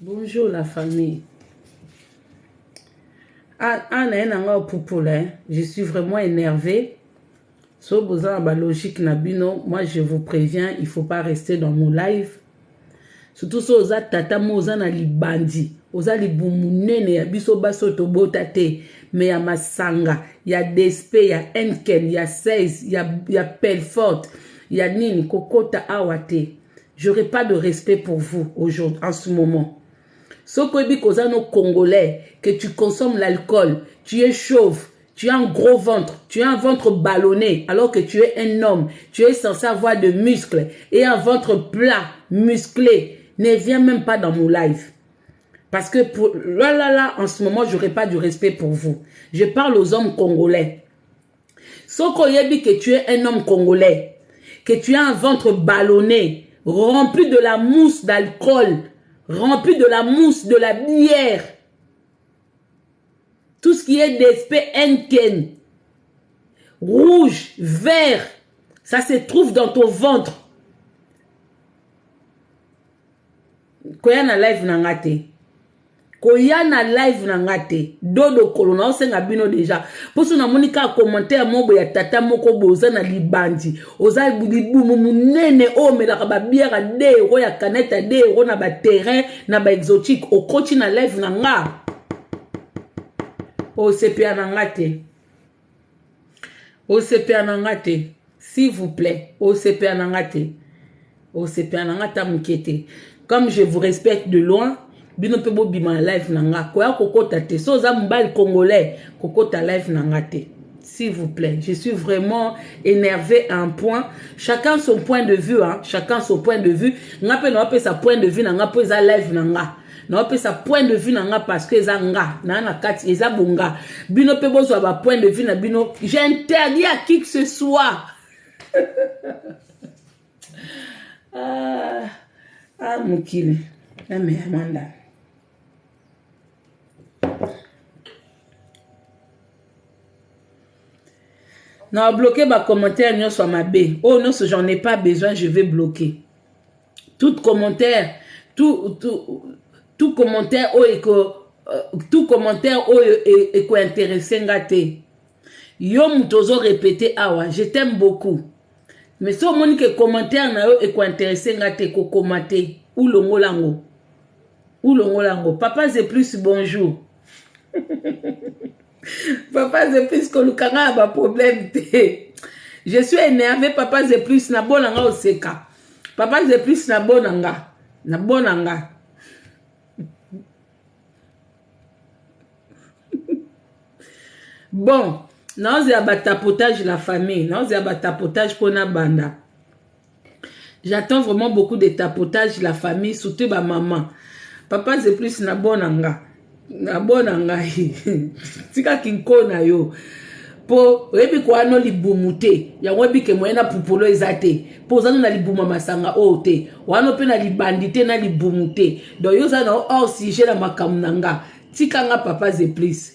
Bonjour la famille. Je suis vraiment énervée. So besoin de logique nabino, moi je vous préviens, il faut pas rester dans mon live. Surtout so oza tata mo oza na libandi, oza libumunene ya biso baso tobota te, mais ya masanga, ya DSP, ya Enken, ya 16, ya Pelfort, ya nini kokota awate. J'aurai pas de respect pour vous aujourd'hui en ce moment. Sokobi kozano congolais, que tu consommes l'alcool, tu es chauve, tu as un gros ventre, tu as un ventre ballonné, alors que tu es un homme, tu es censé avoir de muscles et un ventre plat, musclé. Ne viens même pas dans mon live. Parce que pour là, en ce moment, j'aurai pas du respect pour vous. Je parle aux hommes congolais. Sokoyebi que tu es un homme congolais, que tu as un ventre ballonné, rempli de la mousse d'alcool, rempli de la mousse, de la bière. Tout ce qui est DSP, Enken, rouge, vert, ça se trouve dans ton ventre. Koya na live nangate. Koya na live nangate. Dodo kolona osenga bino deja. Poso na monika commentaire mobo ya tata moko boza na libandi. Oza libumu munene o melaka ba bière de ro ya canette de ro na ba terrain na ba exotique. Okoti na live nanga. OCPA nangate. OCPA nangate. S'il vous plaît. OCPA nangate. OCPA nangata mukete. Comme je vous respecte de loin, bino pe bo bima live nanga. Koya kokota te. So za mbali congolais, kokota live nanga te. S'il vous plaît, je suis vraiment énervé à un point. Chacun son point de vue, hein. Chacun son point de vue. Nga pe na pe sa point de vue nanga po za live nanga. Na pe sa point de vue nanga parce que za nga na kati eza bonga. Bino pe bo so ba point de vue na bino. J'interdis à qui que ce soit. Mukile. Mais Amanda. Non, bloquer ma commentaire non soit ma B. Oh non, j'en ai pas besoin, je vais bloquer. Tout commentaire, tout commentaire tout commentaire est intéressé ngate. Yo mutozo répéter awa, je t'aime beaucoup. Mais si on dit que commentaire na yo est intéressé ngate ko commenter ou longolango. Ou longolango. Papa c'est plus bonjour. Papa c'est plus que le kanga ba problème té. Je suis énervé, papa c'est plus na bonanga oseka. Papa c'est plus na bonanga. Na bonanga. Bon, non c'est un tapotage la famille, non c'est un tapotage pour na banda. J'attends vraiment beaucoup de tapotage la famille, surtout ma maman. Papa c'est plus na bonanga. Na bonanga. Tika kinko na yo. Po rebi ko ano libumute. Ya webi ke moyena pupolo ezate. Po zano na libuma masanga ote. Wano pe na libandite na libumute. Do yo za na o sujet na makamunanga. Tika nga papa c'est plus.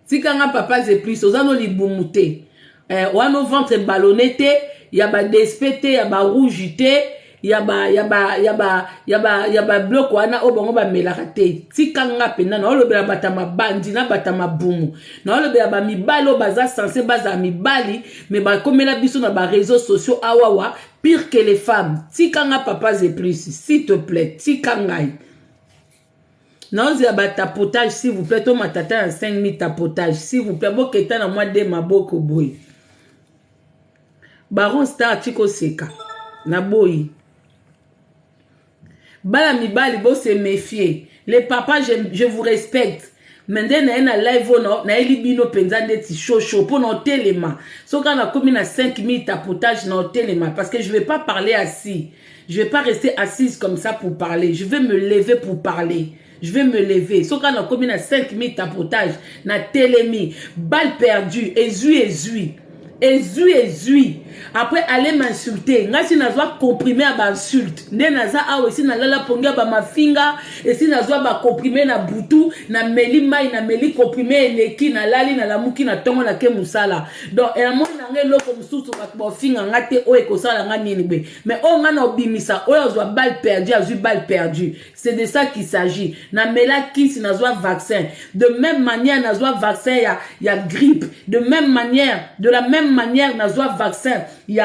Tika nga papa c'est plus. Ozano libumute. Wano ventre ballonné te. Yaba despete, yaba rouge te. Yaba bloc wana obongo ba melakate tikanga pena na olobela batama bandi na batama bumu na olobela ba mibalo baza censé baza mibali mais ba komela biso na ba réseaux sociaux awawa pire que les femmes tikanga papa c'est plus s'il te plaît tikanga non c'est ba tapotage s'il vous plaît to matata 5000 tapotage s'il vous plaît boketa na moi de maboko boy Baron Star Chiko Seka na boy Bala mibali bo se méfier. Les papas, je vous respecte. Maintenant, na live na elibino penzande ti chocho pour non téléma. So quand on a commis na 5000 tapotage non téléma parce que je vais pas parler assis. Je vais pas rester assise comme ça pour parler. Je vais me lever pour parler. Je vais me lever. So quand on a commis na 5000 tapotage na télémi, balle perdue, ezui. ezui. Après, aller m'insulter. Nga si nazwa comprimer à insulte. Nde naza awe si nalala pongia ba mafinga. Et si nazwa ba comprimer na butu. Na meli mai, na meli comprimer eleki. Na lali, na lamuki, na tongo na ke musala. Donc, et la moun nange loko mususu ba finga ngate oe kosala nga nini be. Mais o nga na obimisa. Oe ozwa balle perdue, azui balle perdue. C'est de ça qu'il s'agit. Na mela kisi nazwa vaccin. De même manière, nazwa vaccin, ya grippe. De même manière, de la même manière, nazwa vaccin. Il y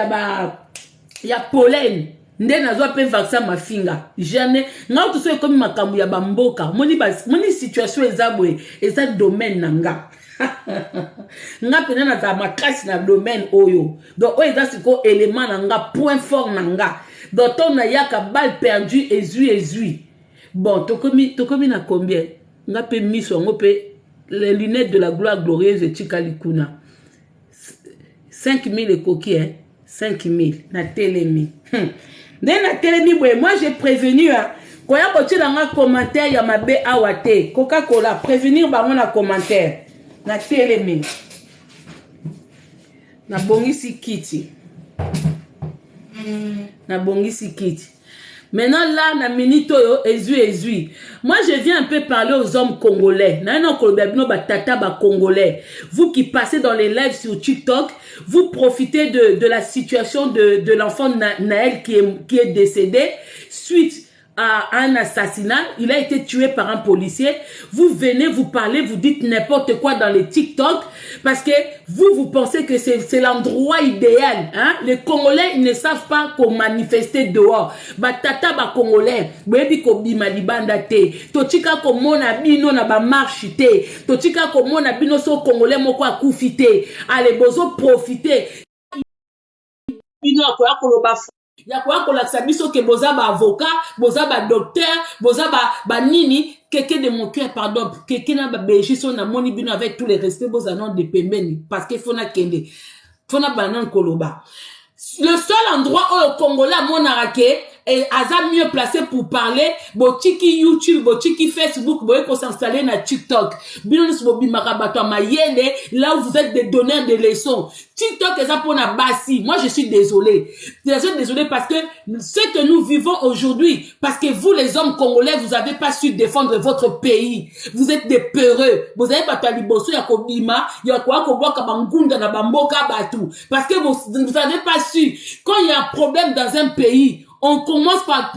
a pollen. Nde nazwa pe vaccin mafinga. Jamais. Nga tout ça comme makambu ya bamboka. Moni situation ezabwe. Eza domaine nanga. Nga pena na ta makasi na domaine oyo. Donc oyo eza siko élément nanga, point fort nanga. Donc on a yaka balle perdue ezui. Bon, tokomi na combien? Nga pe miso ngo pe les lunettes de la gloire glorieuse de Chikalikuna. 5 000 et coquilles, hein? 5 000. Na telemi. Na telemi, moi j'ai prévenu, hein. Quand il y a un commentaire, il y a ma bé awate. Coca-Cola, prévenir bango na commentaire. Na telemi. Na bongisi kiti. Na bongisi kiti. Maintenant là, na minito yo, ezui. Moi, je viens un peu parler aux hommes congolais. Vous qui passez dans les lives sur TikTok, vous profitez de la situation de l'enfant Naël qui est décédé suite à un assassinat. Il a été tué par un policier. Vous venez, vous parlez, vous dites n'importe quoi dans les TikTok parce que vous pensez que c'est l'endroit idéal. Hein? Les Congolais, ils ne savent pas qu'on manifester dehors. Tata ba Congolais, bebi ko bima libanda te. Tochika ko mona bino na ba marche te. Tochika ko mona bino so Congolais moko akufi te. Allez, bozo profiter. Bino akoya koloba ya kwa kolakisa biso ke boza ba avocat, boza ba docteur, boza ba nini, quelqu'un de mon cœur, pardon, quelqu'un na ba béjiso na moni bino avec tous les respects, boza non de pembeni, parce que fona kende, fona banan koloba. Le seul endroit où le Congolais mon arake et aza mieux placé pour parler, botiki YouTube, botiki Facebook, boye ko s'installer na TikTok. Bino bobi makabato mayele, là où vous êtes des donneurs de leçons. TikTok est ça pour na basi. Moi je suis désolé. Je suis désolé parce que ce que nous vivons aujourd'hui, parce que vous les hommes congolais, vous avez pas su défendre votre pays. Vous êtes des peureux. Vous avez pas taliboso ya kobima, ya kwa koboka bangunda na bamboka batu. Parce que vous avez pas su. Quand il y a un problème dans un pays, on commence par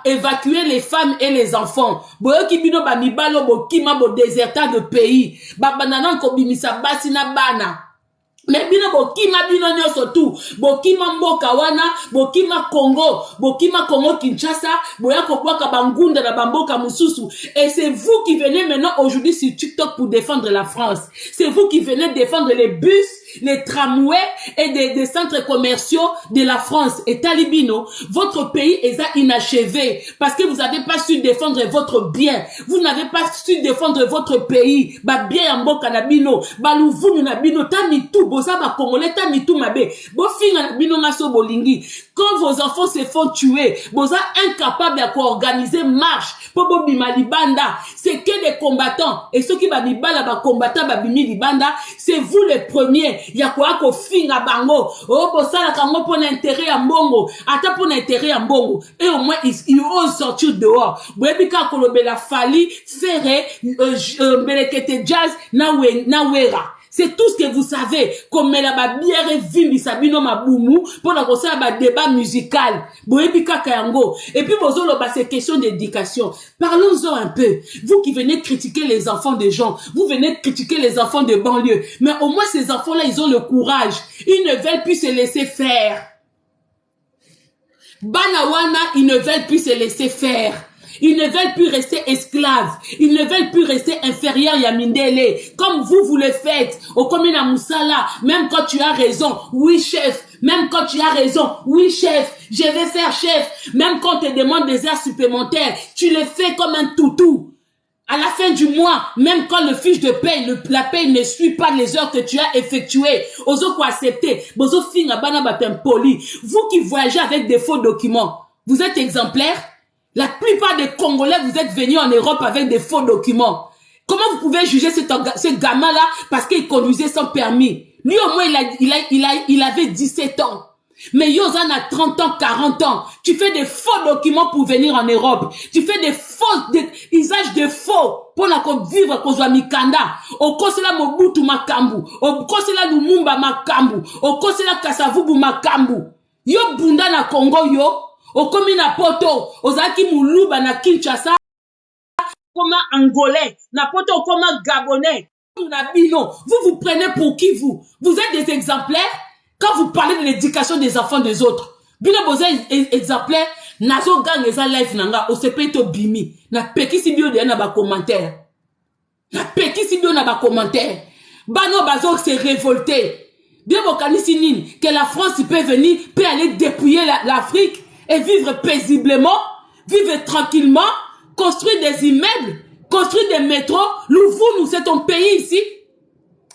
évacuer les femmes et les enfants. Boyoki bino ba mibalo bo kima bo déserta de pays. Ba banana ko bimisa basi na bana. Mais bino bokima bino nyoso tout. Bokima mboka wana, bokima Congo Kinshasa, boyako boka bangunda na bamboka mususu. Et c'est vous qui venez maintenant aujourd'hui sur TikTok pour défendre la France. C'est vous qui venez défendre les bus, les tramways et des centres commerciaux de la France. Et Talibino, votre pays est inachevé parce que vous n'avez pas su défendre votre bien. Vous n'avez pas su défendre votre pays. Ba bien mboka na bino, baluvu na bino tami tout boza ba congolais tami tout mabe. Bo finga na bino ngaso bolingi. Quand vos enfants se font tuer, boza incapable de organiser marche pour bobima libanda. C'est que des combattants et ceux qui ba libala ba combattants ba bimi libanda, c'est vous les premiers. Ya kwa ko finga bango o bosala kango pour l'intérêt à mbongo ata pour l'intérêt à mbongo et au moins ils osent sortir dehors bwebika kolobela fali ferre belekete jazz na wera. C'est tout ce que vous savez. Comme la bière vimbi sabino mabumu pour la conseiller ba débat musical. Boebika kayango. Et puis bozolo ba c'est question d'éducation. Parlons-en un peu. Vous qui venez critiquer les enfants des gens, vous venez critiquer les enfants de banlieue. Mais au moins ces enfants-là, ils ont le courage. Ils ne veulent plus se laisser faire. Banawana, ils ne veulent plus se laisser faire. Ils ne veulent plus rester esclaves. Ils ne veulent plus rester inférieurs à Mindele. Comme vous le faites. Au Komina Moussala. Même quand tu as raison. Oui, chef. Même quand tu as raison. Oui, chef. Je vais faire chef. Même quand on te demande des heures supplémentaires. Tu le fais comme un toutou. À la fin du mois, même quand le fiche de paye, la paye ne suit pas les heures que tu as effectuées, oso ko accepter, bozo finga bana batem poli. Vous qui voyagez avec des faux documents, vous êtes exemplaires? La plupart des Congolais, vous êtes venus en Europe avec des faux documents. Comment vous pouvez juger ce gamin-là parce qu'il conduisait sans permis? Lui, au moins, il avait 17 ans. Mais Yozan a 30 ans, 40 ans. Tu fais des faux documents pour venir en Europe. Tu fais des usages de faux pour la vivre kozwa mikanda. Au kosela Mobutu makambu. Au kosela Lumumba makambu. Au kosela Kasavubu makambu. Yo bunda na Congo yo. Au komi na poto. Ozaki muluba na Kinshasa. Comme Angolais. Na poto comme Gabonais. Vous vous prenez pour qui vous? Vous êtes des exemplaires? Quand vous parlez de l'éducation des enfants des autres, bino boze exemplaire, nazo gang eza live nanga, osepe to bimi, na peki si bio de na ba commentaire. Na peki si bio na ba commentaire. Bano bazo se révolter. Bien bokanisi nini, que la France peut venir, peut aller dépouiller l'Afrique et vivre paisiblement, vivre tranquillement, construire des immeubles, construire des métros. Nous, c'est ton pays ici.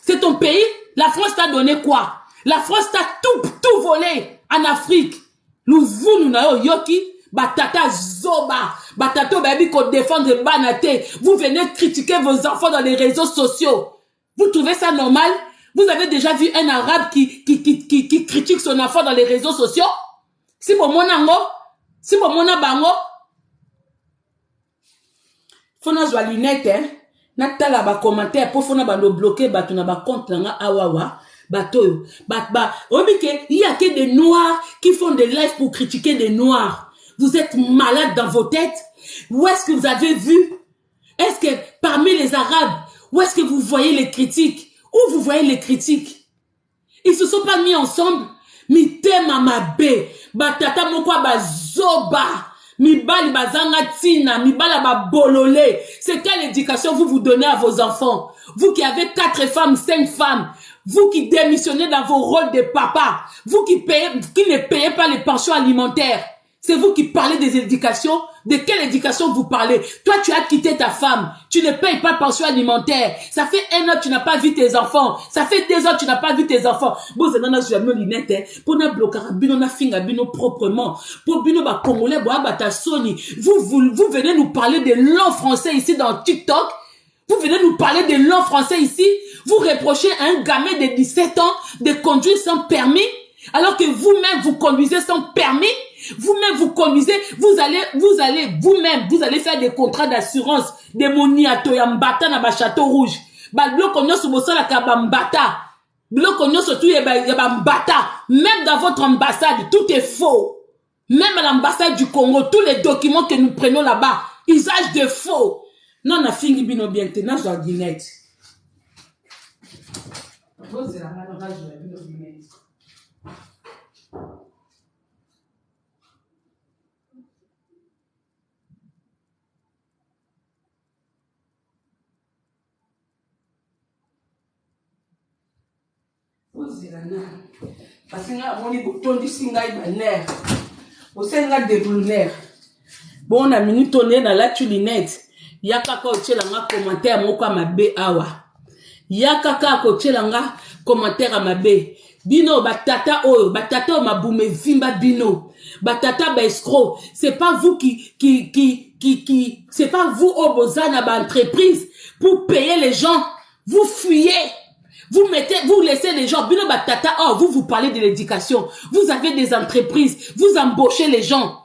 C'est ton pays. La France t'a donné quoi? La France t'a tout volé en Afrique. Nous n'avons yoki, batata zoba, batato baby qu'on défend de banate. Vous venez critiquer vos enfants dans les réseaux sociaux. Vous trouvez ça normal? Vous avez déjà vu un arabe qui critique son enfant dans les réseaux sociaux? Si bon mon ango, si bon mon bango, faut na joie lunette, hein? Natala ba commentaire pour faut na bando bloquer, batu na ba compte nga awawa. Bateau, il y a que des noirs qui font des lives pour critiquer des noirs. Vous êtes malades dans vos têtes. Où est-ce que vous avez vu? Est-ce que parmi les arabes, où est-ce que vous voyez les critiques? Où vous voyez les critiques? Ils se sont pas mis ensemble. Mi tema mabe, batata mokwa bazoba, mi bali bazanga tina, mi bala ba bololé. C'est quelle éducation vous donnez à vos enfants? Vous qui avez 4 femmes, 5 femmes. Vous qui démissionnez dans vos rôles de papa, vous qui ne payez pas les pensions alimentaires, c'est vous qui parlez des éducations. De quelle éducation vous parlez? Toi, tu as quitté ta femme, tu ne payes pas pension alimentaire. Ça fait 1 an, tu n'as pas vu tes enfants. Ça fait 2 ans, tu n'as pas vu tes enfants. Bon, c'est dans notre lunette, pour nous bloquer, nous finga bino proprement. Pour bino ba congolais, ta soni. Vous venez nous parler de langue français ici dans TikTok. Vous venez nous parler de langue français ici. Vous reprochez à un gamin de 17 ans de conduire sans permis, alors que vous-même vous conduisez sans permis. Vous-même vous conduisez, vous allez faire des contrats d'assurance de moniato ya mbata na ba château rouge. Ba bloko nyoso bosala ka ba mbata. Bloko nyoso tout ya ba mbata. Même dans votre ambassade, tout est faux. Même à l'ambassade du Congo, tous les documents que nous prenons là-bas, usage de faux. Non, na fingi bino bien tenant jardinette. Vous la malheureuse de la bino binette. Parce que là, on est bouton du singaï banner. Au sein de la déblunaire. Bon, on a mis tonné dans la tulinette. Yaka ka oche langa commentaire moko mabe awa. Yaka ka oche langa commentaire mabe. Bino batata oyo, batata o mabume vimba bino. Batata ba escroc. C'est pas vous c'est pas vous au bozana ba entreprise pour payer les gens. Vous fuyez. Vous laissez les gens. Bino batata, oh, vous parlez de l'éducation. Vous avez des entreprises. Vous embauchez les gens.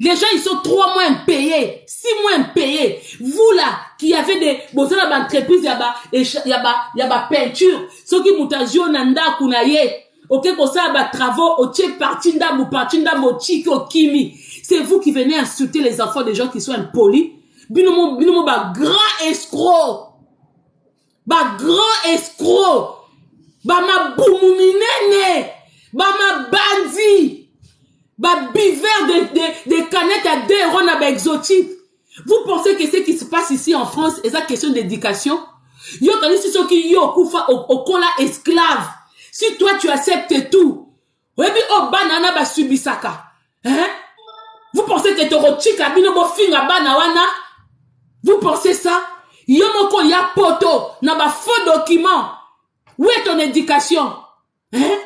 Les gens, ils sont 3 mois impayés, 6 mois impayés. Vous là, qui avez des bozana ba entreprise, yaba peinture. Ce qui mutazio nanda kunaye. Ok, pour ça, ba travaux, au tchè partinda mo chiko kimi. C'est vous qui venez insulter les enfants des gens qui sont impolis. Bino ba grand escroc. Ba grand escroc. Ba ma boumouminene. Ba ma bandi. Ba biver de canettes à 2 € na ba exotique. Vous pensez que ce qui se passe ici en France est une question d'éducation? Yo kanisi soki yo kufa okola esclave. Si toi tu acceptes tout. Webi o banana ba subisaka. Hein? Vous pensez que toro chika bino bo finga bana wana? Vous pensez ça? Yomoko ya poto, na ba faux document. Où est ton éducation? Hein?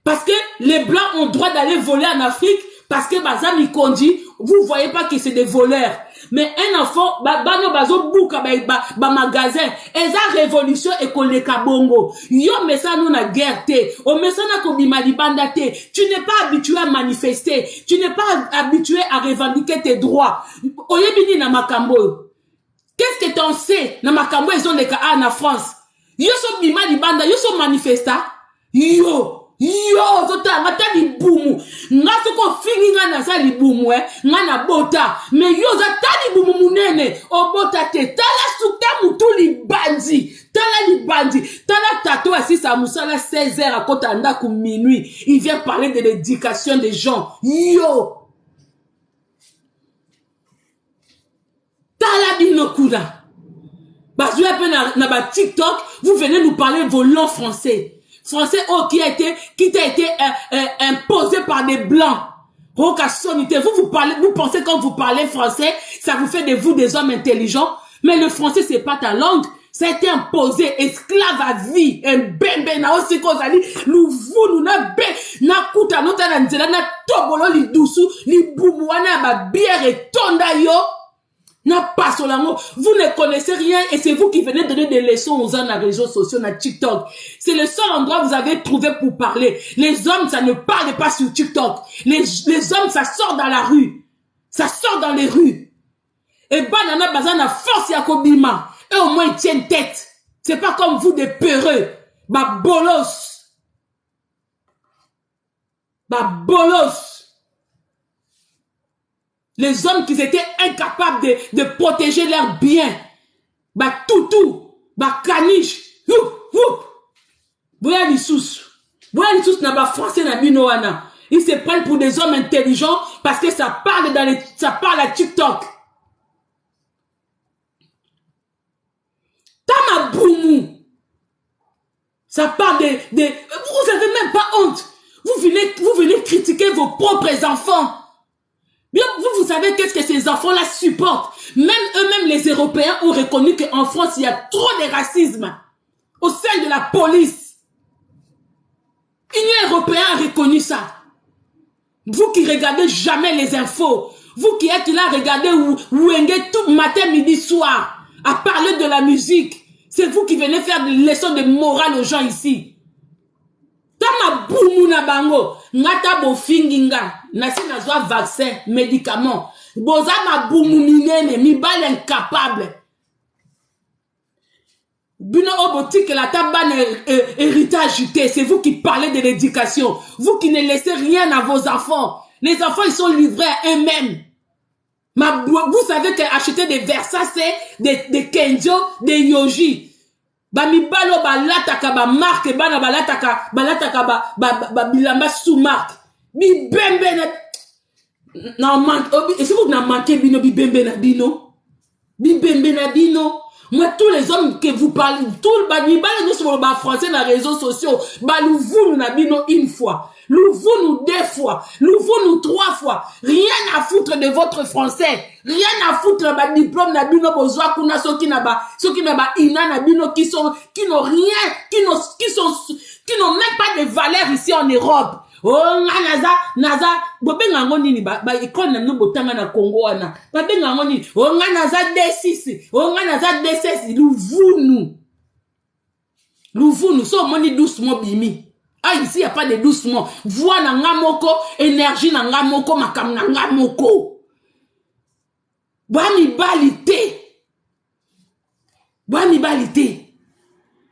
Parce que les blancs ont droit d'aller voler en Afrique, parce que Bazam y conduit, vous voyez pas que c'est des voleurs. Mais un enfant, bano bazo bouka ba magasin, eza révolution ékoleka bongo. Yo mesa nous na guerre te, o mesa na kobima libanda te. Tu n'es pas habitué à manifester, tu n'es pas habitué à revendiquer tes droits. Oyebini na makambo. Qu'est-ce que t'en sais na makambo ezo leka na France? Yo so bima libanda, yo so manifesta. Yo, zota ngata libumu. Nga soko fingi nga na za libumu nga na bota. Me yo zata libumu munene. O bota te. Tala suka mutu libandi. Tala libandi. Tala tato assis à Moussala 16h à kota ndaku minuit. Il vient parler de l'éducation des gens. Yo. Tala binokuna. Parce que na ba TikTok, vous venez nous parler vos langues français. Français qui a été imposé par des blancs. Vous pensez quand vous parlez français, ça vous fait de vous des hommes intelligents. Mais le français, c'est pas ta langue. Ça a été imposé, esclave à vie. Un bébé na aussi qu'on a dit, nous na kuta nota na nzela na tobolo li dousu, li boumouana ba bière et tonda yo. Vous ne connaissez rien et c'est vous qui venez donner des leçons aux gens dans les réseaux sociaux, dans TikTok. C'est le seul endroit où vous avez trouvé pour parler. Les hommes, ça ne parle pas sur TikTok. Les hommes, ça sort dans la rue. Ça sort dans les rues. Et banana bazana force yakobima. Et au moins ils tiennent tête. C'est pas comme vous des peureux. Ba bolos. Les hommes qui étaient incapables de protéger leurs biens. Bah toutou, bah caniche, Boya Lissous n'a pas français na binoana. Ils se prennent pour des hommes intelligents parce que ça parle à TikTok. Tamaboumou. Ça parle de vous avez même pas honte. Vous venez critiquer vos propres enfants. Bien, vous savez qu'est-ce que ces enfants-là supportent. Même eux-mêmes, les Européens, ont reconnu qu'en France, il y a trop de racisme au sein de la police. L'Union européenne a reconnu ça. Vous qui regardez jamais les infos, vous qui êtes là, regardez Wenge tout matin, midi, soir, à parler de la musique, c'est vous qui venez faire des leçons de morale aux gens ici. Tama boumou na bango, ngata bo finginga, nasi na zwa vaccin, médicament. Boza ma boumou minene, mi bal incapable. Bino obotique la tabane héritage juté, c'est vous qui parlez de l'éducation. Vous qui ne laissez rien à vos enfants. Les enfants, ils sont livrés à eux-mêmes. Vous savez qu'acheter des Versace, des Kenzo, des Yoji, ba mi balo ba lataka ba marque bana ba lataka ba bilamba sous marque bi bembe na man est-ce que vous n'a manqué bino bi bembe na bino moi tous les hommes que vous parlez tout ba mi balo nous sur ba français na réseaux sociaux ba louvou na bino une fois louvou nous deux fois louvou nous trois fois rien à foutre de votre français. Rien à foutre ba diplôme na bino bozwa kuna soki na ba ina na bino qui n'ont rien qui n'ont même pas de valeur ici en Europe. Oh naza bobenga ngoni ba ikon na no botanga na Congo wana babenga ngoni oh naza D6 oh naza D16 louvou nous sommes moni doucement bimi. Ah ici y a pas de doucement. Voix na ngamoko, énergie na ngamoko, makam na ngamoko. Banibalité.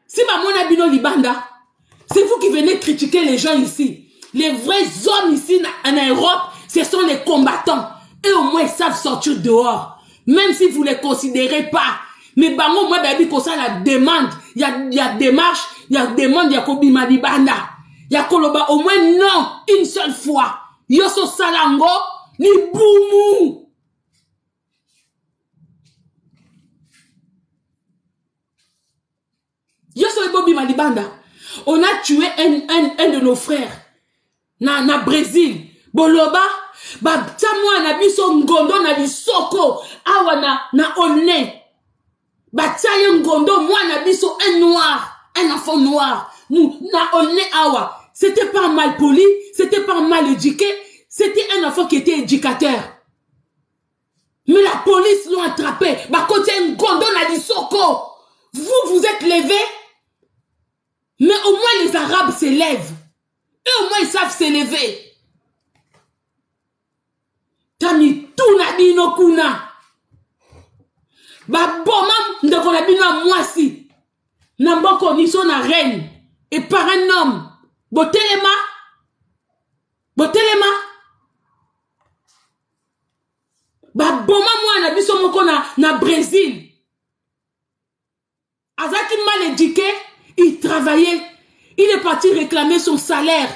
Si mamona bino libanda, c'est vous qui venez critiquer les gens ici. Les vrais hommes ici en Europe, ce sont les combattants. Et au moins ils savent sortir dehors. Même si vous ne les considérez pas. Mais bango moi baby comme ça la demande. Il y a démarche, il y a demande, il y a kobima libanda. Il y a koloba au moins non, une seule fois. Yoso salango, ni boumou. On a tué un de nos frères na Brésil. Boloba ba tamwa na biso ngondo na bisoko awa na one. Ba tsaye ngondo moi na biso un noir, un enfant noir. Na one awa. C'était pas mal poli, c'était pas mal éduqué, c'était un enfant qui était éducateur. Mais la police l'ont attrapé. Bah, côté Ngondo n'a dit Soko. Vous êtes levés. Mais au moins les Arabes s'élèvent. Et au moins ils savent s'élever. Tani tuna bino kuna. Bah, bon, ndeko na bino mwasi. Namboko niso na reine. Et par un homme. Botelema. Botelema. Bah, bon, moi, na biso moko na Brésil. Azaki mal éduqué. Il travaillait. Il est parti réclamer son salaire.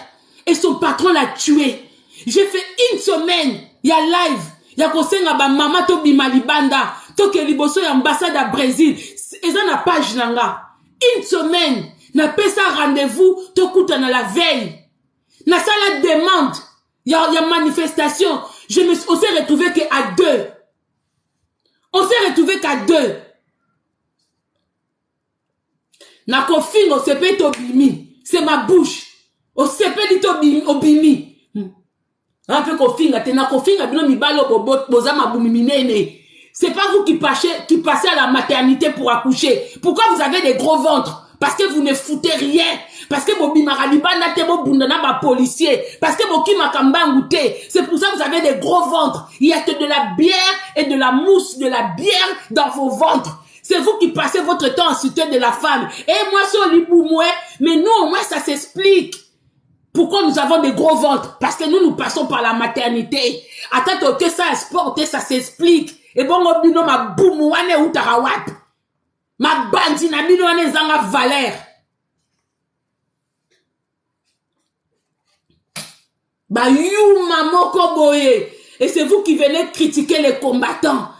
Et son patron l'a tué. J'ai fait une semaine. Il y a live. Il y a conseil à maman to bimalibanda. To ke liboso ya ambassade à Brésil. Et ça na page nanga. Une semaine. Na pesa rendez-vous. To kuta na la veille. Na ça la demande. Il y a manifestation. On s'est retrouvé qu'à 2. On s'est retrouvé qu'à 2. Na kofing au sepe to bimi. C'est ma bouche. Au sepe li to bimi. Un peu kofinga. Te na kofinga bino mibalo boza mabumi minene. C'est pas vous qui passez à la maternité pour accoucher. Pourquoi vous avez des gros ventres? Parce que vous ne foutez rien. Parce que vos bimaralibana te bo bundana ba policier. Parce que vos kimakambangute. C'est pour ça que vous avez des gros ventres. Il y a que de la bière et de la mousse de la bière dans vos ventres. C'est vous qui passez votre temps à insulter de la femme. Et moi, c'est Oliboumoue. Mais nous, au moins, ça s'explique. Pourquoi nous avons des gros ventres? Parce que nous passons par la maternité. Attends, que ça exporte, ça s'explique. Et bon, obino ma boumouane ou tarawat. Ma bandina binoane zanga valeur. Bah, you maman koboye. Et c'est vous qui venez critiquer les combattants.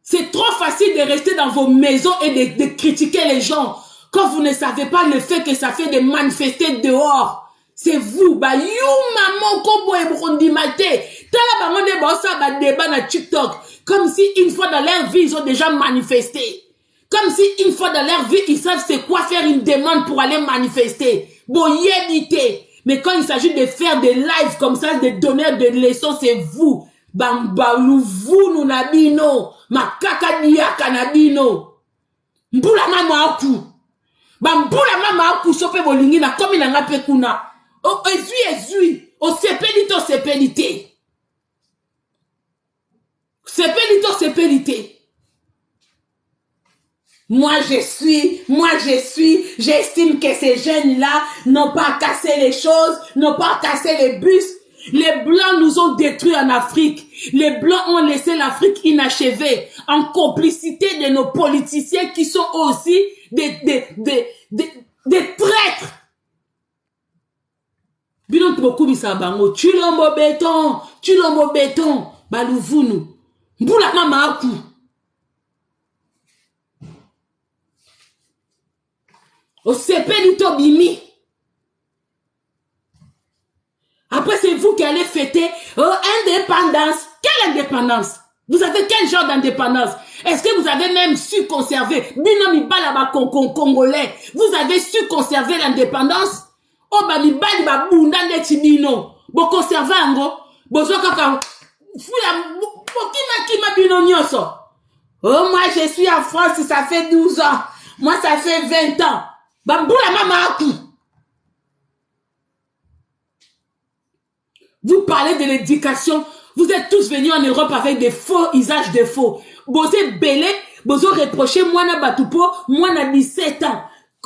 C'est trop facile de rester dans vos maisons et de critiquer les gens. Quand vous ne savez pas le fait que ça fait de manifester dehors. C'est vous, bah, you, maman, kobo et brondi maté. T'as la banane de bossa, bah, débat na TikTok. Comme si une fois dans leur vie, ils ont déjà manifesté. Comme si une fois dans leur vie, ils savent c'est quoi faire une demande pour aller manifester. Bon, yénité. Mais quand il s'agit de faire des lives comme ça, de donner des leçons, c'est vous. Bambalou, vous, nous nabino. Ma kakadia kanabino. Mbula mama aku. Bambula mama aku, sope bolingi na komi na ngape kuna. Oh, ezui. O sepelité. Sepelité. Moi je suis, j'estime que ces jeunes-là n'ont pas cassé les choses, n'ont pas cassé les bus. Les Blancs nous ont détruits en Afrique. Les Blancs ont laissé l'Afrique inachevée, en complicité de nos politiciens qui sont aussi des traîtres. Binon beaucoup bisabango, tulombo béton, balouvunu. Mbula mama aku. Au sepelito bimi. Après, c'est vous qui allez fêter indépendance. Quelle indépendance? Vous avez quel genre d'indépendance? Est-ce que vous avez même su conserver binomi balaba congolais? Vous avez su conserver l'indépendance? Oh, bah, mi bali ba bunda neti bino. Bo conserver ango. Bozo kaka. Kima bino nyoso. Oh, moi, je suis en France, ça fait 12 ans. Moi, ça fait 20 ans. Bamboula mama aku. Vous parlez de l'éducation. Vous êtes tous venus en Europe avec des faux usages de faux. Bosé belé, bozo reproché, moi na batupo, moi na 17 ans.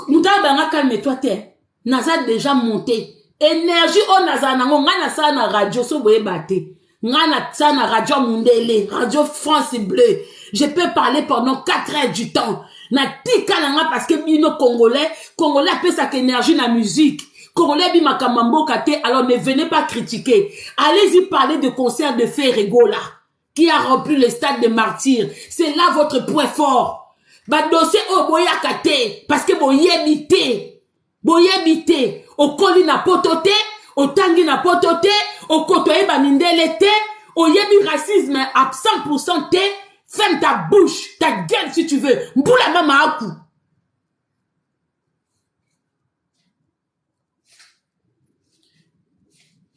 Mouta banga calme-toi, t'es. Naza déjà monté. Énergie o naza nango, nga na sa na radio, so boye bate. Nga na sa na radio Mundele, radio France Bleu. Je peux parler pendant 4 heures du temps. Na tika nanga parce que bino Congolais appelle ça énergie na musique. Congolais bi makamambo kate, alors ne venez pas critiquer. Allez-y parler de concert de Ferregola qui a rempli le stade de Martyrs. C'est là votre point fort. Ba dossier o boya kate parce que boyebité. Au koli na potote, au tangi na potote, au kotoye ba mindele te, au yebi racisme à 100% te. Ferme ta bouche, ta gueule si tu veux. Mboula mama aku.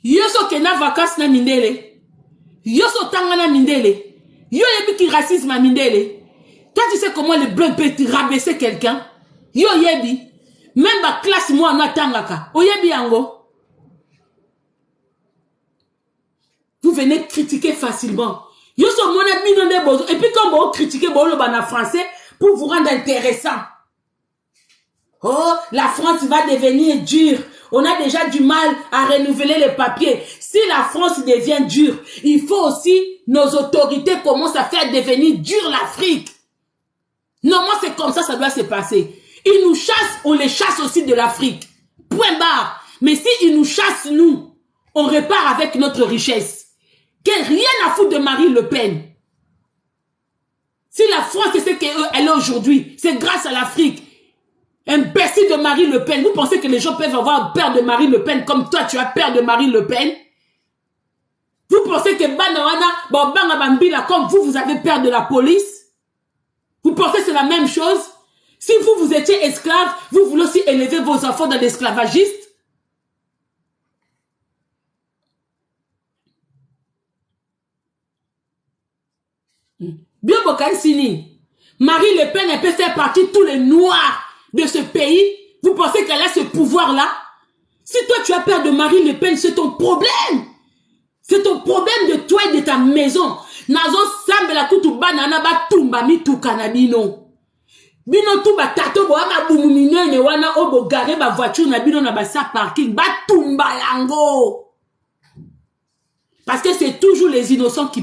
Yoso kena vacances na mindele. Yoso tanga na mindele. Yo yebi qui racisme à Mindele. Toi, tu sais comment le blanc peut rabaisser quelqu'un? Yo yebi. Même ma classe, moi, on attangaka. O yebi ango. Vous venez critiquer facilement. Yo so mona bino de bozo. Et puis quand vous critiquez bolo bana français pour vous rendre intéressant. Oh, la France va devenir dure. On a déjà du mal à renouveler les papiers. Si la France devient dure, il faut aussi nos autorités commencent à faire devenir dure l'Afrique. Normalement, c'est comme ça doit se passer. Ils nous chassent, on les chasse aussi de l'Afrique. Point barre. Mais si ils nous chassent, nous, on repart avec notre richesse. Rien à foutre de Marine Le Pen. Si la France c'est ce qu'elle est aujourd'hui, c'est grâce à l'Afrique. Imbécile de Marine Le Pen. Vous pensez que les gens peuvent avoir peur de Marine Le Pen comme toi, tu as peur de Marine Le Pen? Vous pensez que comme vous avez peur de la police? Vous pensez que c'est la même chose? Si vous étiez esclave, vous voulez aussi élever vos enfants dans l'esclavagiste? Bien Sini, Marine Le Pen, elle peut faire partie de tous les noirs de ce pays. Vous pensez qu'elle a ce pouvoir-là? Si toi tu as peur de Marine Le Pen, c'est ton problème. C'est ton problème de toi et de ta maison. Nazo sambe la kutu banana ba tumba mi tu kanabino. Bino tu ba tato bo ama bumumine ne wana obo gare ba voiture na bino na ba sa parking ba tumba yango. Parce que c'est toujours les innocents qui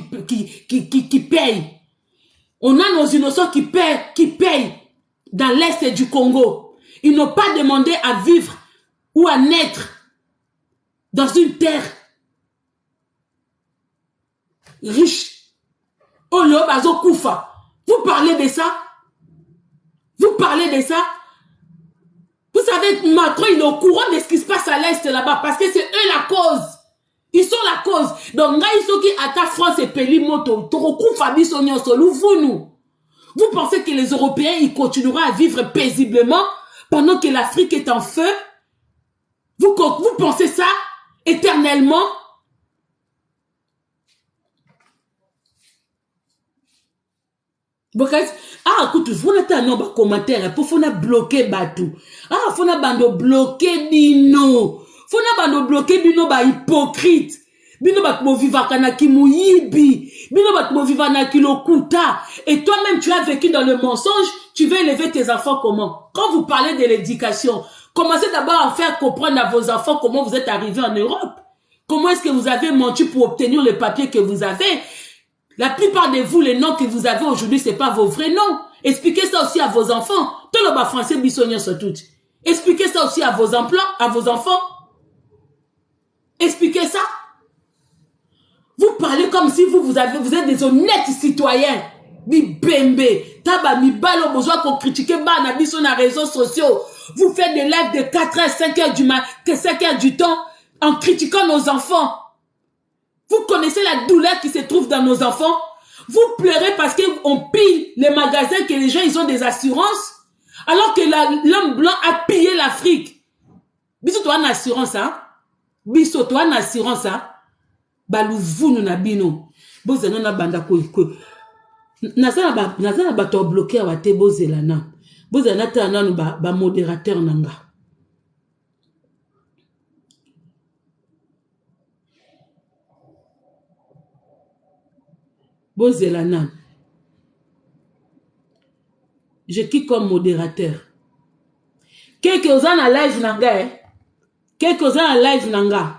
payent. On a nos innocents qui payent dans l'est du Congo. Ils n'ont pas demandé à vivre ou à naître dans une terre riche. Olo bazo kufa. Vous parlez de ça? Vous parlez de ça? Vous savez, Macron, il est au courant de ce qui se passe à l'est là-bas parce que c'est eux la cause. Ils sont la cause. Donc, ils sont qui attaquent France et Pelimoto. Vous pensez que les Européens, ils continueront à vivre paisiblement pendant que l'Afrique est en feu? Vous pensez ça éternellement? Ah, écoute, vous n'avez pas de commentaire. Pour vous bloquer Batou. Ah, vous n'avez pas bloquer Bino. Vous n'avez pas bloquer Bino, ba hypocrite. Bino ba mo vivaka na kimuyibi. Bino ba mo vivaka na kilokuta. Et toi-même, tu as vécu dans le mensonge. Tu veux élever tes enfants comment? Quand vous parlez de l'éducation, commencez d'abord à faire comprendre à vos enfants comment vous êtes arrivés en Europe. Comment est-ce que vous avez menti pour obtenir les papiers que vous avez? La plupart de vous, les noms que vous avez aujourd'hui, c'est pas vos vrais noms. Expliquez ça aussi à vos enfants. Tout le bas français bissonnier sur tout. Expliquez ça aussi à vos emplois, à vos enfants. Expliquez ça. Vous parlez comme si vous êtes des honnêtes citoyens. Mi bembe, taba mi balo besoin qu'on critique ba na biso na réseaux sociaux. Vous faites des lives de 4h, 5h du matin, 5h du temps en critiquant nos enfants. Vous connaissez la douleur qui se trouve dans nos enfants? Vous pleurez parce qu'on pille les magasins, que les gens ils ont des assurances, alors que l'homme blanc a pillé l'Afrique. Biso toi en assurance, hein? Biso toi en assurance, hein? Balouvu nous nabino. Bozana na banda ko. Nazana ba to bloqué à te bozelana. Bozana ta nanu ba modérateur nanga. Bozelana. Je quitte comme modérateur. Quelques-uns en live nanga. Quelques-uns en live nanga.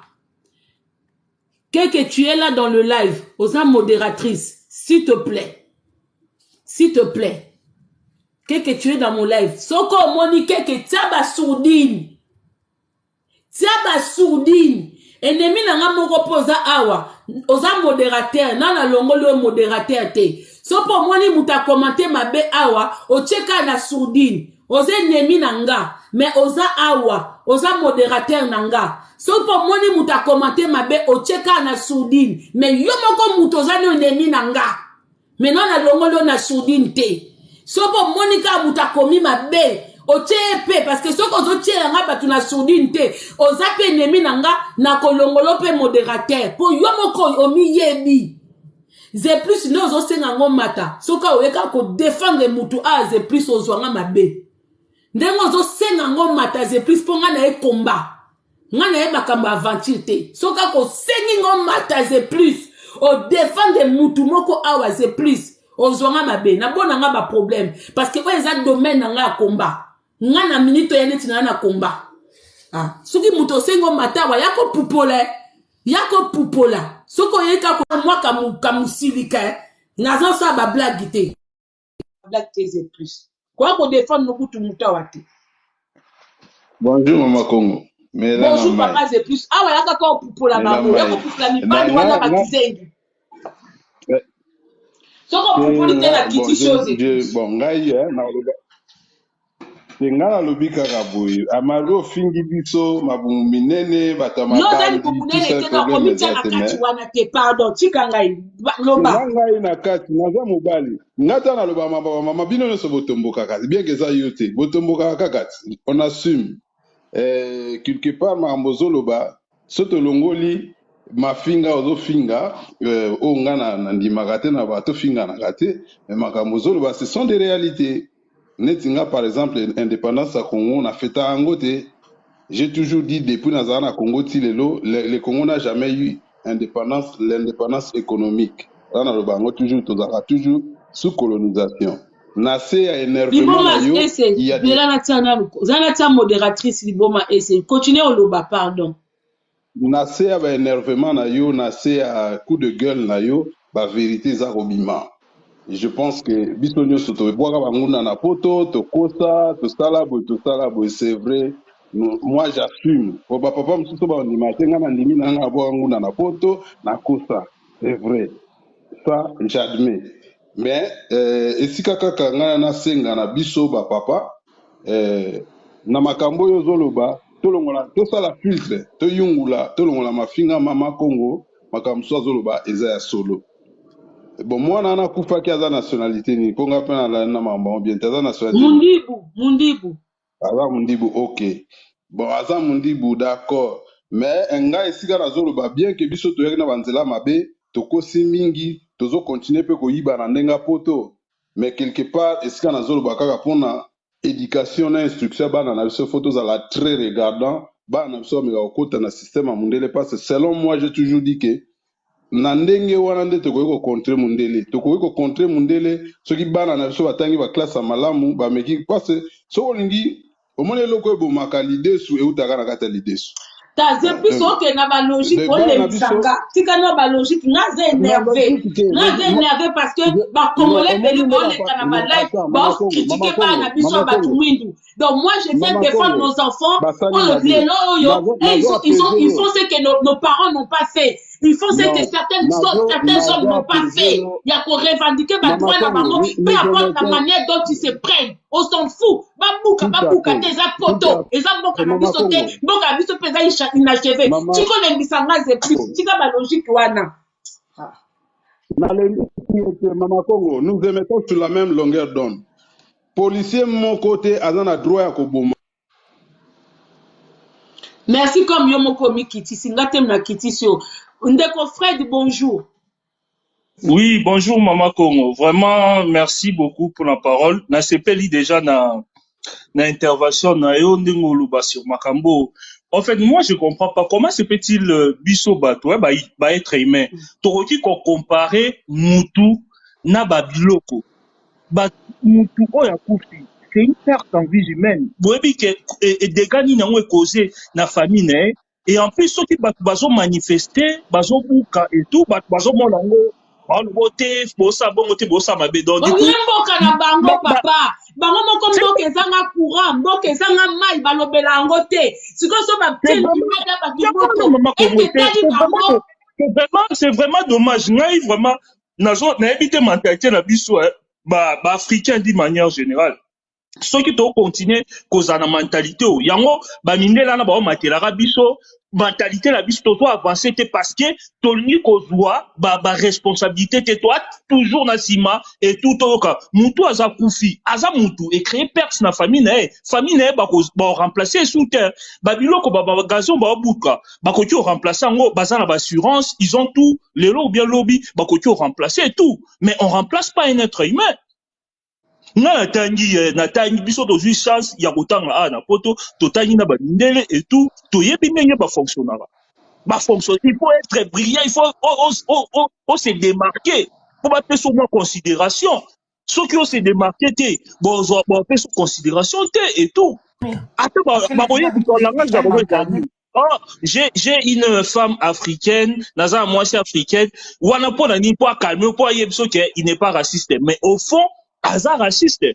Que tu es là dans le live, aux modératrice, s'il te plaît. S'il te plaît. Que tu es dans mon live. Soko moni que tiaba sourdine. Tiaba sourdine. Ennemi nanga moko posa awa. Oza modérateur. Nana longo le modérateur te. Soko moni muta commenter mabe awa. O cheka na sourdine. Oza ennemi nanga. Mais oza awa. Oza modérateur nanga. Soko moni muta commenter mabe o cheka na sourdine. Mais yo moko mutoza no ennemi nanga. Mais non na longo le na sourdine te. Soko moni ka muta komi mabe. O chepe parce que soko zo tie nga batu na sourdine te. Oza pe ennemi nanga na kolongolo pe modérateur. Po yo moko omi yebi. ze plus ne ozosenga ngo mata soka oyeka kodefendre mutu a ze plus ozwanga mabe ndenge ozosenga ngo mata ze plus mpo nga na ye komba nga na ye makambo aventure te soka kosengi ngo mata ze plus odefendre mutu moko awa ze plus ozwanga mabe nabona nga baproblème parce que oyo eza domaine na nga ya komba nga na minute oya neti na komba soki mutu osengi ngo mata awa yako pupola soko oyeka ko mwa kamusilika naza sa ba blague te ze plus kwa ko défendre no kutu mutawa te. Bonjour Mama Congo. Bonjour papa ze plus awa yaka ko pupola bango yako pupola mipani wana bakizengi soko pupoli te na kiti chose bon ngai na loba ngala lobika kaboy amaro fingi biso mabumu minene batamaka yozali bumunene te na komita na kati wana te pardon tika ngai loba ngai na kati naza mobali ngata na loba mama bino nyonso botomboka kati bien que ça yote botomboka kati on assume quelque part mambo zoloba soto longoli mafinga ozofinga o nga na ndimaka te na bato finga na kate mais makambo zoloba ce sont des réalités. Netinga par exemple indépendance à Congo na feta angote. J'ai toujours dit depuis Nazarana Congo tilelo le Congo n'a jamais eu l'indépendance économique. Là na le bango toujours sous colonisation. Nase a énervement na yo il y a des zana modératrice liboma essaye continuer au loba pardon. Nase a énervement na yo nase a coup de gueule na yo ba vérité za robima. Je pense que bisonyo soto boaka banguna na poto to kosa to salabo c'est vrai moi j'assume pour papa msuso ba ndima tenga na ndimi na nga boaka nguna na poto na kosa c'est vrai ça j'admets mais esika kaka nga na senga na biso ba papa na makambo yo zoloba tolongola to sala filtre to yungula tolongola mafinga Mama Congo makambo so zoloba eza ya solo. Bon, moi, nana kufaki aza nationalité ni ponga pena la na mambo bien aza nationalité mundibu aza mundibu ok bon aza mundibu d'accord mais nga esika na zoloba bien que biso toyaki na banzela mabe tokosi mingi tozo continuer pe koyiba na ndenga poto mais quelque part esika na zoloba kaka pona éducation na instruction bana na biso photos à la très regardant bana na biso meka kokota na système ya mundele parce que selon moi j'ai toujours dit que na ndenge wana nde tokoki kokontre mundele soki bana na biso batangi baklasse ya malamu bameki parce soki olingi omoni eloko ebomaka lidesu eutaka na kati ya lidesu taze plus oke na ba logique olebisanga tika na ba logique naza énervé parce que ba congolais peli boleka na ba live ba critiquer pas na biso ba tumwindu donc moi je viens défendre nos enfants ils font ce que nos parents n'ont pas fait. Ils font ce que certains hommes n'ont pas fait. Il y a qu'on revendiquer ma droit là peu importe la manière dont ils se prennent. On s'en fout. Babouka, tes apoto. Les amboka na biso te. Boka biso pesa inachevé. Tiko lembisanga c'est plus. Tika ba logique wana. Mama Congo, nous émettons sur la même longueur d'onde. Policier mon côté azana droit ya koboma. Merci comme Yomoko Mikiti. Singatem na kitisio. Ndeko Fred, bonjour. Oui, bonjour Mama Congo. Vraiment, merci beaucoup pour la parole. Na sepeli déjà na intervention na yo ndengoluba sur Makambo. En fait, moi je comprends pas comment se peut-il biso bato ba être humain. Toroki ko comparer mutu na babiloko. Ba mutu oya kufi. C'est une perte en vie humaine. Boyebi que des gars ni nango causé na famille né. Et en plus, ceux qui bazo manifester, bazo bouka et tout, bazo monango, voter, bossa mabe. Donc, du coup, papa, bango moko mboka ezanga courant, mboka ezanga mai balobela ngo te. Siko so ba tenu c'est vraiment dommage. Ngai vraiment nazo na éviter mentalité na biso ba africain d'une manière générale. ceux qui ont continué cause na mentalité o yango ba mindela na ba matelaka biso mentalité la biso to avancer parce que tolni kozwa ba responsabilité te toi toujours na sima et tout oka mutu aza kufi aza mutu et créer perte na famille na ba remplacer sous terre ba biloko ba gazon ba buka ba ko remplacer ngo baza na assurance ils ont tout lelo ou bien lobby ba ko remplacer tout mais on remplace pas un être humain. Natangi biso tozwi chance ya kotanga na poto totangi na bandele et tout toyebi ndenge fonctionnera. Il faut être brillant, il faut se démarquer pour pas faire moins considération. Ceux qui ont se démarqué bon faire considération et tout. J'ai une femme africaine, naza moitié africaine, ou on a pas ni pas calmer pour il n'est pas raciste, mais au fond hasard raciste.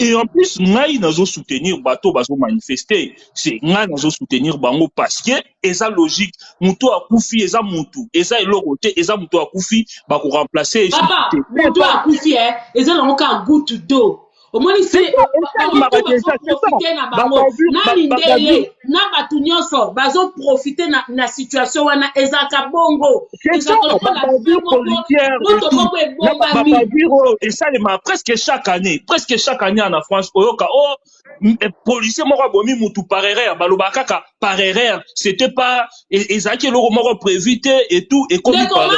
Et en plus, ngai nazo soutenir bateau bazo manifester. C'est ngai nazo soutenir bango parce que eza logique. Mutu akufi eza mutu. Eza elorote eza mutu akufi ba ko remplacer. Papa, mutu akufi eza lonka goutte d'eau. Au moins c'est profiter na bango. Na mindele na batu nyonso bazo profiter na situation wana eza ka bongo. Eza et ça presque chaque année en France oyoka policier moko bomi mutu par erreur baloba kaka par erreur c'était pas ezaki loko moko prévu et tout et comme par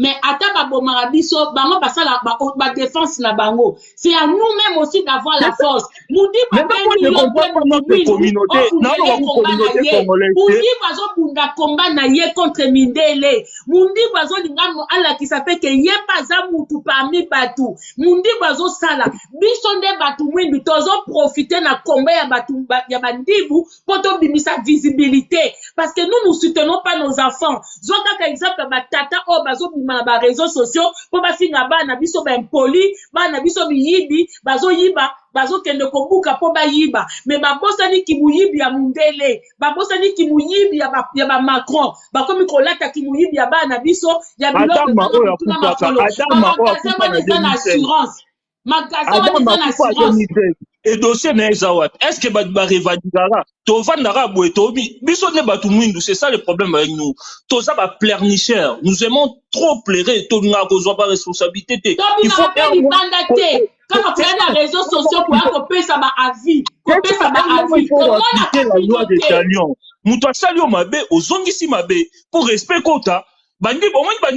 mais ata babomaka biso bango basala ba défense na bango c'est à nous-mêmes aussi d'avoir la force mudi bazo bunda combat na ye contre mindele mundi bazo lingano ala qui s'appelle que ye baza mutu parmi batu mundi bazo sala biso nde batu mwindu tozo profiter na combat ya batu ya bandibu poto bimisa visibilité parce que nous soutenons pas nos enfants zoka ka exemple batata o bazo ba réseaux sociaux pour ba finga bana biso ba impoli bana biso biyibi bazo yiba bazo kende kobuka po ba yiba mais ba bosani ki muyibi ya mundele ba bosani ki muyibi ya ba Macron ba komi kolata ki muyibi ya bana biso ya biloko na assurance et dossier na ezawat est-ce que ba revendicara to vandara boy to biso ne batu mwindu c'est ça le problème avec nous to ça ba pleurnicheur nous aimons trop pleurer to nga kozwa ba responsabilité il faut faire quand on prend les réseaux sociaux pour payer ça ba avis la loi des talions muto asali o mabe ozongisi mabe pour respect kota bandi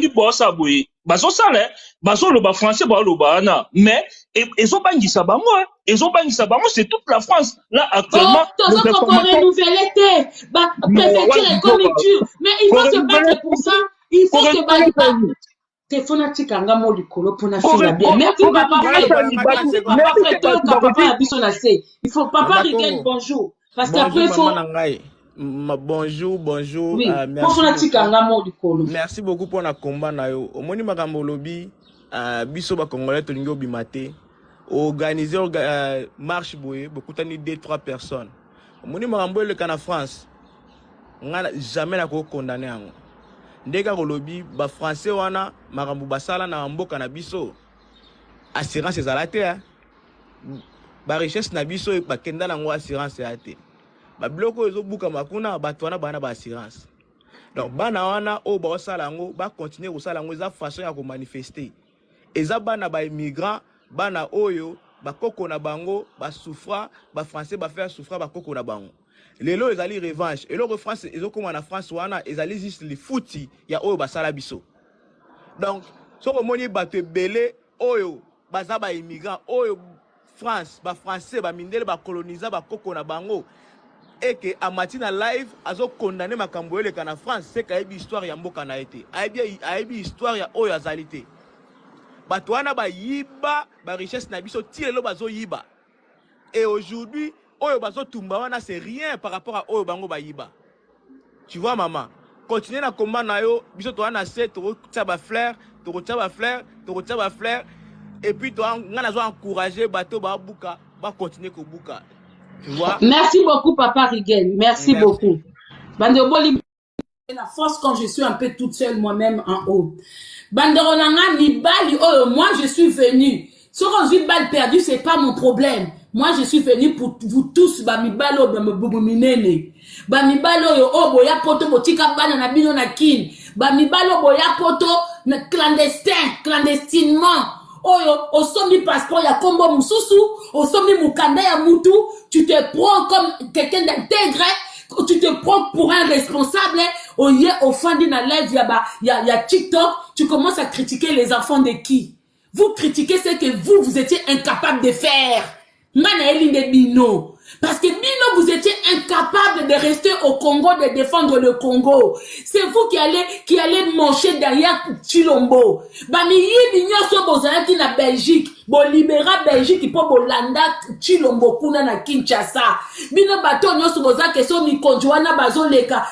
bosa boye bazo sala bazo lo ba français ba lo ba na mais ils ont bangisa bango c'est toute la France là actuellement ils ont renouveler préfecture et conjoncture mais il faut se battre pour ça il faut se battre téléphone tikanga mo likolo pona finga bien mais tu papa il faut papa Rigel bonjour parce qu'après il faut bonjour. Oui. Merci beaucoup pour la combat na yo. Omoni makambo lobi biso ba congolais to lingo bimate organiser marche boye beaucoup tani 2-3 personnes. Omoni makambo le kana France. Ngana jamais na ko condamner yango. Ndeka ko lobi ba français wana makambo basala na mboka na biso. Assurance ezalate ba richesse na biso ba kenda na ngo assurance yate. Ba bloko ezo buka makuna batwana bana ba assurance. Donc bana wana o ba osala ngo ba continuer osala ngo za façon ya ko manifester. Eza bana ba immigrant bana oyo ba koko na bango ba souffra ba français ba faire souffra ba koko na bango. Lelo ezali revanche et le France ezo koma na France wana ezali juste les fouti ya oyo ba sala biso. Donc soko moni bato belé oyo baza ba immigrant oyo France ba français ba mindele ba coloniser ba koko na bango. Et que à matina live azo condamné makambo ele kana France c'est ka yebi histoire ya mboka na été ayebi histoire ya oyo azalité bato wana ba yiba ba richesse na biso tirelo bazo yiba et aujourd'hui oyo bazo tumba wana c'est rien par rapport à oyo bango ba yiba tu vois maman continuer na combat na yo biso to wana c'est to taba fleur et puis to ngana zo encourager bato ba buka ba continuer ko buka. Merci beaucoup, Papa Rigel. Merci beaucoup. Bandeboli, la force quand je suis un peu toute seule moi-même en haut. Banderolanga ni bali, oh, moi je suis venue. Sur 18 balles perdues, c'est pas mon problème. Moi, je suis venu pour vous tous, bamibalo, bamibalo, bamibalo, oh, boya poto, botika bana na bino na kin. Bamibalo, boya poto, clandestinement. Oh, au sommet passeport, ya kombo mususu, au sommet mukanda ya mutu, tu te prends comme quelqu'un d'intègre, tu te prends pour un responsable, au fond d'une live, ya TikTok, tu commences à critiquer les enfants de qui? Vous critiquez ce que vous étiez incapable de faire. Parce que Bino, vous étiez incapable de rester au Congo, de défendre le Congo. C'est vous qui allez manger derrière Chilombo. Bami Bino so bozalaki na Belgique, bo libéra Belgique pour bolanda Chilombo kuna na Kinshasa. Bino bato nyoso bozake so mi konjoana bazoleka.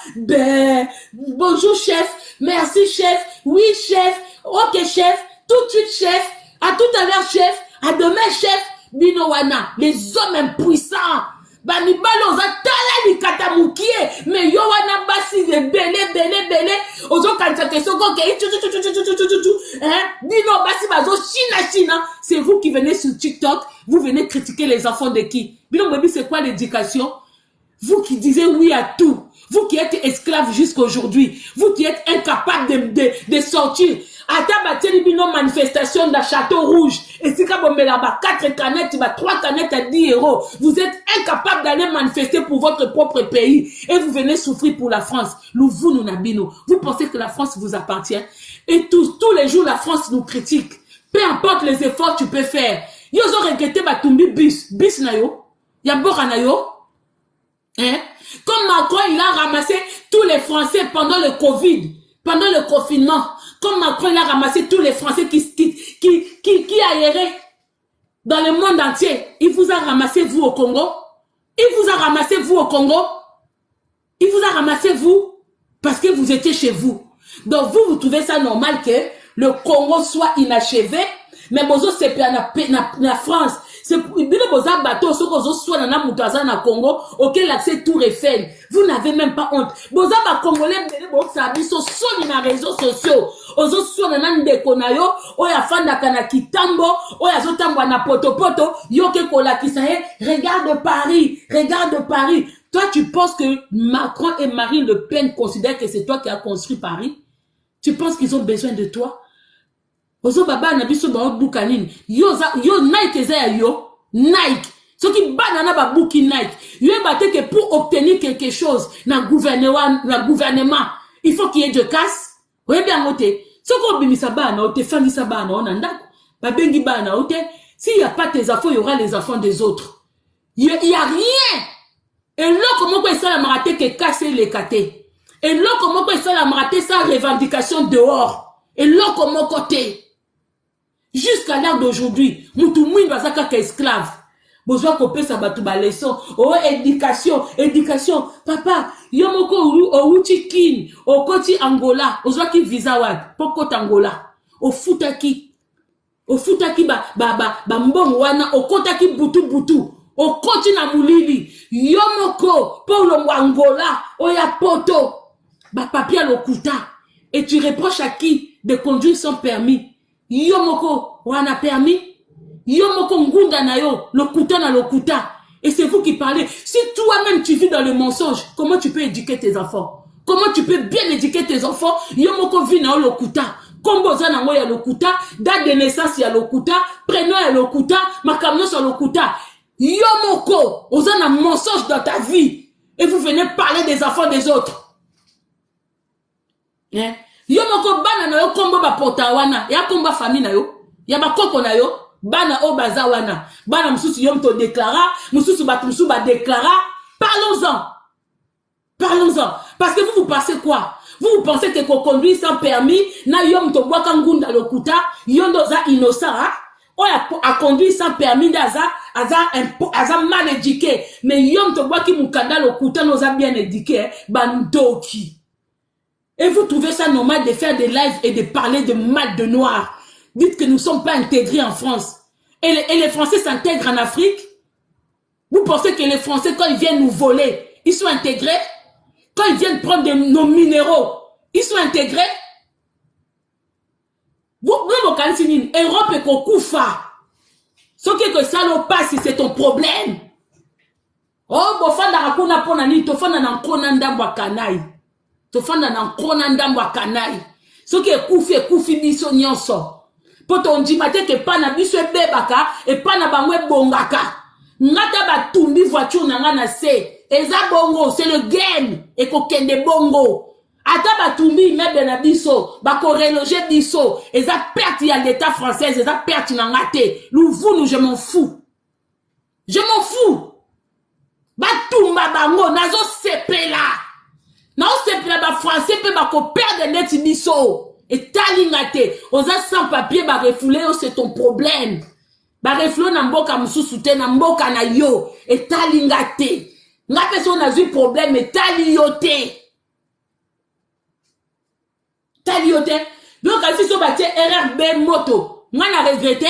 Bonjour chef, merci chef, oui chef, ok chef, tout de suite chef, à tout à l'heure chef, à demain chef. Bino wana, les hommes impuissants. Bani balo za tala ni katamukie. Mais yo wana basi de belé. Ozo kansa ke soko ke Bino basi bazo china. C'est vous qui venez sur TikTok, vous venez critiquer les enfants de qui? Bino baby, c'est quoi l'éducation? Vous qui disiez oui à tout. Vous qui êtes esclaves jusqu'à aujourd'hui. Vous qui êtes incapables de sortir. Atabati bino manifestation d'un château rouge. Et si vous avez 4 canettes, 3 canettes à 10 €. Vous êtes incapable d'aller manifester pour votre propre pays. Et vous venez souffrir pour la France. Vous pensez que la France vous appartient. Et tous les jours, la France nous critique. Peu importe les efforts que tu peux faire. Yo ont regretté Batumbi bis na yo. Yabora na yo. Hein? Comme Macron, il a ramassé tous les Français pendant le Covid, pendant le confinement. Comme Macron, il a ramassé tous les Français qui aéraient dans le monde entier. Il vous a ramassé, vous, au Congo. Il vous a ramassé, vous, au Congo. Il vous a ramassé, vous, parce que vous étiez chez vous. Donc, vous trouvez ça normal que le Congo soit inachevé, mais bozo c'est na France. C'est bien boza bateau ce que soit na mutaza na Congo, auquel accès Tour Eiffel. Vous n'avez même pas honte. Boza ba congolais bele bo sabiso soni na réseaux sociaux. Ozo soit na ndeko na yo, oya fanda kana kitambo, oya zotambo na poto yo ke kola kisaye, regarde Paris. Toi tu penses que Macron et Marine Le Pen considèrent que c'est toi qui as construit Paris? Tu penses qu'ils ont besoin de toi? Ozo baba na biso ba bukanini yo Nike za yo Nike ce qui banana ba buki Nike yo baté que pour obtenir quelque chose na gouvernement il faut qu'il y ait de casse oui bien noté ce qu'on bimisa bana ote fangisa bana on ndako ba bengi bana ote s'il y a pas tes enfants il y aura les enfants des autres il y a rien et là comment quoi ça la maraté que casser les catés et là comment quoi ça la maraté sa revendication dehors et là comment côté jusqu'à l'heure d'aujourd'hui, mutu mwindu bazaka ka esclave. Besoin qu'on peut s'abattre ba leçon. Oh, éducation. Papa, yomoko outi kin, o koti Angola, ozwa ki visa wad, pokot Angola. O futaki ba mbongo wana, o kotaki butu. O koti na mulili. Yomoko, polo Angola, oya poto. Ba papier lokuta. Et tu reproches à qui de conduire sans permis? Yomoko, wana permis. Yomoko ngunda na yo, lokuta. Et c'est vous qui parlez. Si toi-même tu vis dans le mensonge, comment tu peux éduquer tes enfants? Comment tu peux bien éduquer tes enfants? Yomoko vit na lokuta. Kombo zana ngo ya lokuta, date de naissance ya lokuta, prénom ya lokuta, makamno sur lokuta. Yomoko, ozana mensonge dans ta vie. Et vous venez parler des enfants des autres. Hein? Yomoko bana na yo kombo ba potawana, ya komba famille na yo, ya ba koko na yo, bana o bazawana, bana mususu yom to déclara, mususu ba mususu ba déclara, parlons-en. Parce que vous pensez quoi? Vous pensez que qu'on conduit sans permis, na yom to boaka ngunda lokuta, yondo za innocent, hein? On a conduit sans permis aza mal éduqué, mais yom to boaki mukanda lokuta nous a bien éduqué, bandoki. Et vous trouvez ça normal de faire des lives et de parler de mal de noir. Dites que nous ne sommes pas intégrés en France. Et les Français s'intègrent en Afrique. Vous pensez que les Français, quand ils viennent nous voler, ils sont intégrés? Quand ils viennent prendre nos minéraux, ils sont intégrés? Vous, même au Canada, Europe et Kokoufa. Ce que ça le passe, c'est ton problème. Oh, bofanda hakuna pona ni tofanda na nkona ndambo kanai. Tofanda na nkona ndambo kanai. Ce que kufi biso nyonso. Poto ndimate ke pana biso ebebaka e pana bangwe bongaka. Ngata batumbi voiture na nga na se. Eza bongo, c'est le game. E kokende bongo. Ata batumbi mebe na biso, bako reloger biso. Eza perte ya l'état français, eza perte na ngate. Louvou, je m'en fous. Je m'en fous. Batumba bango, nazo sepela. Nazo sepela ba français pe bako perdre net biso. Et talingate, oza sans papier ba refoulé, c'est ton problème. Ba refoulé na mboka mususu te na mboka na yo. Et talingate. Nga personne a eu problème et taliote. Taliote. Donc si so batie RRB moto, nga na regretté.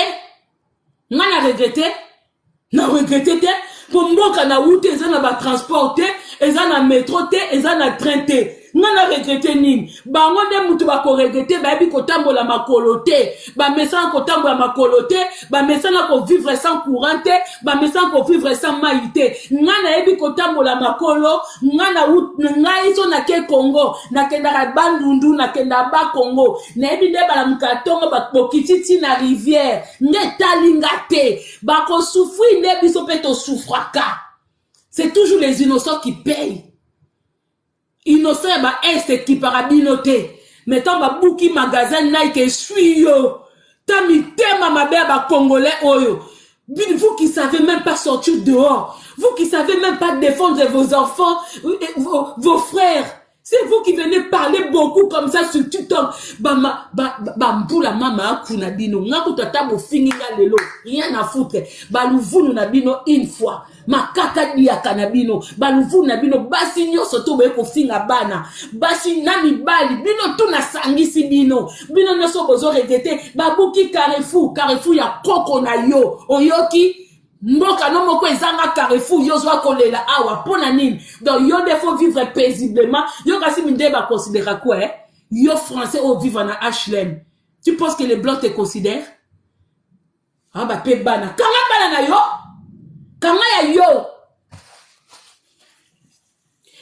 Nga na regretté. Na regretté te. Pour mboka na route, eza na ba transporté, eza na métro te, eza na train te. Nga na regretté nini. Ba ngonde mutu ba ko regretté, ba bi ko tambola makolo te. Ba messana ko tambola makolo te, ba messana ko vivre sans courant te, ba messana ko vivre sans maï te. Nga na ebi ko tambola makolo, nga na route, nga iso na ke Congo, na kenda ka Bandundu, na kenda ba Congo. Na ebi de ba la mukatongo ba bokititi na rivière. Nge talingate. Ba ko souffrir ne biso pe to souffraka. C'est toujours les innocents qui payent. Innocent ba est qui parabinoté. Mettons ba bouki magasin Nike suis yo. Tami tema ma ba congolais oyo. Vous qui savez même pas sortir dehors. Vous qui savez même pas défendre vos enfants, vos frères. C'est vous qui venez parler beaucoup comme ça sur TikTok. Mbula mama kuna bino. Ngaku tata mo finga lelo. Rien à foutre. Baluvu na bino une fois. Makaka dia kanabino. Baluvu na bino. Basi nyo soto be ko finga bana. Basi nami bali. Bino tu na sangisi bino. Bino nyo bozo regete. Babuki Carrefour. Carrefour ya koko na yo. Oyoki. Mboka no moko ezanga Carrefour yozwa kolela awa pona nini. Donc yo defo vivre paisiblement. Yo kasi minde ba considérer quoi hein? Yo français au vivre na HLM. Tu penses que les blancs te considèrent? Ah ba pe bana. Kanga bana na yo? Kanga ya yo?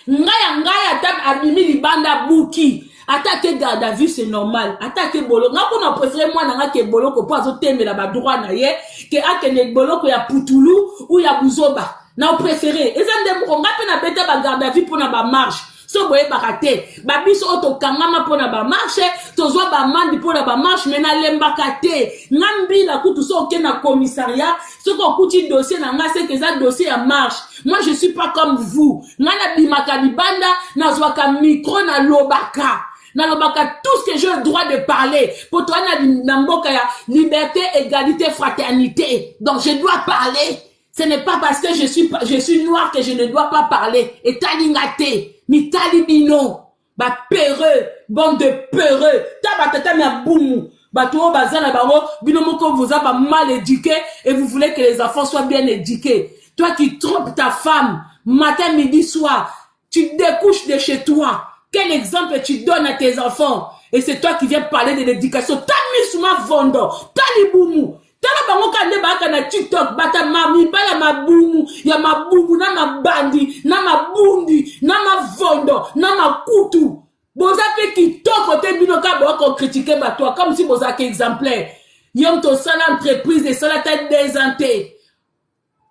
Ngaya tab abimi libanda buki. Attaquer garde à vue, c'est normal. Attaquer bolo. Nga qu'on a préféré moi n'a que bolo ko pas automne la ba droit na ye que akene bolo ko ya putulu ou ya buzoba. Na préféré. Ezande mo nga pe na beta ba garde à vue pour na ba marche. So boye bakate. Ba biso auto kangama pour na ba marche, tozo ba mandi pour na ba marche mais na lembakate. Ngambi la kutu so ke na commissariat, so ko kuti dossier na nga c'est que ça dossier à marche. Moi je suis pas comme vous. Nga na bimaka libanda na zwaka micro na lobaka. Tout ce que j'ai le droit de parler. Pour toi, Namboka, liberté, égalité, fraternité. Donc, je dois parler. Ce n'est pas parce que je suis noir que je ne dois pas parler. Et talingate, mi talibino, ba peureux, bande de peureux. Tabatata mi aboumou. Bato bazana baro, binomoko vous a mal éduqué et vous voulez que les enfants soient bien éduqués. Toi qui trompes ta femme, matin, midi, soir, tu découches de chez toi. Quel exemple tu donnes à tes enfants? Et c'est toi qui viens parler de l'éducation. Tami souma vondo, taliboumou. Tala bango kande baka na TikTok, bata mami, bala maboumou, ya maboumou, na mabandi, na mabundi, na mavondo, na makutu. Boza pe ki to kote binoka boko critiquer batoi, comme si boza ke exemplaire. Yom to sala entreprise de sala tête désenté.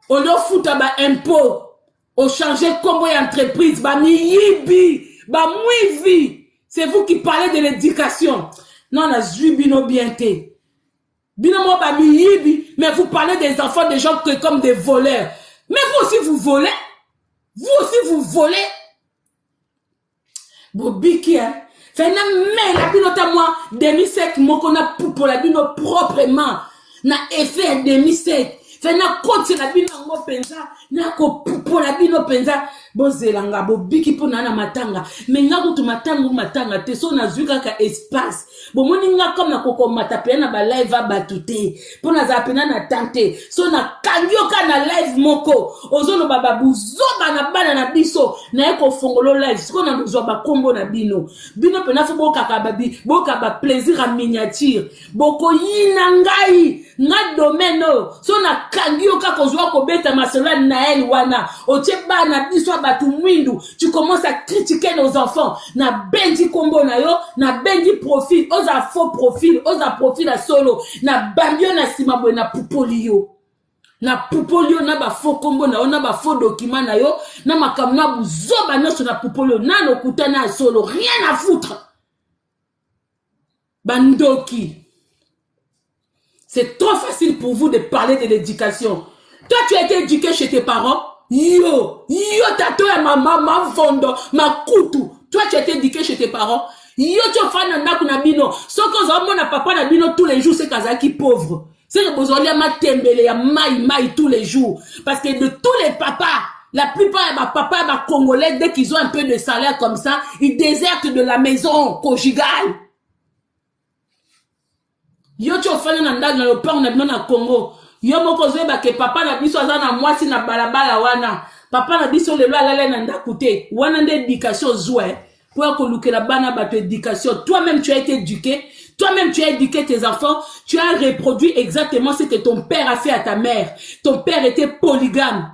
On lo fouta ba impôt. On changer combo entreprise, ba mi yibi. Bah, mouivi, c'est vous qui parlez de l'éducation. Non, la bino bienté. Bino mo ba mi yibi, mais vous parlez des enfants des gens comme des voleurs. Mais vous aussi vous volez. Vous aussi vous volez. Bobiki, hein. Fait na mais la bino ta moi demi-sec moko na pour la bino proprement. Na effet demi-sec. Fait na côté la bino ngo penza, na ko pour la bino penza. bozelanga bobiki pona na matanga mais nga kutu matanga te so na zuka ka espace bomoni nga comme na koko matape na ba live abatute pona za pena na tante so na kangioka na live moko ozono baba buzoba na bana na biso na eko fongolo live siko na ndozo ba kombo na bino pena fo boka babi boka ba plaisir à miniature boko yina ngai nga domeno so na kangioka kozwa ko beta masela na elle wana otie bana biso batu mwindu tu commences à critiquer nos enfants na bendi kombo na yo na bendi profil oza faux profil oza profil à solo na bambio na simabwe na pupolio na ba faux kombo na yo na ba faux document na yo na makamna buzoba nyonso na pupolio na lokutana à solo rien à foutre bandoki. C'est trop facile pour vous de parler de l'éducation. Toi, tu as été éduqué chez tes parents. Yo, tato ya ma fondo, ma kutu. Toi, tu as été éduqué chez tes parents. Yo, tu as fait un na bino. Sauf que ça, mon papa na bino tous les jours, c'est Kazaki pauvre. C'est que vous auriez ma tembele, ya maï tous les jours. Parce que de tous les papas, la plupart de ma papa, ma congolais, dès qu'ils ont un peu de salaire comme ça, ils désertent de la maison conjugale. Yo tu ofanya na ndani na lopang na bino na Congo. Yo moko zoeba ke papa na biso aza na mwasi na balabala wana. Papa na biso lelo alale na ndakute. Wana nde éducation zoué. Pour que la bana bato éducation. Toi-même tu as été éduqué. Toi-même tu as éduqué tes enfants. Tu as reproduit exactement ce que ton père a fait à ta mère. Ton père était polygame.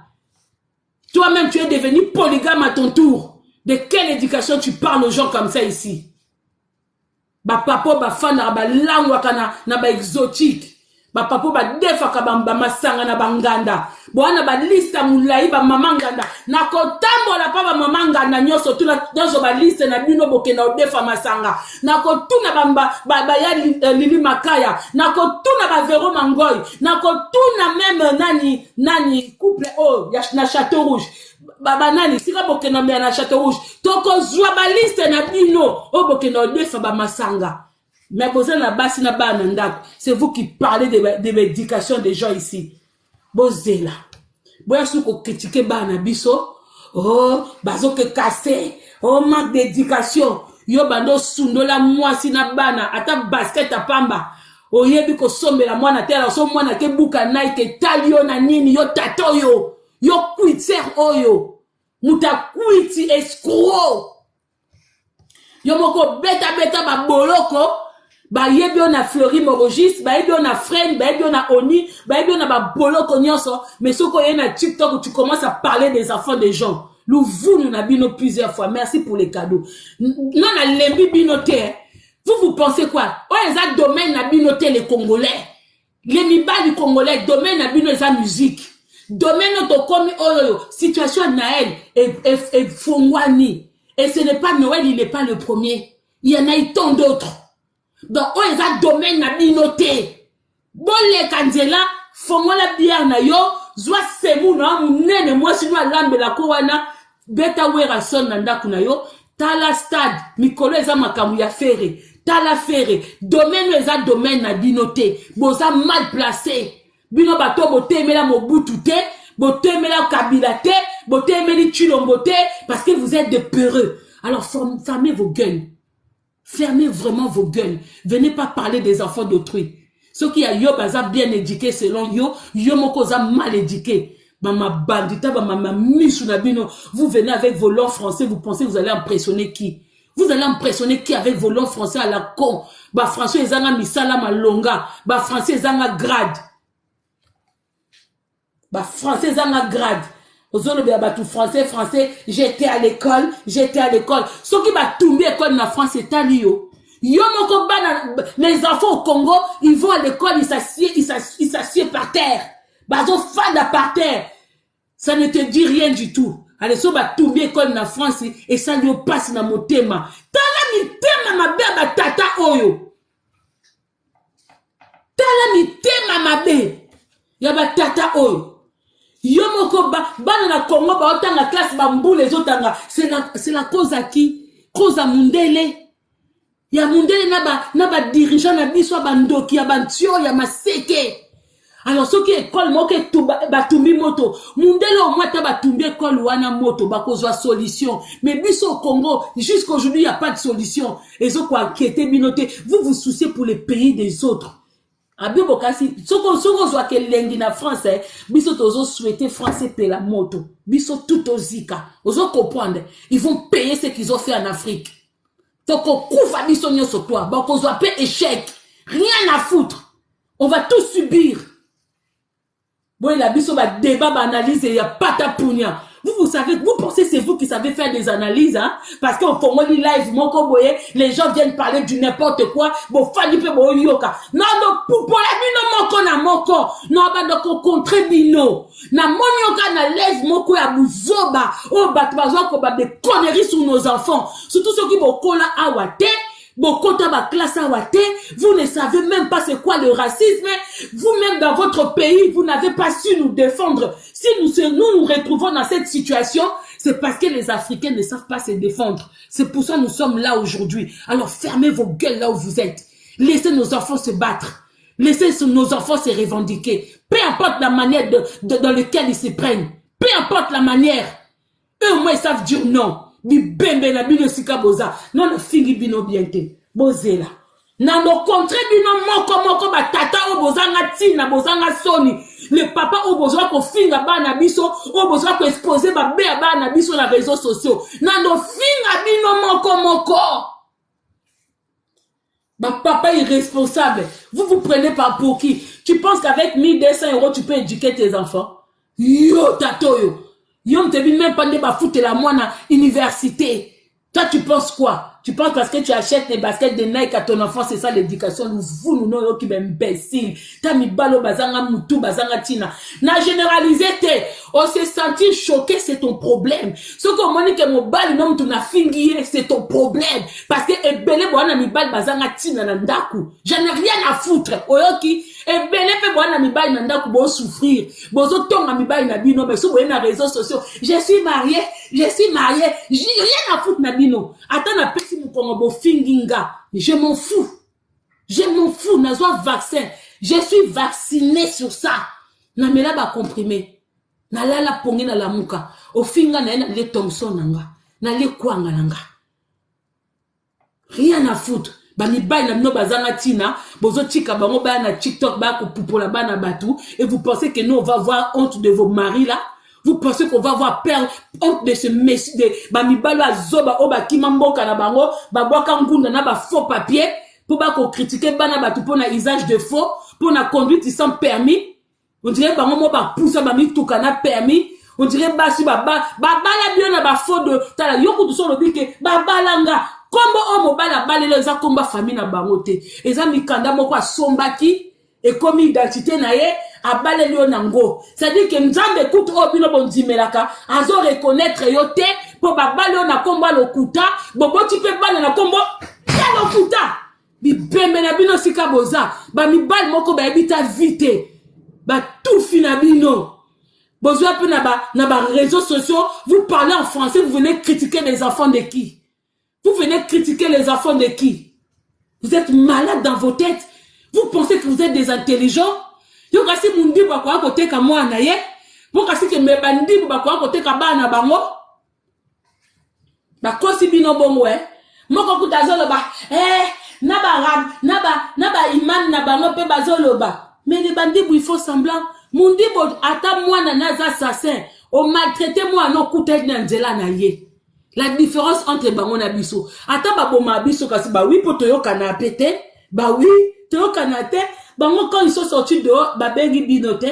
Toi-même tu es devenu polygame à ton tour. De quelle éducation tu parles aux gens comme ça ici? Ba papo ba fana ba langwa kana na ba exotique ba papo ba defa ka ba masanga na banganda bwana ba lista mulai ba mamanganda na kotambola pa ba mamanganda nyoso tuna nyoso ba liste na bino bokenda odefa masanga na kotuna ba ya lili makaya na kotuna ba Vero Mangoy na kotuna même nani couple ya na Château Rouge baba nani sika bokena mbia na Château Rouge toko zwa ba liste na bino o bokena defa ba masanga mais boza na basi na bana ndako c'est vous qui parlez de l'éducation des gens ici bozela boya suko critiquer bana biso oh bazo ke casser oh manque d'éducation yo bando sundola mwasi na bana ata basket apamba oyebi ko sombela mwana tela so mwana ke buka Nike talio na nini yo tato yo kwitser oyo muta kwiti escroc yo moko beta ba boloko ba yebi na Fleury Morogis ba yebi na Friend ba yebi na Oni ba yebi na ba boloko nyonso mais soko ye na TikTok où tu commences à parler des enfants des gens vous nous bino plusieurs fois merci pour les cadeaux non na lembi binoté vous pensez quoi oh les domaine na binoté les Congolais les mibali congolais domaine na bino eza musique domaine to comme oyo situation Naël et Fongwani et ce n'est pas Noël il n'est pas le premier il y en a eu tant d'autres donc on les a domaine na binoté bon les kanzela Fongola bière na yo zwa semu na munene moi sino alambe la kowana beta wera son na ndaku na yo tala stade mikolo eza makamu ya ferre tala ferre domaine eza domaine na binoté boza mal placé bino bato botemela Mobutu te botemela Kabila te botemeli Tshilombo te parce que vous êtes de peureux. Alors fermez vos gueules. Fermez vraiment vos gueules. Venez pas parler des enfants d'autrui. Ceux qui a yo baza bien éduqué selon yo moko za mal éduqué. Mama bandita mama misu na bino. Vous venez avec vos langues français, vous pensez que vous allez impressionner qui? Vous allez impressionner qui avec vos langues français à la con? Ba français ezanga misala malonga, ba français ezanga grade. Bah français zanga grade ozolo bia batu français j'étais à l'école ceux qui va tomber école na France c'est talio yo moko bana les enfants au Congo ils vont à l'école ils s'assiedent par terre bazo fada par terre ça ne te dit rien du tout allez so ba tomber école na France et ça lui passe na motema tala mitema mabe ba tata oyo tala mitema mabe ya ba tata oyo Yomoko bana na Congo ba otanga classe ba mbule zotanga c'est la cause à qui? Cause à Mundele. Ya Mundele na ba dirigeant na biso ba ndoki ya bantio ya maseke. Alors, ceux qui école, moi, qui batumbi moto, mundele au moins, batumbi école ou ana moto, bakozwa solution. Mais biso au Congo, jusqu'aujourd'hui, il n'y a pas de solution. Et ceux qui inquiété, binoté, vous vous souciez pour les pays des autres. Abio kasi, ceux qui soit que lengi na France, biso tozo souhaité français payer la moto. Biso tout au zika. Ozo comprendre. Ils vont payer ce qu'ils ont fait en Afrique. Donc, on couvre à biso nyo sur toi. Donc, on soit payer échec. Rien à foutre. On va tout subir. Bon, la biso va débat, va analyse, il n'y a pas ta pugna. Vous savez, vous pensez c'est vous qui savez faire des analyses, hein? Parce qu'on fait moi live, mon voyez, les gens viennent parler du n'importe quoi. Bon, fani pe bon yoka. Non, pour la vie, non, mon corps, mon corps. Non, bah, donc, on contre bino. Na mon yoka, na lève mon corps à bouzoba. Oh, bah, tu vas voir qu'on va des conneries sur nos enfants. Surtout ceux qui vont coller à wate. Beaucoup de classe à Wate, vous ne savez même pas c'est quoi le racisme. Vous-même dans votre pays, vous n'avez pas su nous défendre. Si nous retrouvons dans cette situation, c'est parce que les Africains ne savent pas se défendre. C'est pour ça que nous sommes là aujourd'hui. Alors fermez vos gueules là où vous êtes. Laissez nos enfants se battre. Laissez nos enfants se revendiquer. Peu importe la manière dans laquelle ils se prennent. Peu importe la manière. Eux au moins ils savent dire non. Bi bembe na bino sika boza non le fingi bino biente bozela na no contre bino moko ba tata o bozanga tina bozanga soni le papa o bozwa ko finga bana biso o bozwa ko exposer ba be bana biso na réseaux sociaux na no finga bino moko ba papa irresponsable vous prenez pas pour qui? Tu penses qu'avec 1200 € tu peux éduquer tes enfants? Yo tato yo Yom te bin même pas de foutre la moine à université. Toi, tu penses quoi? Tu penses parce que tu achètes des baskets de Nike à ton enfant, c'est ça l'éducation? Vous, nous, qui imbécile. T'as mis balo bazanga mutu, bazanga tina. N'a généralisé te. On s'est senti choqué, c'est ton problème. Ce qu'on m'a dit que mon bal, non, tu n'as fini, c'est ton problème. Parce que, ebele, boana mi bal bazanga tina nandaku. J'en ai rien à foutre. Oyoki. Et ben pe boana mi bail nanda ku bo souffrir bozo tonga mi bail na bino mais sur les réseaux sociaux je suis marié j'ai rien à foutre na bino attends na pesi mu kongo bo finginga je m'en fous nazwa vaccin je suis vacciné sur ça na mela ba comprimé na lala pongi na lamuka o finga na le Thompson nanga na le kwanga nanga rien à foutre Bani bay na no bazanga tina, bozo tika bango ba na TikTok ba ko pupola ba na batu et vous pensez que nous on va avoir honte de vos maris là? Vous pensez qu'on va avoir honte de ce messie de bami balo azoba oba kimamboka na bango, ba boka ngunda na ba faux papier pour ba ko critiquer ba na batu pour na usage de faux, pour na conduite sans permis. On dirait bango mo ba poussa ba mi tuka na permis. On dirait ba si ba la bien na ba faux de tala yoko tout son le bique ba balanga. Kombo o mobala balelo eza komba famille na bangote eza mikanda moko asombaki et comme identité na ye abalelo nango c'est à dire que nzambe écoute o bino bondimelaka azo reconnaître yo te po babalelo na komba lokuta bobo ti pe bana na kombo ya lokuta bi bembe na bino sika boza ba mibal moko ba ebita vite ba tout fina bino bozwa pe na ba réseaux sociaux vous parlez en français vous venez critiquer les enfants de qui? Vous venez critiquer les enfants de qui? Vous êtes malades dans vos têtes. Vous pensez que vous êtes des intelligents? Yo kasi mundi bakwa kote ka mwana ye. Vous kasi ke me bandi bakwa kote ka bana bango. Ba kosi bino bongo Moko kutazolo ba naba iman na bango pe bazolo ba. Mais les bandits il faut semblant. Mundi bo ata mwana naza assassin. O maltraité moi no kutel na nzela na ye. La différence entre bango na biso. Ata ba boma biso kasi ba oui poto yo kana pété, ba oui, to kana te, bango quand ils sont sortis dehors, ba bengi binote,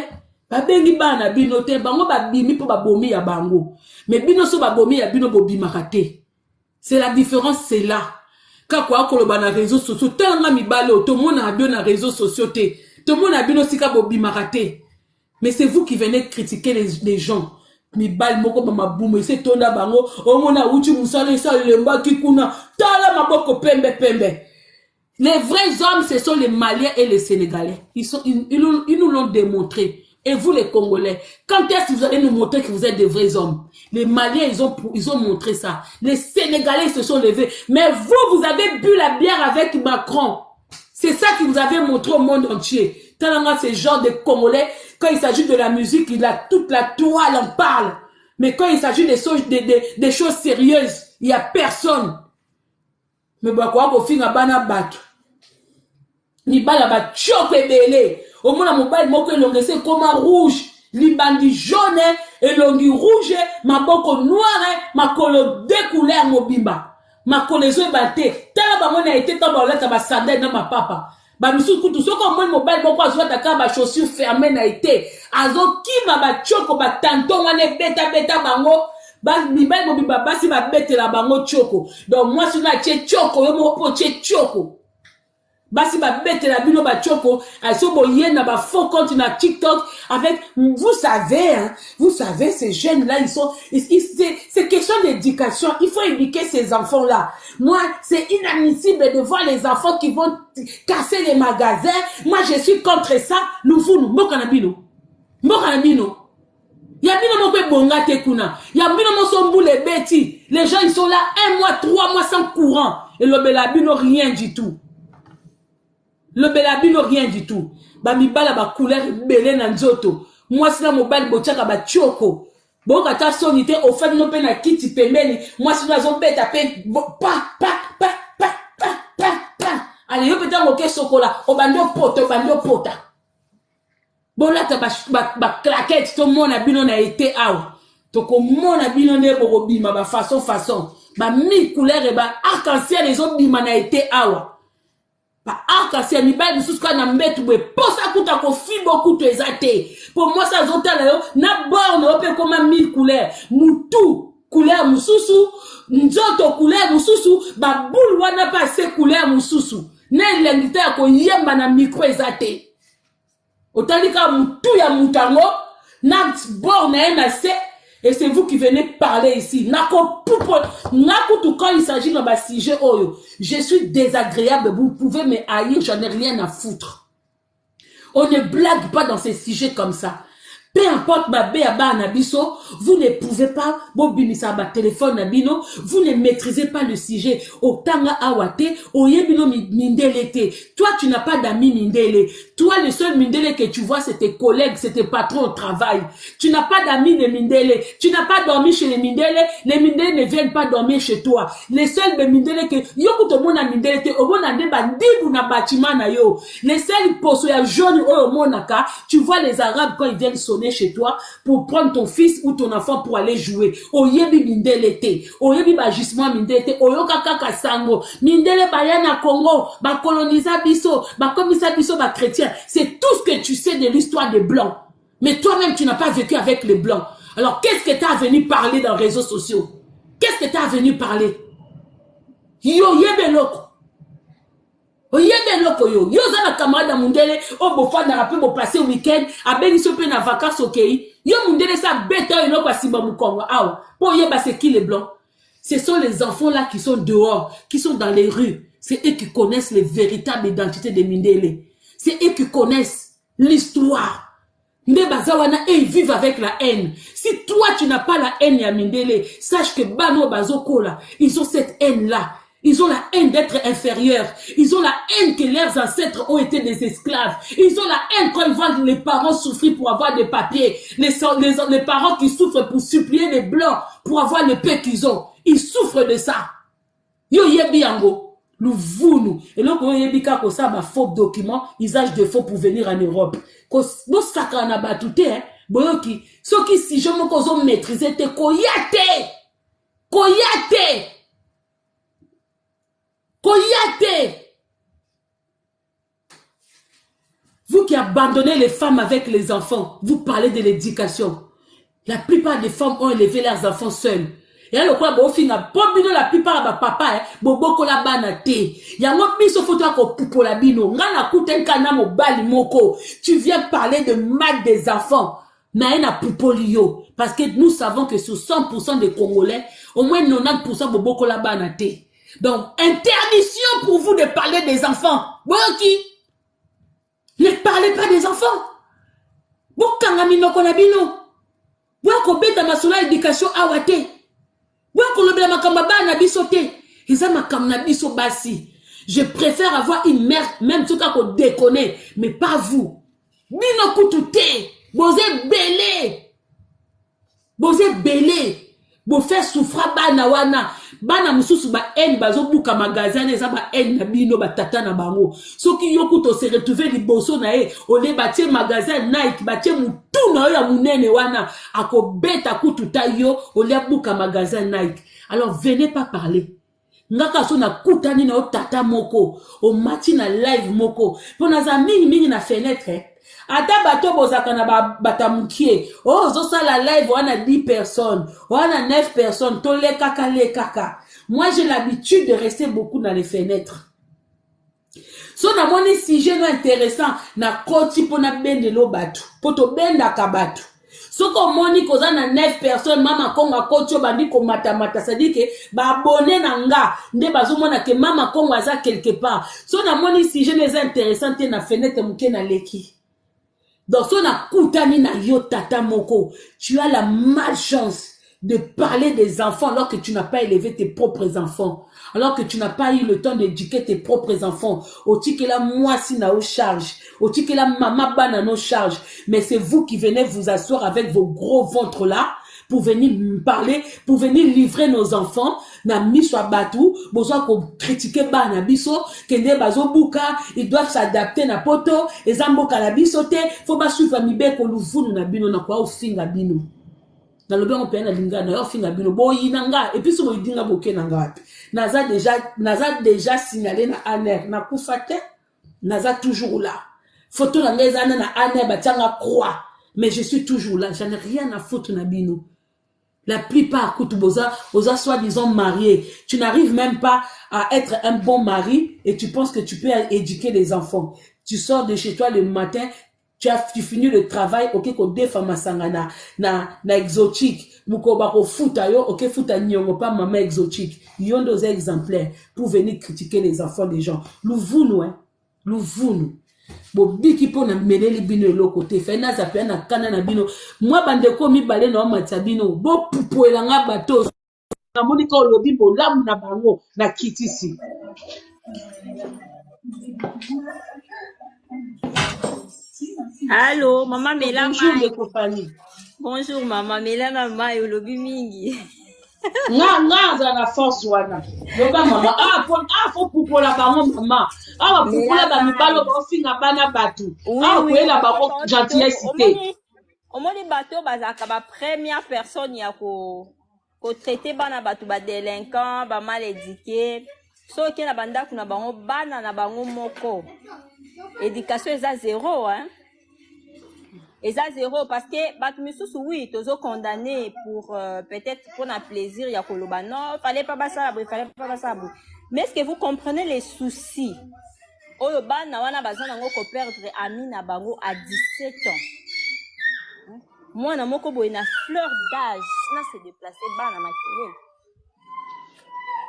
ba bengi bana binote, bango ba bimi po ba bomi ya bango. Mais bino so ba bomi ya bino bo bimakate. C'est la différence, c'est là. Ka kwa ko lo ba na réseaux sociaux, tanga mi balo, to mona abio na réseaux sociaux te. To mona bino sika bo bimakate. Mais c'est vous qui venez critiquer les gens. Mi bal moko ba mabumu se tonda bango o mona uchi musale sa lemba kikuna tala maboko pembe. Les vrais hommes ce sont les Maliens et les Sénégalais. Ils nous l'ont démontré. Et vous les Congolais, quand est-ce que vous allez nous montrer que vous êtes des vrais hommes? Les Maliens ils ont montré ça. Les Sénégalais se sont levés. Mais vous avez bu la bière avec Macron. C'est ça que vous avez montré au monde entier. Talanga, c'est genre de Congolais, quand il s'agit de la musique, il a toute la toile en parle. Mais quand il s'agit des choses sérieuses, il n'y a personne. Mais bah quoi, au fin, bana battu. Ni bala ba chope belé. Au moins, mon bail, moi, que l'on laisse comme un rouge. Li bandi jaune, et l'ongi rouge, ma boko noire, ma colo deux couleurs, mobimba. Ma colaison baté. Tala ba mona été tant ba leta ba sandale dans ma papa. Ba misu kutu soko mon mobile boko azwa taka ba chaussures fermées na été. Azo kima ba choko ba tanton wane beta bango. Ba mibali mobimba basi ba bete la bango choko. Donc moi si na tche choko, yo mo po tche choko. Basi ba bête la bino ba choko, aso boye na ba faux compte na TikTok avec, vous savez, ces jeunes là, c'est question d'éducation. Il faut éduquer ces enfants là. Moi, c'est inadmissible de voir les enfants qui vont casser les magasins. Moi, je suis contre ça. Nous, mokanabino. Mokanabino. Yabino mokwe bonga te kuna. Yabino mosombu les bêtis. Les gens, ils sont là 1 mois, 3 mois sans courant. Et le belabino, rien du tout. Le belabino rien du tout. Ba mibala ba couleur belé na nzoto. Moi sina mobile bochaka ba choko. Bon kata sonité au fait no pe na kiti pembeni. Moi sina zo beta pe pa. Allez yo peta ngoke sokola. Obando pota. Bon là ta ba claquette to mona bino na été aw. To ko mona bino ne bobima ba façon. Ba mi couleur e ba arc-en-ciel les autres bima na été aw. Ba arc-en-ciel mi ba mususu ka na mbetu bwe posa kuta ko fibo kuto ezate. Pour moi ça zotala yo na borne ope comme 1000 couleurs. Mutu couleur mususu, nzoto couleur mususu, ba boule wana pa se couleur mususu. Na l'indita ko yemba na micro ezate. Otalika mutu ya mutango na borne na se. Et c'est vous qui venez parler ici. Quand il s'agit de sujet, je suis désagréable. Vous pouvez me haïr, j'en ai rien à foutre. On ne blague pas dans ces sujets comme ça. Peu importe ma béaba nabiso, vous ne pouvez pas, téléphone nabino, vous ne maîtrisez pas le sujet. Otanga awate, oyebino mindelete. Toi, tu n'as pas d'amis mindele. Toi, le seul mindele que tu vois, c'est tes collègues, c'est tes patrons au travail. Tu n'as pas d'amis de mindele. Tu n'as pas dormi chez les mindele ne viennent pas dormir chez toi. Les seuls de mindele que, yo kutomona mindele te, omona deba dibu na bâtiment na yo. Les seuls poso ya jaune o monaka, tu vois les Arabes quand ils viennent sonner chez toi pour prendre ton fils ou ton enfant pour aller jouer. Oyebi mindele te, oyebi ba gisement mindele te, oyoka kaka sango, mindele bayana Congo, ba colonisa biso, ba komisa biso ba chrétien. C'est tout ce que tu sais de l'histoire des Blancs. Mais toi-même, tu n'as pas vécu avec les Blancs. Alors, qu'est-ce que tu as venu parler dans les réseaux sociaux? Qu'est-ce que tu as venu parler? Yo yebe loko. Oyebe loko yo. Yo zana camarade mundele, bofa na rappel bo passer au week-end, abeni sope na vacances okei. Yo mundele sa beta yo kwa simba mukongo. Awa. Po yeba c'est qui les Blancs? Ce sont les enfants là qui sont dehors, qui sont dans les rues. C'est eux qui connaissent les véritables identités des Mindele. C'est eux qui connaissent l'histoire. Ndebazawana et ils vivent avec la haine. Si toi tu n'as pas la haine ya Mindele, sache que Bano Bazokola, ils ont cette haine là. Ils ont la haine d'être inférieurs. Ils ont la haine que leurs ancêtres ont été des esclaves. Ils ont la haine quand ils voient les parents souffrir pour avoir des papiers. Les parents qui souffrent pour supplier les Blancs pour avoir le paix qu'ils ont. Ils souffrent de ça. Yo yebi yango. Nous voulons. Et donc, on yebi kako ça, ma faux document, usage de faux pour venir en Europe. Ko saka na batute, hein. Boyoki. Ce qui, si je me cause maîtriser, te koyate. Koyate. Koyate. Vous qui abandonnez les femmes avec les enfants, vous parlez de l'éducation. La plupart des femmes ont élevé leurs enfants seuls. Et là, le quoi, bon, final, la plupart de papa, boboko la banate. Y'a mon biso photo à pour la bino. Ngana kouten kana mo bali moko. Tu viens parler de mal des enfants. Naena poupolio. Parce que nous savons que sur 100% des Congolais, au moins 90% boboko la banate. Donc, interdiction pour vous de parler des enfants. Boki. Ne parlez pas des enfants. Bokanga minoko na bino. Boko beta masula éducation awate. Je préfère avoir une mère, même tout cas qu'on déconne, mais pas vous. Bino kutu te. Boze belé. Bo fait souffra bana wana. Bana mususu ba en bazo buka magasin eza ba en na bino ba tata na bango. Soki yokuto se retrouver liboso na e, ole batie magasin Nike, batie mutu na yo ya munene wana, ako beta kutu ta yo, ole buka magasin Nike. Alors venez pas parler. Ngaka so na kutani na o tata moko, o mati na live moko. Pona za mingi na fenêtre. Ata bato bozaka na batamukie. Oh, zosa la live, wana 10 personnes, wana 9 personnes, to le kaka. Moi, j'ai l'habitude de rester beaucoup dans les fenêtres. So na moni sujet no intéressant, na koti pona bende lo batu. Poto benda kabatu. So ko moni koza na 9 personnes, mama konga koti bandi ko mata, ça dit que ba abonné na nga, nde bazo mona ke mama konga za quelque part. So na moni sujet no intéressant te na fenêtre muke na leki. Donc, si on a koutani na yo tata moko, tu as la malchance de parler des enfants alors que tu n'as pas élevé tes propres enfants. Alors que tu n'as pas eu le temps d'éduquer tes propres enfants. Oti que la moi si na au charge. Oti que la maman ba na nos charge. Mais c'est vous qui venez vous asseoir avec vos gros ventres là pour venir me parler, pour venir livrer nos enfants, na miso abatu, besoin qu'on critique ba na biso, kende bazo buka, ils doivent s'adapter na poto, ezamboka na biso te, faut ba suivre mibe ko luvunu na bino na kwa ofinga bino. Na lobe on pena linga na ofinga bino, bo yinanga, et puis so mo idinga boke na ngapi. Naza déjà signalé na aner, na kufate, naza toujours là. Photo na ngezana na aner batanga croix. Mais je suis toujours là, j'en ai rien à foutre na bino. La plupart, osa soi-disant mariés, tu n'arrives même pas à être un bon mari et tu penses que tu peux éduquer les enfants. Tu sors de chez toi le matin, tu finis le travail, ok, ko defa masanga na exotique, muko bako futa yo, ok, futa nyongo pas maman exotique. Yon dos exemplaires pour venir critiquer les enfants des gens. Louvounou, hein, louvounou. Bo biki po na meleli bino elo côté fe na zapia na kana na bino moi bandeko mibale na matsa bino bo pupoela nga bato na moni ko lobi bo lamu na bango na kitisi. Allô, maman Mela. Bonjour les compagnies. Bonjour maman Mela na mai olobi mingi. Nga za na force wana. Loba mama faut pupola bango mama. Ah pupola ba mibalo ba finga bana batu. Ah koela ba gentillesse. Omoni bato bazaka ba première personne ya ko traiter bana batu ba délinquant, ba mal éduqué. So ki na banda kuna bango bana na bango moko. Éducation eza zéro hein. Eza zéro parce que bat misusu oui tozo condamné pour peut-être pour un plaisir ya koloba non fallait pas ça fallait pas ça. Mais est-ce que vous comprenez les soucis? Oyo bana wana bazana ngo ko perdre ami na bango à 17 ans. Moi na moko boy na fleur d'âge na se déplacer bana makere.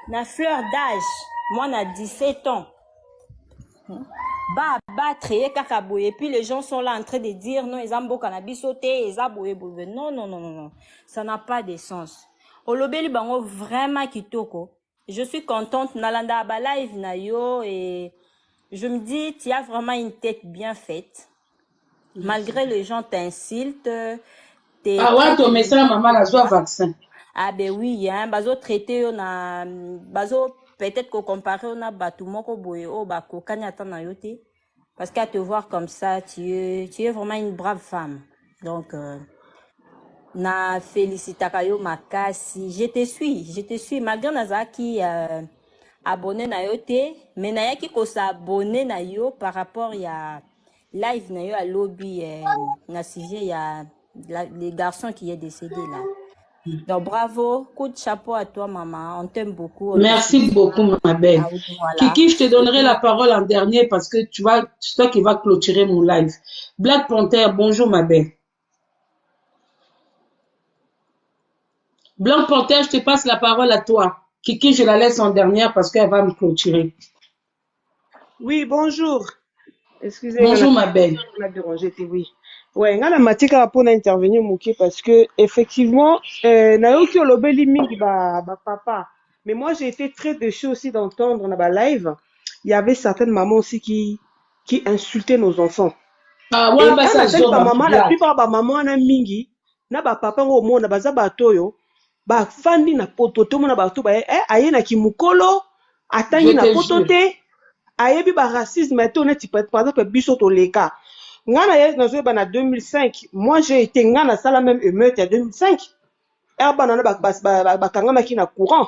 Na fleur d'âge, moi na 17 ans. Ba battre kakaboye et puis les gens sont là en train de dire non ils ambo cannabis sauté ils aboye boye non ça n'a pas de sens. Olobeli bango vraiment kitoko. Je suis contente nalanda ba live na yo et je me dis tu as vraiment une tête bien faite. Malgré les gens t'insultent. Ah ouais ton message maman la joie vaccin. Ah ben oui hein bazo traité on a bazo peut-être qu'on compare on a batu moko boye o bako kanyata na yote parce qu'à te voir comme ça tu es vraiment une brave femme donc na félicitaka yo makasi je te suis malgré nazaki abonné na yote mais na yaki ko s'abonner na yo par rapport ya live na yo à lobby na sujet ya les garçons qui est décédé là. Donc bravo, coup de chapeau à toi maman, on t'aime beaucoup. Merci beaucoup ma belle. Ah, voilà. Kiki, je te donnerai la parole en dernier parce que tu vois, c'est toi qui vas clôturer mon live. Black Panther, bonjour ma belle. Black Panther, je te passe la parole à toi. Kiki, je la laisse en dernière parce qu'elle va me clôturer. Oui, bonjour. Excusez-moi. Bonjour ma belle. Oui. Ouais, ngana matika pour intervenir Mouki parce que effectivement nayoki olobeli mingi ba papa. Mais moi j'ai été très déçue aussi d'entendre na ba live, il y avait certaines mamans aussi qui insultaient nos enfants. Ah, Et ouais, bah, quand ça, on appelle zone, maman, la plupart ba maman na mingi, na ba papa ngo mona baza batoyo, ba fandi na poto to mona bato ba aye na kimukolo, je atangi na te poto jure. te, aye bi ba racisme to na par exemple biso to leka. Ngana yes na zoeba na 2005, moi j'ai été ngana sala même émeute en 2005. Erba na ba kangama ki na courant.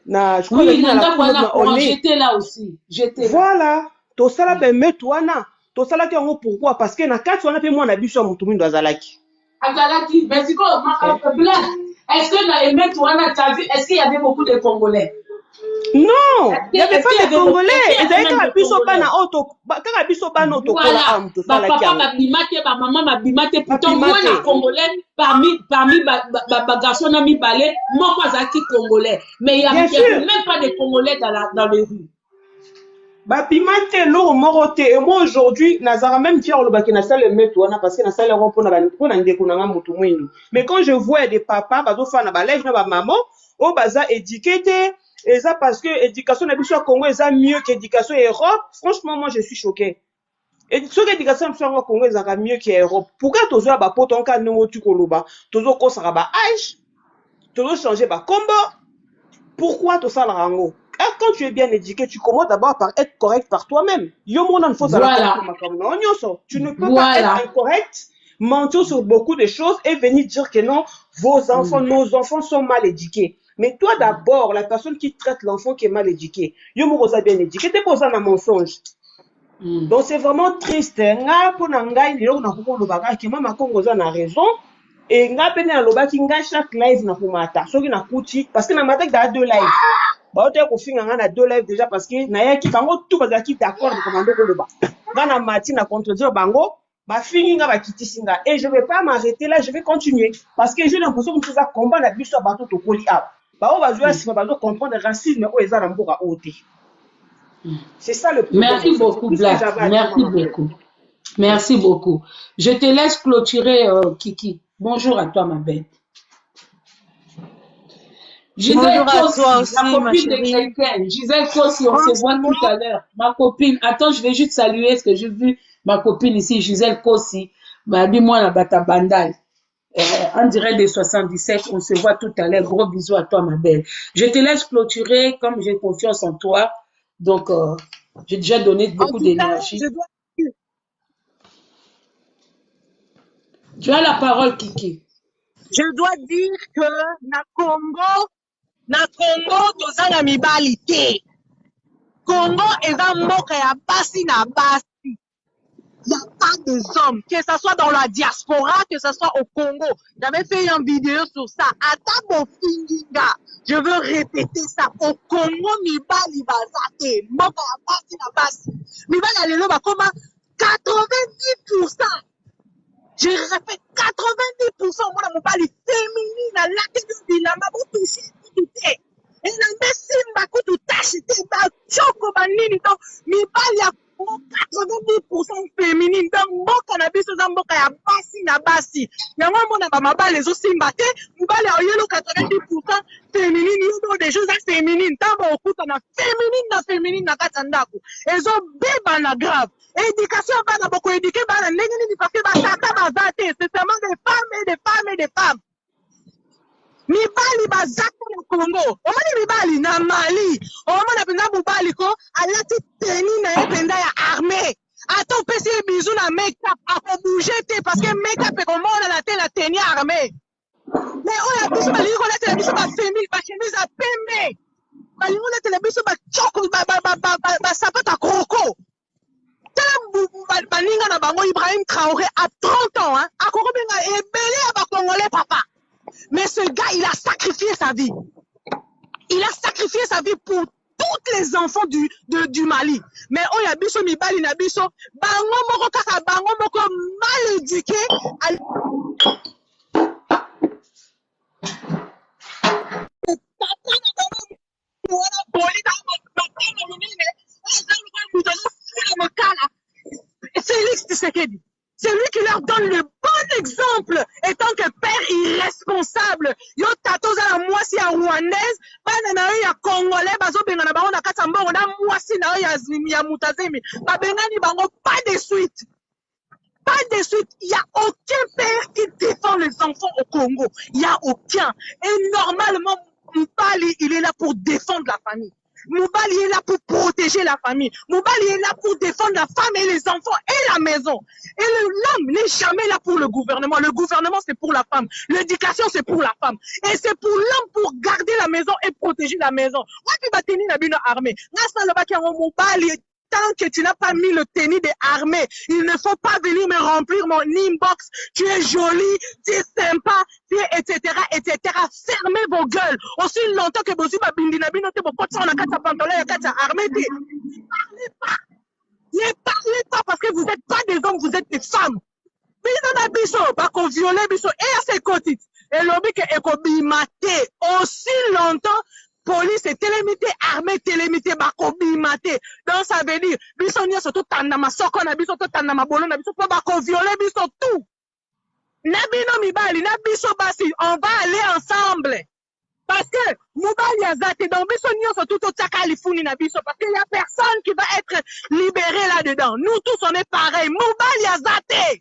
Na je crois Oui, na la Nanda cour même Kwana na courant, olé. j'étais là aussi. J'étais là. Voilà, to sala be émeute wana. To sala ki yango pourquoi? Parce que na kati wana pe moi na biso mutu mindo azalaki. Azalaki, mais c'est quoi, Black? Est-ce que dans les mecs, est-ce qu'il y avait beaucoup de Congolais? Non, il n'y avait pas de Congolais. Est-ce Et qu'il y avait même des Congolais? Voilà. Bah, papa m'a bimate, bah, maman m'a bimate. Pourtant, moi, na Congolais, parmi garçons, na mi balé, moi, quoi, zaki Congolais. Mais il n'y avait même pas de Congolais dans les rues. Bah, bimate, l'eau, morote. Et moi, aujourd'hui, Nazara même fier le bac, na salle met toi, parce que na salle rond pour na ndekunanga mutu mwindu. Mais quand je vois des papas, bazo fa na balève na ba maman, au baza éduqué. Et ça parce que l'éducation au Congo est mieux que l'éducation en Europe. Franchement, moi, je suis choquée. Et ce que l'éducation au Congo est mieux qu'Europe. Pourquoi tu as pas ton cas non tu koloba, tu as ko ba âge, tu as changer ba combo. Pourquoi tu ça la rango? Quand tu es bien éduqué, tu commences d'abord par être correct par toi-même. Yo mon enfant Voilà. Tu ne peux pas être incorrect, mentir sur beaucoup de choses et venir dire que non, vos enfants, nos enfants sont mal éduqués. Mais toi d'abord, la personne qui traite l'enfant qui est mal éduqué, yo mo rosa bien éduqué, t'es posé un mensonge. Donc c'est vraiment triste. Nga pona ngai lelo na koko lobaka ki mama Kongo za na raison et nga pene na lobaki nga chaque live na kumata. Soki na kuti parce que na mata da 2 live. Ba ote ko finga nga na 2 live déjà parce que na yaki bango tout bazaki d'accord de commander ko loba. Nga na mati na contredire bango. Ba fingi nga ba kitisi nga et je vais pas m'arrêter là, je vais continuer parce que j'ai l'impression que ça combat na biso bato to koli a. Ba o bazwa si ba comprendre le racisme o eza na mboka ote. C'est ça le problème. Merci beaucoup, Black. Merci beaucoup. Merci beaucoup. Je te laisse clôturer, Kiki. Bonjour à toi, ma belle. Gisèle Kossi, la copine de quelqu'un. Gisèle Kossi, on se voit tout à l'heure. Ma copine, attends, je vais juste saluer ce que j'ai vu. Ma copine ici, Gisèle Kossi, m'a dit moi la bata bandal. En direct des 77, on se voit tout à l'heure. Gros bisous à toi, ma belle. Je te laisse clôturer comme j'ai confiance en toi. Donc, j'ai déjà donné beaucoup d'énergie. Tu as la parole, Kiki. Je dois dire que na Congo, toza na mibali te. Congo eza mboka ya basi na basi. Il n'y a pas des hommes, que ce soit dans la diaspora, que ce soit au Congo. J'avais fait une vidéo sur ça. Atabo Finginga. Je veux répéter ça. Au Congo, mibali bazate. Mboka ya basi na basi. Mibali alelo bakoma 90%. Je répète, 90% mwana mobali féminine à l'atelier bilamba botushi kutu. Et na mesimba kutu tashi te ba choko banini donc mibali ya 90% féminine donc mboka na biso za mboka ya basi na basi. Yango mona ba mabali ezo simba te, mibali ya yelo 90% féminine yo des choses féminines. Tamba okuta na féminine na kata ndako. Ezo beba na grave. Éducation bana boko éduquer bana ndenge nini parce que batata bazate c'est seulement des femmes. Mibali bazate na Congo. Omoni mibali na Mali. Omona penda mobali ko alati tenue na penda ya armée. Attends pesi bisou na make-up a bouger te parce que make-up e komona na te na tenue armée. Mais on a biso bali ko la biso ba chemise à pembe. Bali ko la biso ba choko ba sapata kroko. Baninga na bango Ibrahim Traoré à 30 ans, hein, à Korobenga et belé à Congolais, papa. Mais ce gars, il a sacrifié sa vie. Il a sacrifié sa vie pour tous les enfants du Mali. Mais on y a biso mibali na biso, bango moko kaka bango moko mal éduqué. Félix Tshisekedi, c'est lui qui leur donne le bon exemple étant que père irresponsable. Yo tatoza na mwasi ya rwandaise, bana na yo ya congolais bazo benga na bango na kata mbongo na mwasi na yo ya mutazemi. Ba bengani bango pas de suite. pas de suite. Il n'y a aucun père qui défend les enfants au Congo. Il n'y a aucun. Et normalement, Moubali, il est là pour défendre la famille. Moubali est là pour protéger la famille. Moubali est là pour défendre la femme et les enfants et la maison. Et l'homme n'est jamais là pour le gouvernement. Le gouvernement, c'est pour la femme. L'éducation, c'est pour la femme. Et c'est pour l'homme pour garder la maison et protéger la maison. Moi, tu vas tenir la bino armée. Tant que tu n'as pas mis le tennis des armées, il ne faut pas venir me remplir mon inbox. Tu es jolie, tu es sympa, tu es etc., etc. Fermez vos gueules. Aussi longtemps que vous avez bindi na bino te bo potsa na kata pantalon ya kata armée. Ne parlez pas. Ne parlez pas parce que vous n'êtes pas des hommes, vous êtes des femmes. Biso na biso, bako violer biso et à ses côtés. Et l'objet que eko bimate aussi longtemps. Police est télémité, armée télémité, bako bimate. Donc ça veut dire, biso nya surtout tanama soko na biso to tanama bolo na biso bako violer biso tout. Na bino mibali, na biso basi, on va aller ensemble. Parce que Moubali Azate, dans biso nya surtout to takalifuni na biso, parce qu'il y a personne qui va être libéré là-dedans. Nous tous on est pareil. Moubali Azate.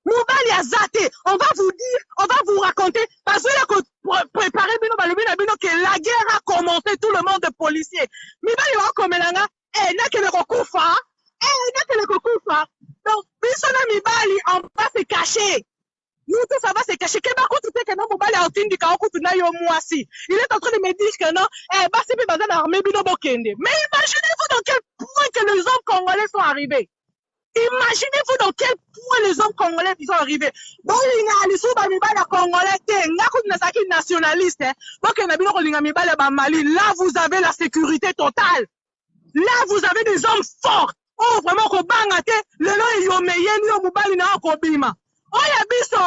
Moubali Azate, on va vous dire, on va vous raconter, parce que préparer que la guerre a commencé, tout le monde est policier. Mibali wa komelanga, n'a que le kokufa, n'a que le kokufa. Donc, bisona Mibali, on va se cacher. Nous tous, ça va se cacher. Kebako, tu sais que non, Moubali a otindi kaoku tu na yo mwasi. Il est en train de me dire que non, basi bi bazan armée bino bokende. Mais imaginez-vous dans quel point que les hommes congolais sont arrivés. Imaginez-vous dans quel point les hommes congolais sont arrivés. Bon, il y a les sous-bamibala congolais, nationaliste. Donc, là, vous avez la sécurité totale. Là, vous avez des hommes forts. Oh, vraiment, qu'on bangate, le nom est yomeyen, yomubali na akobima. Oh, yabiso,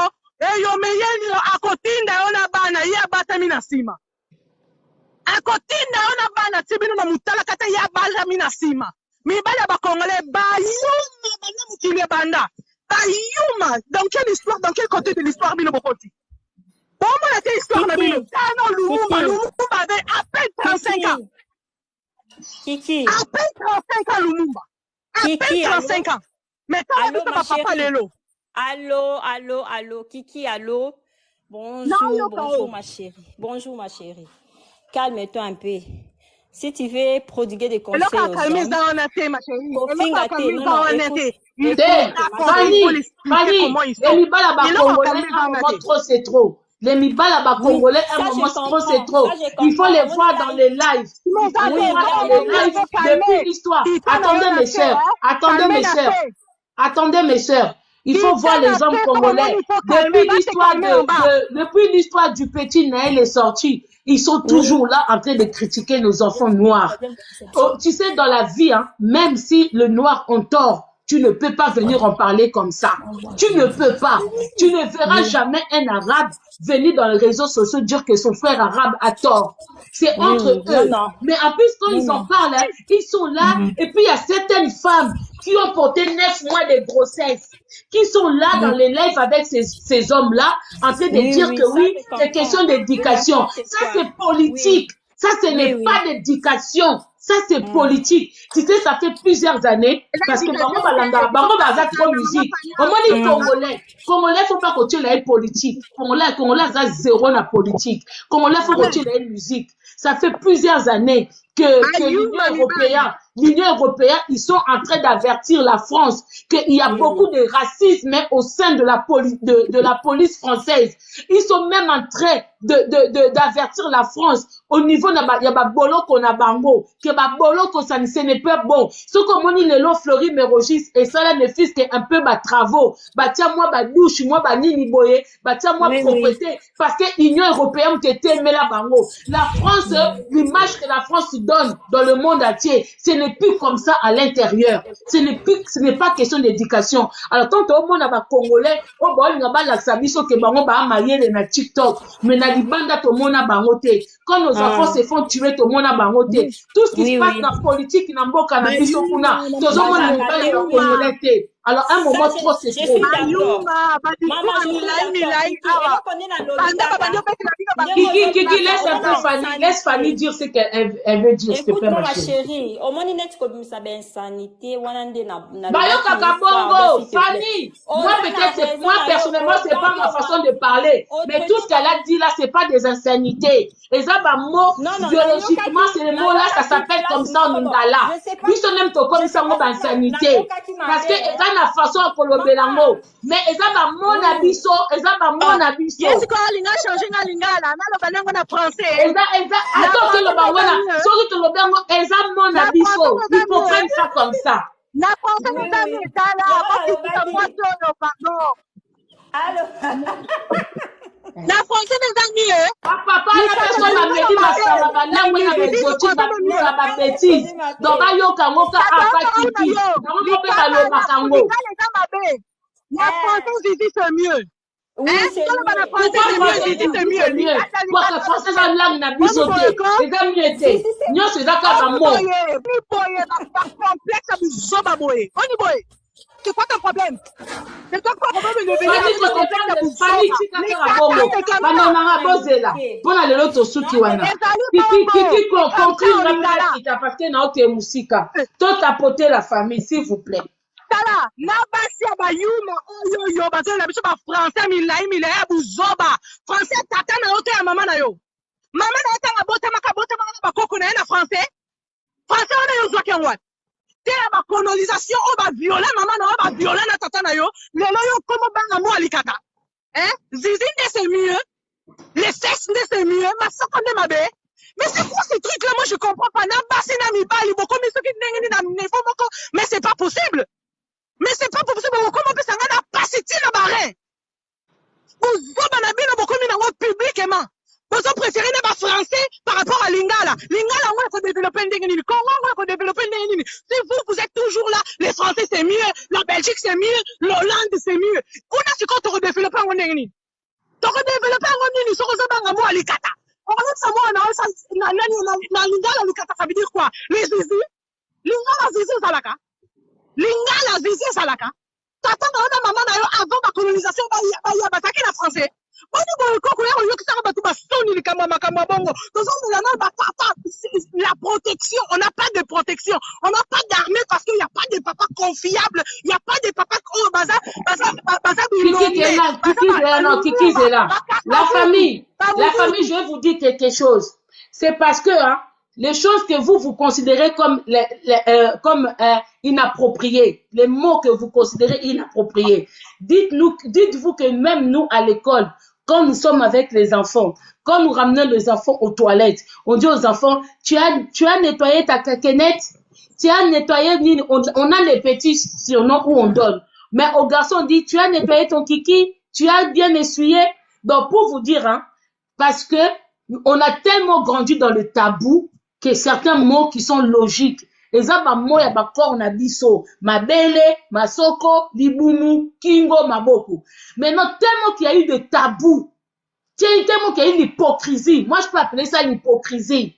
yomeyen, akotinda, yona bana, yabata minasima. Akotinda, yona bana, tibino na mutala kata yabata minasima. Mibali ba congolais bayuma bana mutile banda bayuma dans quelle histoire, dans quel côté de l'histoire bino bokoti bon la quelle histoire na bino non Lumumba avait à peine 35 ans Kiki à peine 35 ans Lumumba à peine 35 ans mais allô ma papa lelo allô Kiki allô bonjour ma chérie calme-toi un peu. Si tu veux prodiguer des conseils aux hommes, c'est trop. Les Mibala Congolais, un moment trop, c'est trop. Il faut les voir dans les lives. Depuis l'histoire. Attendez mes sœurs. Il faut voir les hommes congolais. Depuis l'histoire du petit Naël est sorti. Ils sont toujours là en train de critiquer nos enfants noirs. Oh, tu sais, dans la vie, hein, même si le noir ont tort, tu ne peux pas venir en parler comme ça. Tu ne peux pas. Tu ne verras jamais un arabe venir dans les réseaux sociaux dire que son frère arabe a tort. C'est entre eux. Mais en plus, quand ils en parlent, hein, ils sont là. Et puis, il y a certaines femmes qui ont porté 9 mois de grossesse, qui sont là dans les lives avec ces hommes-là, en train de dire que oui, c'est question d'éducation. Ça, c'est politique. Ça, ce n'est pas d'éducation. Ça, c'est politique. Tu sais, ça fait plusieurs années, parce que Bango Baza trop musique. Au moins, les Congolais, faut pas continuer la politique. Congolais, ça zéro la politique. Congolais, faut continuer la musique. Ça fait plusieurs années que l'Union européenne, ils sont en train d'avertir la France qu'il y a beaucoup de racisme au sein de la police française. Ils sont même en train d'avertir la France au niveau de ya bolo qu'on a bango que bolo qu'on ça ce n'est pas bon. Ce comme on dit le lot Fleury Mérogis et ça là ne fils que un peu travaux. Tiens moi douche moi nini boye tiens moi propriété parce que l'Union européenne t'était mais la bango. La France l'image que la France donne dans le monde entier, ce n'est plus comme ça à l'intérieur. Ce n'est pas question d'éducation. Alors tant au monde a congolais, au bon nga ba la sabiso que bango ba mailler na TikTok, mais na libanda to mona bangote. Quand nos enfants se font tuer to mona bangote. Tout ce qui se passe dans la politique na mboka na biso kuna, tozo mona ba congolais. Alors, un moment trop, c'est trop. Kiki, laisse un peu Fanny. Laisse Fanny dire ce qu'elle veut dire, s'il te plaît, ma chérie. Au moins, il est comme ça, insanité. Bongo, Fanny. Moi, personnellement, c'est pas ma façon de parler. Mais tout ce qu'elle a dit là, c'est pas des insanités. Et ça, mot, biologiquement, ces mots-là, ça s'appelle comme ça en Lingala. Puisque même comme ça, mot d'insanité. Parce que, et ça, la façon à colober la mot. Mais, et ça, mon abisso, et ça, mon abisso. Est-ce que Linga change en Lingala? Non, le français. Attends, que le bango, surtout que le bango, et ça, mon abisso. Il faut prendre ça comme ça. La français nous a mis là, pardon. La français nous a mis, papa, la personne a mis ma langue, la bêtise. Donc, Bayoka, Moka, Kiki. La français, c'est mieux. Oui, c'est mieux. La français, c'est langue, la bisoté. C'est un mieux été. Nous, c'est d'accord, à moi. C'est quoi ton problème? C'est quoi ton problème de venir la famille, s'il vous plaît. Tala, na basi ya bayuma oyo bazo na biso ba français milai buzoba. Français tata na yote ya mama na yo. Mama na yote ngabota makabota na bakoko na na français. Français ona yo zwa kenwa. Te ba colonisation o ba violer mama na ba violer na tata na yo. Lelo yo komo banga mo alikata. Zizine c'est mieux. Les sexes c'est mieux, ma soko ne mabe. Mais c'est quoi ce truc là? Moi je comprends pas. Na basi na mibali boko miso ki ndenge na niveau moko, mais c'est pas possible. Mais c'est pas possible. Comment peut-ça n'a pas cité la barre? Vous avez beaucoup publiquement. Vous préférez les français par rapport à Lingala. Lingala, on va développer une ligne. Comment on va développer une ligne? Si vous êtes toujours là, les Français c'est mieux, la Belgique c'est mieux, l'Hollande c'est mieux. On a ce qu'on va développer une ligne. Donc on développe une ligne, sur un mot à l'Ikata. On va savoir, na Lingala, l'Ikata, ça veut dire quoi? Les zizi. Lingala, zizi, Zalaka. Lingala zizi salaka. Tata na mama na yo avant la colonisation ya bataki na français. Boni bo ko ko yo kisaka batu ba soni likama makama bongo. Tozo na ba papa la protection, on n'a pas de protection. On n'a pas d'armée parce qu'il y a pas de papa confiable, il y a pas de papa baza Kiki est là. La famille, je vais vous dire quelque chose. C'est parce que les choses que vous considérez comme inappropriées, les mots que vous considérez inappropriés, dites-vous que même nous à l'école, quand nous sommes avec les enfants, quand nous ramenons les enfants aux toilettes, on dit aux enfants, tu as nettoyé ta caquenette, tu as nettoyé, on a les petits surnoms où on donne. Mais aux garçons, on dit, tu as nettoyé ton kiki, tu as bien essuyé. Donc, pour vous dire, parce que on a tellement grandi dans le tabou, que certains mots qui sont logiques. Et ça, mots ya bakor na biso, mabele, masoko, libumu, kingo, maboko. Maintenant, tellement qu'il y a eu de tabous, tellement qu'il y a eu l'hypocrisie. Moi, je peux appeler ça l'hypocrisie.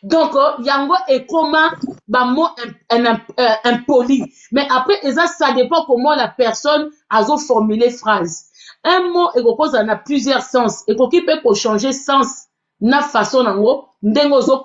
Donc, yango est comment, mot impoli. Mais après, ça dépend comment la personne a formulé phrase. Un mot, on a plusieurs sens. Et qui peut changer sens. Na façon nango ndengo zo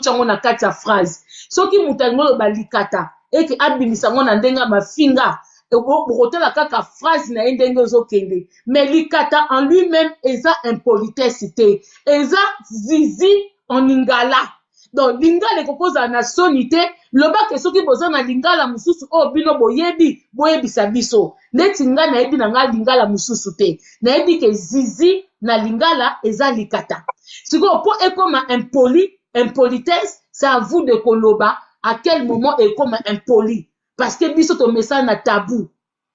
chango na kati ya phrase soki mutango ba likata eke abimisa ngo na ndenga mafinga okotela kaka phrase na ndengo zo kende mais likata en lui-même eza impolitesse te eza zizi en lingala donc lingala ekokoza na sonité loba ke soki boza na lingala mususu o bino boyebisa biso neti nga na yebi na nga lingala mususu te na yebi ke zizi na lingala eza likata. Si vous êtes comme impolitesse, c'est à vous de koloba à quel moment est comme impoli. Parce que biso to message na tabou.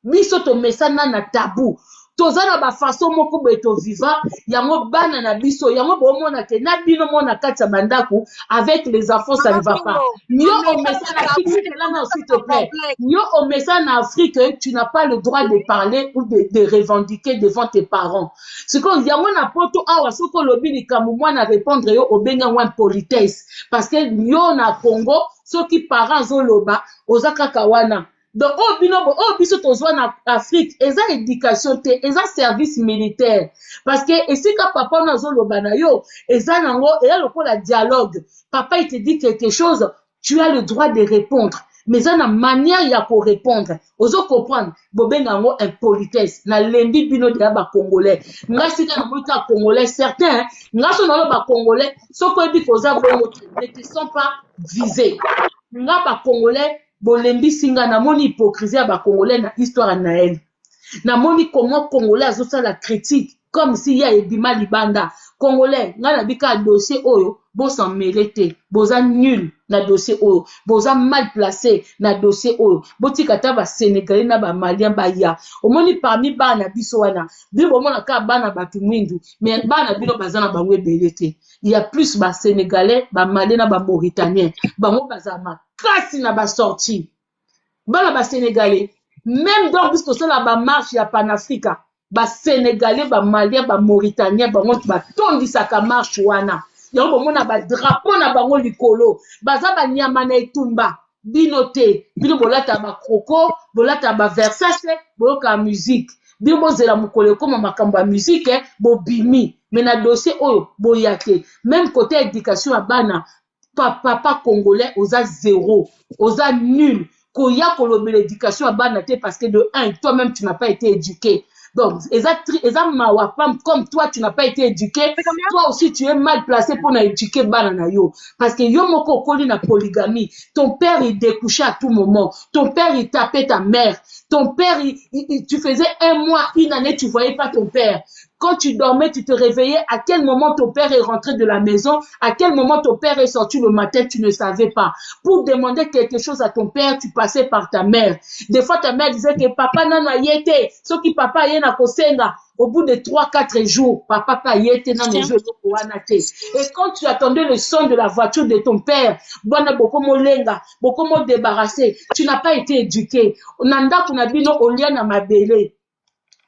Biso to message na tabou. Tozana ba façon moko beto viva, yango bana na biso, yango bomo na te na bino mona katsa bandaku avec les enfants ça ne va pas. Nyo au message na Afrique là non s'il te plaît. Nyo au message na Afrique tu n'as pas le droit de parler ou de revendiquer devant tes parents. C'est comme yango na poto awa soko lobi likamu mwana répondre yo obenga wan politesse parce que nyo na Congo ceux qui parents zoloba ozaka kawana Donc, biso tozwa na Afrique, eza éducation te, eza service militaire. Parce que, esika papa nazo loba na yo, eza nango, eza lokola dialogue. Papa, il te dit quelque chose, tu as le droit de répondre. Mais ça na manière ya ko répondre. Ozo comprendre, bobenga ngo impolitesse. Na lembi bino de ba congolais. Nga sika na moika congolais certains, nga so na ba congolais, soko ebi koza bongo ne te sont pas visés. Nga ba congolais bolembi singa na moni hypocrisie ba congolais na histoire na elle. Na moni comment congolais azosa la critique comme si ya ebima libanda. Congolais, nga na bika dossier oyo, bo s'en mêler, boza nul na dossier oyo, boza mal placé na dossier oyo, botika ta ba Sénégalais na ba Malien ba ya. Omoni parmi bana biso wana, bibo mona ka bana batu mwindu, mais bana bino bazana ba ebele te. Il y a plus ba Sénégalais, ba Malien na ba Mauritaniens, bango bazama kasi na ba sorti. Bana ba Sénégalais, même donc biso ça la ba marche ya Panafrica. Ba Sénégalais, ba Malien, ba Mauritanien, ba monte ba tondisaka marche wana. Yango mona ba drapeau na bango likolo. Baza ba nyama na etumba. Bino te. Bino bolata ba kroko, bolata ba Versace, boyoka musique. Bino bozela mukolo koma makambo ya musique, bo bimi. Mais na dossier oyo boyate. Même côté éducation à bana, papa congolais oza zéro, oza nul. Koya kolobe l'éducation à bana te parce que de un, toi-même tu n'as pas été éduqué. Donc, comme toi, tu n'as pas été éduqué, toi aussi, tu es mal placé pour éduquer Bananayo. Parce que yo moko koli na polygamie. Ton père, il découchait à tout moment. Ton père, il tapait ta mère. Ton père, tu faisais un mois, une année, tu voyais pas ton père. Quand tu dormais, tu te réveillais, à quel moment ton père est rentré de la maison, à quel moment ton père est sorti le matin, tu ne savais pas. Pour demander quelque chose à ton père, tu passais par ta mère. Des fois, ta mère disait que papa n'a yété, ce qui papa yé na kosenga. Au bout de 3-4 jours, papa pa yété na nojo wanate. Et quand tu attendais le son de la voiture de ton père, bona boko mo lenga, boko mo débarrassé, tu n'as pas été éduqué. Nanda kuna bino olia na mabele.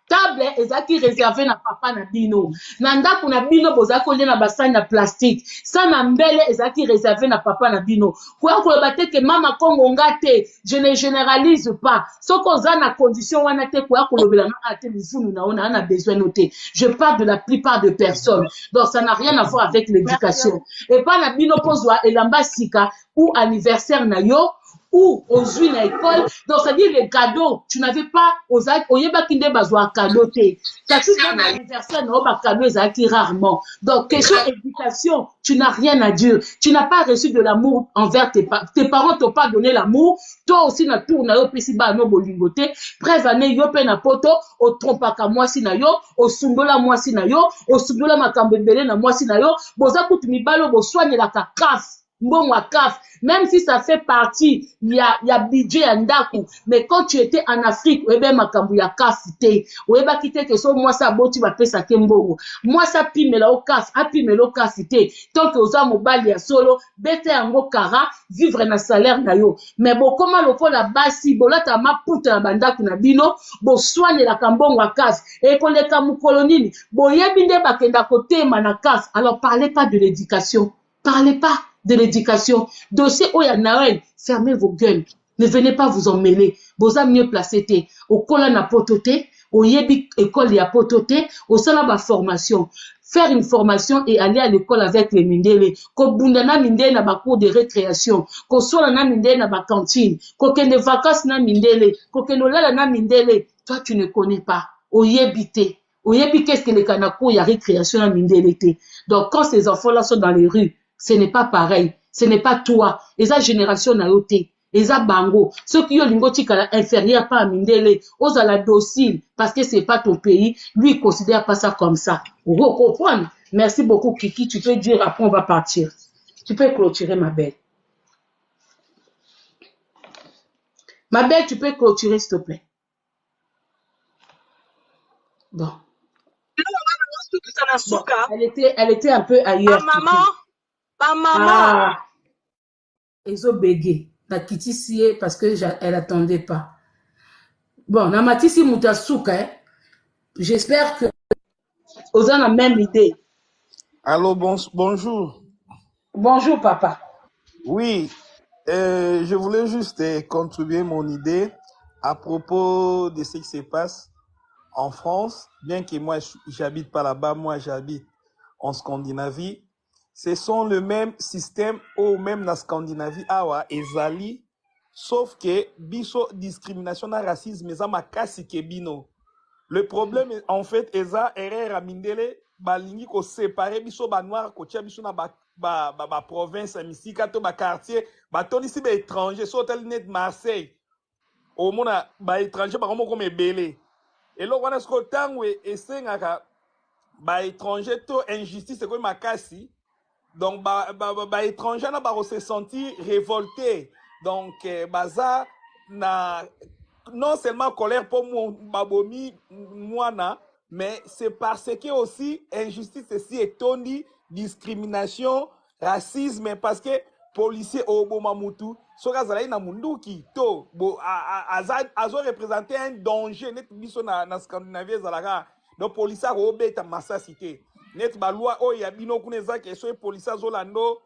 Table ezaki réservé na papa na bino. Nanda kuna bino bozaki olia na basani na plastique. Ça na mbele ezaki réservé na papa na bino. Kwa koloba te ke mama kongo ngate, je ne généralise pas. Soko za na condition wana te kwa kolobela na ate mufunu na ona na besoin noté. Je parle de la plupart de personnes. Donc ça n'a rien à voir avec l'éducation. Et pas na bino pozwa elamba sika ou anniversaire na yo ou aux unes à l'école. Donc, ça veut dire les cadeaux. Tu n'avais pas aux actes. Au yeba kinde bazwa cadeau te. Ça tout dans l'anniversaire, non, ba cadeau ezaki rarement. Donc, question éducation, tu n'as rien à dire. Tu n'as pas reçu de l'amour envers tes parents. Tes parents t'ont pas donné l'amour. Toi aussi, na tour na yo pesi ba no bolingote. Prévane yo pe na poto, o trompaka mwasi na yo, o sundola mwasi na yo, o sundola makambebele na mwasi na yo. Boza kutu mibalo bo soigne la kakaf. Bon, même si ça fait partie, il y a budget en daku, mais quand tu étais en Afrique, ebe makambu ya kafite, eba kite que so moi ça boti va pesa kembongo, moi ça pimela o kaf, a pimela o kafite, tant que oza mobali ya solo, bete yango kara, vivre na salaire na yo, mais bon comment le faut la basi, bolata ma puta na bandaku na bino, bo soigne la kambongo a kaf, et pour les kamukolonini, bo yebinde bakenda kote na kaf, alors parlez pas de l'éducation, parlez pas de l'éducation. Dossier Oya Naël, fermez vos gueules. Ne venez pas vous en mêler. Vous avez mieux placé. Au cola na pototé, au yebi école ya pototé, au salaba formation. Faire une formation et aller à l'école avec les mindele. Ko bundana mindele na ba cours de récréation. Ko sola na mindele na ba cantine. Ko kende vacances na mindele. Ko kenolala na mindele. Toi, tu ne connais pas. Au yebité. Au yebi qu'est-ce que les kanako ya récréation na mindele te. Donc, quand ces enfants-là sont dans les rues, ce n'est pas pareil. Ce n'est pas toi. Et ça, génération na yote. Et ça, bango. Ceux qui ont l'ingotika inférieur pas à Mindele, aux à la docile, parce que c'est pas ton pays, lui, il considère pas ça comme ça. Vous comprenez? Merci beaucoup, Kiki. Tu peux dire, après, on va partir. Tu peux clôturer, ma belle. Ma belle, tu peux clôturer, s'il te plaît. Bon. Bon. Elle était un peu ailleurs. Maman. Ah, ils ont bégé. La Kitty sié parce que elle attendait pas. Bon, na matisi mutasuka, j'espère que vous avez la même idée. Allô, bonjour. Bonjour, papa. Oui, je voulais juste contribuer mon idée à propos de ce qui se passe en France, bien que moi, j'habite pas là-bas, moi, j'habite en Scandinavie, ce sont le même système ou même la Scandinavie, awa, ezali, sauf que biso discrimination et racisme, eza makasi ke bino. Le problème, en fait, eza erreur à mindele, balingi ko séparer biso ba noir ko tia biso na ba province misika to ba quartier, ba toni si ba étranger, so tel net Marseille. Au monde ba étranger ba comme ebele. Et là on a ce temps et sengaka ba étranger to injustice ko makasi. Donc ba étranger na ba se sentir révolté. Donc baza na non seulement colère pour mon babomi moana, mais c'est parce que aussi injustice ici est toni, discrimination, racisme, parce que policier au Bomamutu, soka zalaï na munduki to bo azo représenter un danger net biso na Scandinavie zalaka. Donc policier au beta massa cité. Net ba loi o ya bino kuneza ke so policier zolando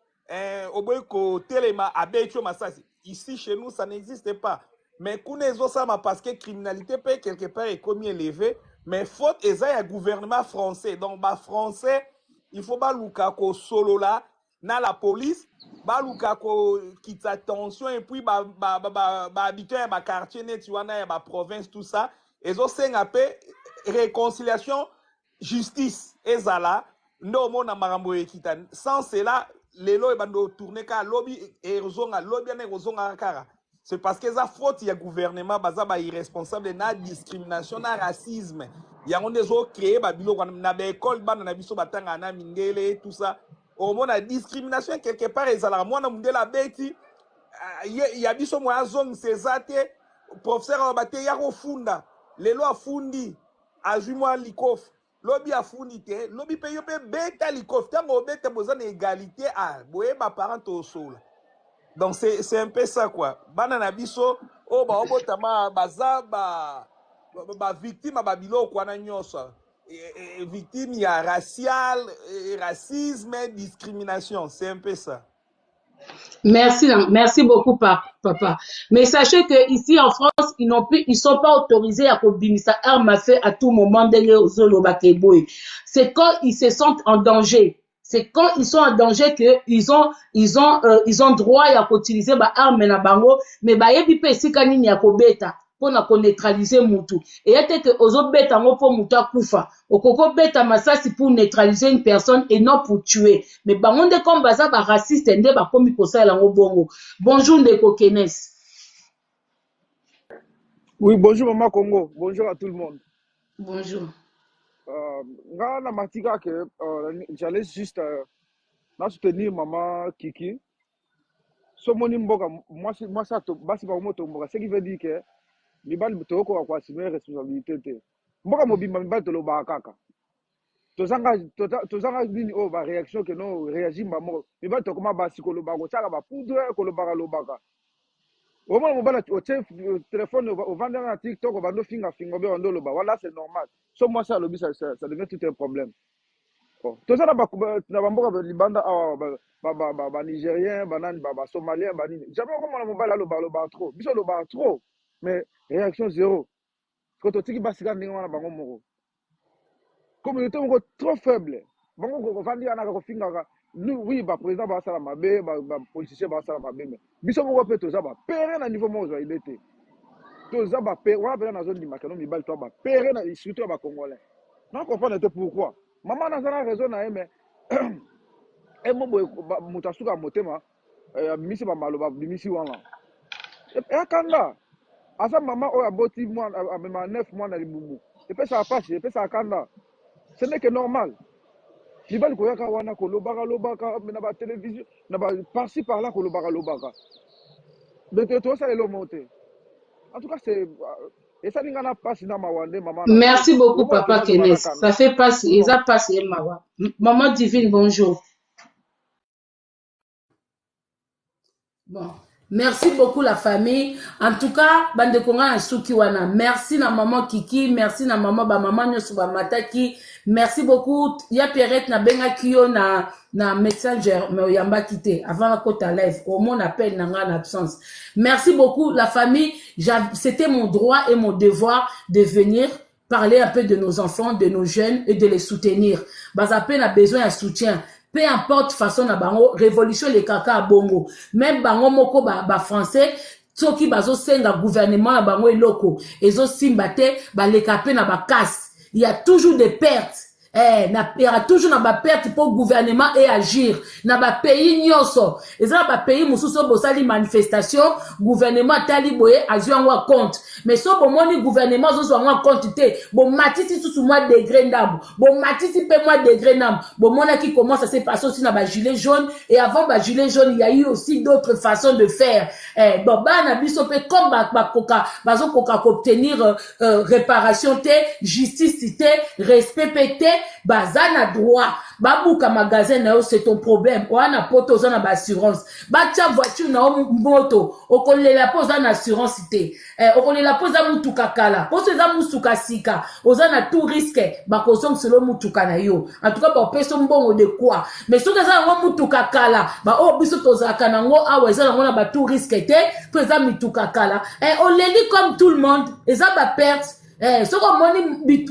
oboy ko telema abecho massasi. Ici chez nous ça n'existe pas. Mais Kounezo Sama parce que criminalité peut quelque part est commis élevé, mais faute et ça y a gouvernement français. Donc bah français, il faut pas l'oukako solo là, na la police, bah l'oukako quitte attention et puis bah habitants bah quartier net tu vois na bah province tout ça. Et ça c'est un peu réconciliation, justice et ça là, non mon amarambo ekita. Sans cela, les lois bando tourner car lobby et rozonga lobby na rozonga kara. C'est parce que ça faute, il y a gouvernement, bah irresponsable, na discrimination, na racisme. Il y a des autres créés, bah bilo, na école, bah na biso batanga na mingele, tout ça. Au moins la discrimination quelque part, et ça la moi na mundela beti, il y a biso moi zone cesate, professeur baté yaro funda, les lois fundi, ajumwa likof. Lobby a fundi te, lobby paye beta likof, tango beta besoin d'égalité à, boye ba parent au sol. Donc c'est un peu ça quoi. Banana biso o ba obotama baza ba victime ba bilo kwa na nyosa. Victime ya racial, racisme, discrimination, c'est un peu ça. Merci beaucoup, papa. Mais sachez que ici en France, ils sont pas autorisés à combiner arme à feu à tout moment c'est quand ils se sentent en danger. C'est quand ils sont en danger que ils ont droit à utiliser ba arme na bango, mais ba yebi pe sikani ni akobeta pour na neutraliser mutu. Et était que ozo beta ngo pour mutu akufa. Okoko beta masasi pour neutraliser une personne et non pour tuer. Mais bango de comme baza ba raciste nde ba komi kosa la ngo bongo. Bonjour Ndeko Kenes. Oui, bonjour Maman Congo. Bonjour à tout le monde. Bonjour. Na matika que j'allais juste soutenir Maman Kiki. So moni mboka moi ça to basi ba moto mboka, ce qui veut dire que mibali mutoko kwa assumer responsabilité te. Mboka mobimba mibali to lo ba kaka. Tozanga nini o ba réaction que non réagir mamo. Mibali to koma basi ko lo ba ko tsaka ba poudre ko lo ba. Au moins mobile au téléphone au vendeur à TikTok au vendeur finga be on lo ba. Voilà, c'est normal. So moi ça lobby ça devient tout un problème. Bon, tout ça na mboka libanda ba nigérien, ba somalien, ba nini. Jamais comment la mobile lo ba trop. Biso lo ba trop. Mais réaction zéro. Quand on tiki basika ndinga wana bango moko. Communauté moko trop faible. Bango ko vandi ana ko finga nous oui ba président ba sala mabe ba politicien ba sala mabe mais biso moko pe to za ba pere na niveau mo zo ilete. To za ba pere wa na zone di makano mi bal to ba pere na surtout ba congolais. Non comprendre pourquoi. Maman na zana raison na mais et mo mutasuka motema bimisi ba maloba bimisi wana. Et kanda asa maman o aboti moi à 9 mois na libubu. Et puis ça passe, et puis ça kanda. Ce n'est que normal. Libali ko yaka wana ko lobaka na ba télévision na ba par-ci par là ko lobaka. Mais tout ça est le monté. En tout cas c'est et ça n'ingana pas na mawande maman. Merci beaucoup papa Kenes. Ça fait passer, ils a passé mawa. Maman Divine, bonjour. Bon, Merci beaucoup la famille. En tout cas, bande konga na suki wana. Merci na maman Kiki, merci na maman ba maman nyoso ba mataki. Merci beaucoup. Ya Pierrette na benga kiyo na messenger mais yamba quitté avant la côte à live. Au mon appel na en absence. Merci beaucoup la famille. C'était mon droit et mon devoir de venir parler un peu de nos enfants, de nos jeunes et de les soutenir. Bazapé a besoin de soutien. Peu importe façon na bango, révolution les kaka à bongo. Même bango moko ba français, soki bazo senga gouvernement na bango eloko, ezo simbate ba les kapé na ba casse. Il y a toujours des pertes. Il y aura toujours na perte pour le gouvernement et agir. Na ba pays nyoso. Et ça ba pays mususo bosali manifestation, gouvernement tali boye azui en compte. Mais so bon moni gouvernement zo en compte te. Bon matiti sous moi degré ndam. Bon matiti pe moi degré ndam. Bon mona qui commence à se passer aussi na ba gilet jaune et avant ba gilet jaune, il y a eu aussi d'autres façons de faire. Bon ba na biso pe comme ba koka, bazo koka obtenir réparation te, justice te, respect te. Bazana droit, babuka magasin na yo c'est ton problème. Wana poto ozana ba assurance. Batia voiture na moto, okolela poza na assurance te. Okolela poza mutuka kala, poza za mutuka sika. Ozana tout risque, bakozong selo mutuka na yo. En tout cas ba peso mbongo de quoi. Mais soka za ngo mutuka kala, ba o biso tozaka na ngo awa za ngo na ba tout risque te, poza mutuka kala. On les lit comme tout le monde, et ça ba perte. So ko moni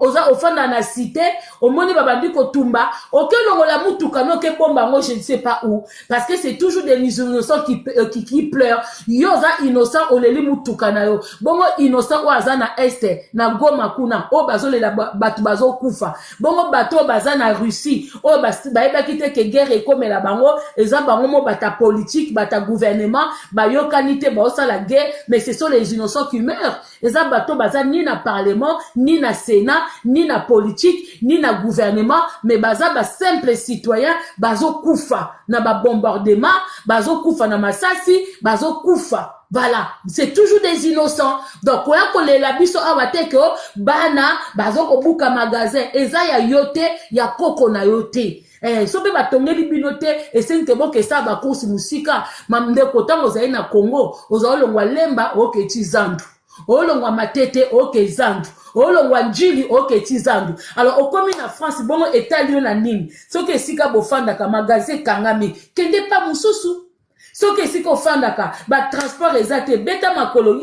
oza ofanda na cité o moni babandi ko tumba okelongo la mutuka no ke bomba ngo je ne sais pas où parce que c'est toujours des innocents qui pleurent yoza innocent on les mutuka na yo bongo innocent o aza na este na Goma kuna o bazolela batu bazo kufa bongo bato baza na Russie o ba kite ke guerre ekomela bango eza bango mo bata politique bata gouvernement ba yokanite ba osala guerre mais ce sont les innocents qui meurent eza bato baza ni na parlement, ni na sénat, ni na politique, ni na gouvernement, mais baza ba simple citoyen, bazo kufa na ba bombardement, bazo kufa na masasi, bazo kufa. Voilà, c'est toujours des innocents. Donc, quand on les labiso awateke bana, bazo kobuka magasin, eza ya yote, ya koko na yote. Sobe batongeli binote esenke boke sa ba course musika, mamde kotango za na Congo, ozalongwa lemba oke tizandu. Olongwa matete oke zandu olongwa njili oke tizandu alors okomi na France bongo etalio na nini soki esika bofanda ka magasin kangami kende pa mususu soki esika ofandaka ba transport ezate beta makolo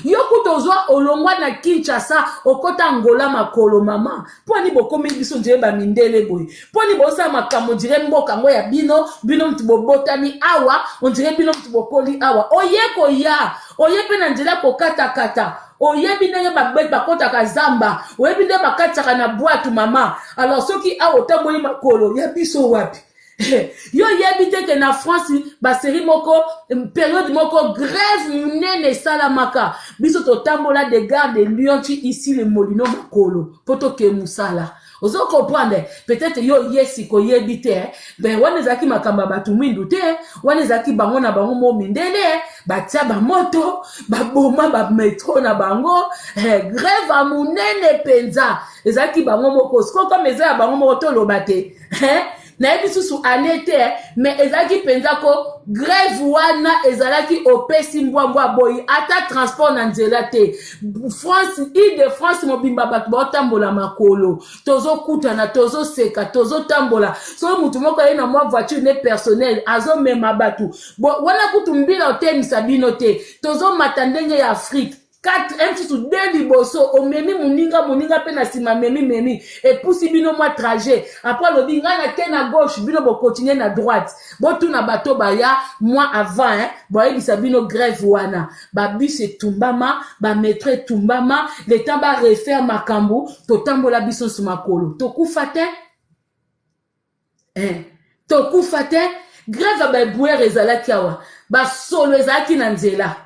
yo kutozwa olongwa na Kinshasa okota Angola makolo mama poni bokomi biso nje ba mindele boy poni bosa makamo dire mboka ngo ya bino mtu bobotani awa on dire bino mtu bokoli awa oyeko ya oyepe na nzela kokata oyebi ndenge babet bakota kazamba oyebi ndenge bakataka na boîte mama alors soki awo tamboli makolo ya biso wapi yo yebi te que na France ba série moko période moko grève nene salamaka biso to tambola de garde de Lyon ici le Molino makolo poto ke musala ozo comprendre peut-être yo yesi ko yebite ben wana zaki makamba batu mwindu te wana zaki bango na bango mo mindele batia ba moto ba boma ba metro na bango grève amunene penza ezaki bango moko sko comme eza bango moko to lobate na ebisu su anete mais ezaki penza ko grève wana ezalaki opesi mbwa boyi ata transport na nzela te France Île-de-France mobimba batu batambola makolo tozo kutana tozo seka tozo tambola so mutu moko na mwa voiture ne personnel azo mema batu wana kutumbila otemisa bino te tozo matandenge ya Afrique 4 M deux liboso omemi muninga pe na sima memi et pousi bino moi trajet après le binga na tena gauche bino bo continuer na droite bo tuna bato baya moi avant boye bisabino grève wana ba bus etumbama ba métro etumbama le temps ba refaire makambu to tambola biso sumakolo to kufate to kufate grève ba bouer ezalaki awa ba solo ezalaki na nzela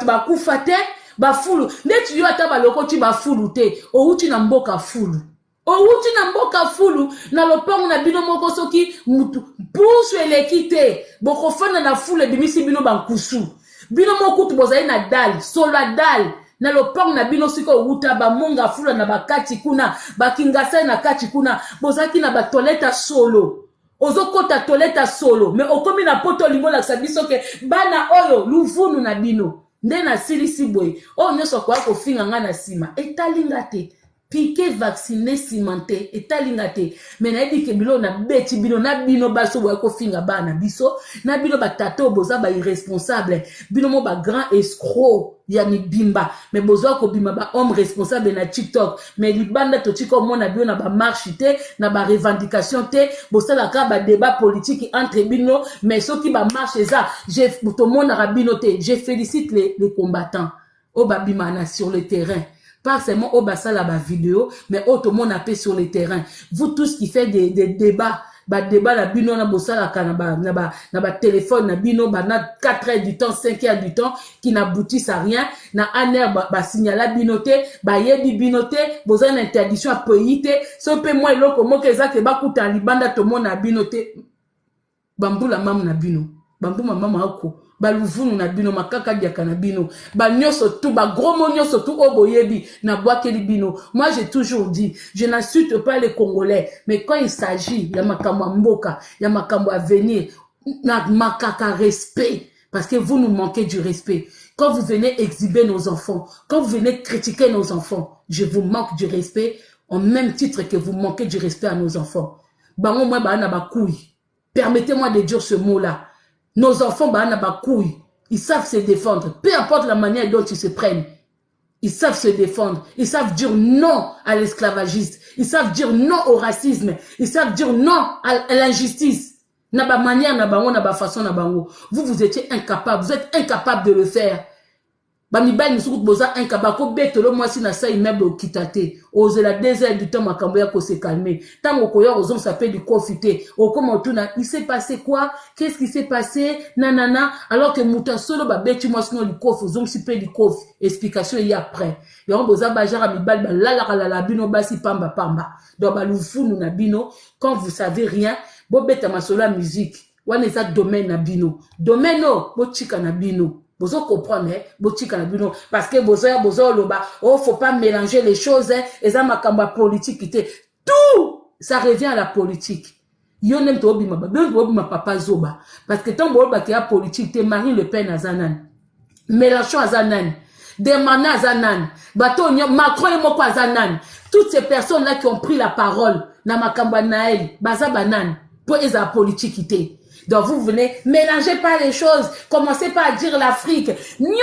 bakufa te bafulu ndeti yo ata baloko ti bafulu te outi na mboka fulu na lopango na bino moko soki mutu pusu eleki te bokofanda na fulu ebimisi bino bankusu bino moko tu bozali na dal sola dal na lopango na bino siko outa bamonga fulu na bakati kuna bakingasa na kati kuna bozaki na ba toilette solo Ozo kota toleta solo. Mais okomi na poto limbo la sabiso ke bana oyo luvunu na bino. Nde na silisi boy. O nyoso kwa ko finga nga na sima. Etalinga te. Piqué vacciné cimenté etalinga te. Mais na ebi ke bilo na beti bilo na bino baso boy ko finga bana biso. Na bino ba tato boza ba irresponsable. Bino mo ba grand escroc. Ya mi bimba. Mais bozo ko bimba ba homme responsable na TikTok. Mais libanda to tiko mona bio na ba marche te, na ba revendication te, bosa la ka ba débat politique entre bino, mais ceux qui ba marche ça, j'ai tout le monde a bino te. Je félicite les combattants. O ba bimana sur le terrain. Pas seulement au basa la ba vidéo, mais tout le monde a fait sur le terrain. Vous tous qui faites des débats, ba débat la bino na bossa la kanaba na ba téléphone na bino ba na 4 heures du temps 5 heures du temps qui n'aboutissent à rien na aner ba signala binoté ba yebi binoté boza une interdiction à pays so pe moi eloko moko ezake ba kuta libanda to mona binoté bambula mam na bino bambuma mama ako baluvunu na bino makaka diaka na bino ba nyoso tout ba gros mo nyoso tout oboyebi na boakeli bino. Moi j'ai toujours dit je n'insulte pas les Congolais, mais quand il s'agit ya makambo mboka ya makambo à venir na makaka respect, parce que vous nous manquez du respect. Quand vous venez exhiber nos enfants, quand vous venez critiquer nos enfants, je vous manque du respect en même titre que vous manquez du respect à nos enfants. Bango moi ba na ba couille. Permettez-moi de dire ce mot là. Nos enfants, ils savent se défendre. Peu importe la manière dont ils se prennent. Ils savent se défendre. Ils savent dire non à l'esclavagisme. Ils savent dire non au racisme. Ils savent dire non à l'injustice. Naba manière, naba façon, nabango. Vous étiez incapable. Vous êtes incapable de le faire. Bamibal Moussou Boza incapable. Ko betolo moi si na sa immeuble kitate. Ose la 2 heures du temps makambo ya ko se calmer. Tant au koyo ozon s'appelle du confité. Au comment tout na, il s'est passé quoi? Qu'est-ce qui s'est passé? Nanana. Alors que Mouta solo ba beti moi sinon du kof ozon si pe du kof. Explication y après. Yon boza bajara mibal ba la bino basi pamba. Donc ba lufunu na bino quand vous savez rien, bo beta masola musique. Wane za domaine na bino. Domaine no bo chika na bino. Vous comprenez, parce que faut pas mélanger les choses, et ça m'a politique. Tout, ça revient à la politique. Yonem to obima papa zoba, parce que tant que tu as politique, t'es Marine Le Pen à Zanan, Mélenchon à Zanan, Desmana à Zanan, Macron et Moko à Zanan, toutes ces personnes-là qui ont pris la parole, na makamba nael, baza banan, pour les politique. Donc vous venez, mélangez pas les choses, commencez pas à dire l'Afrique. Nous,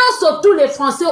tous les Français,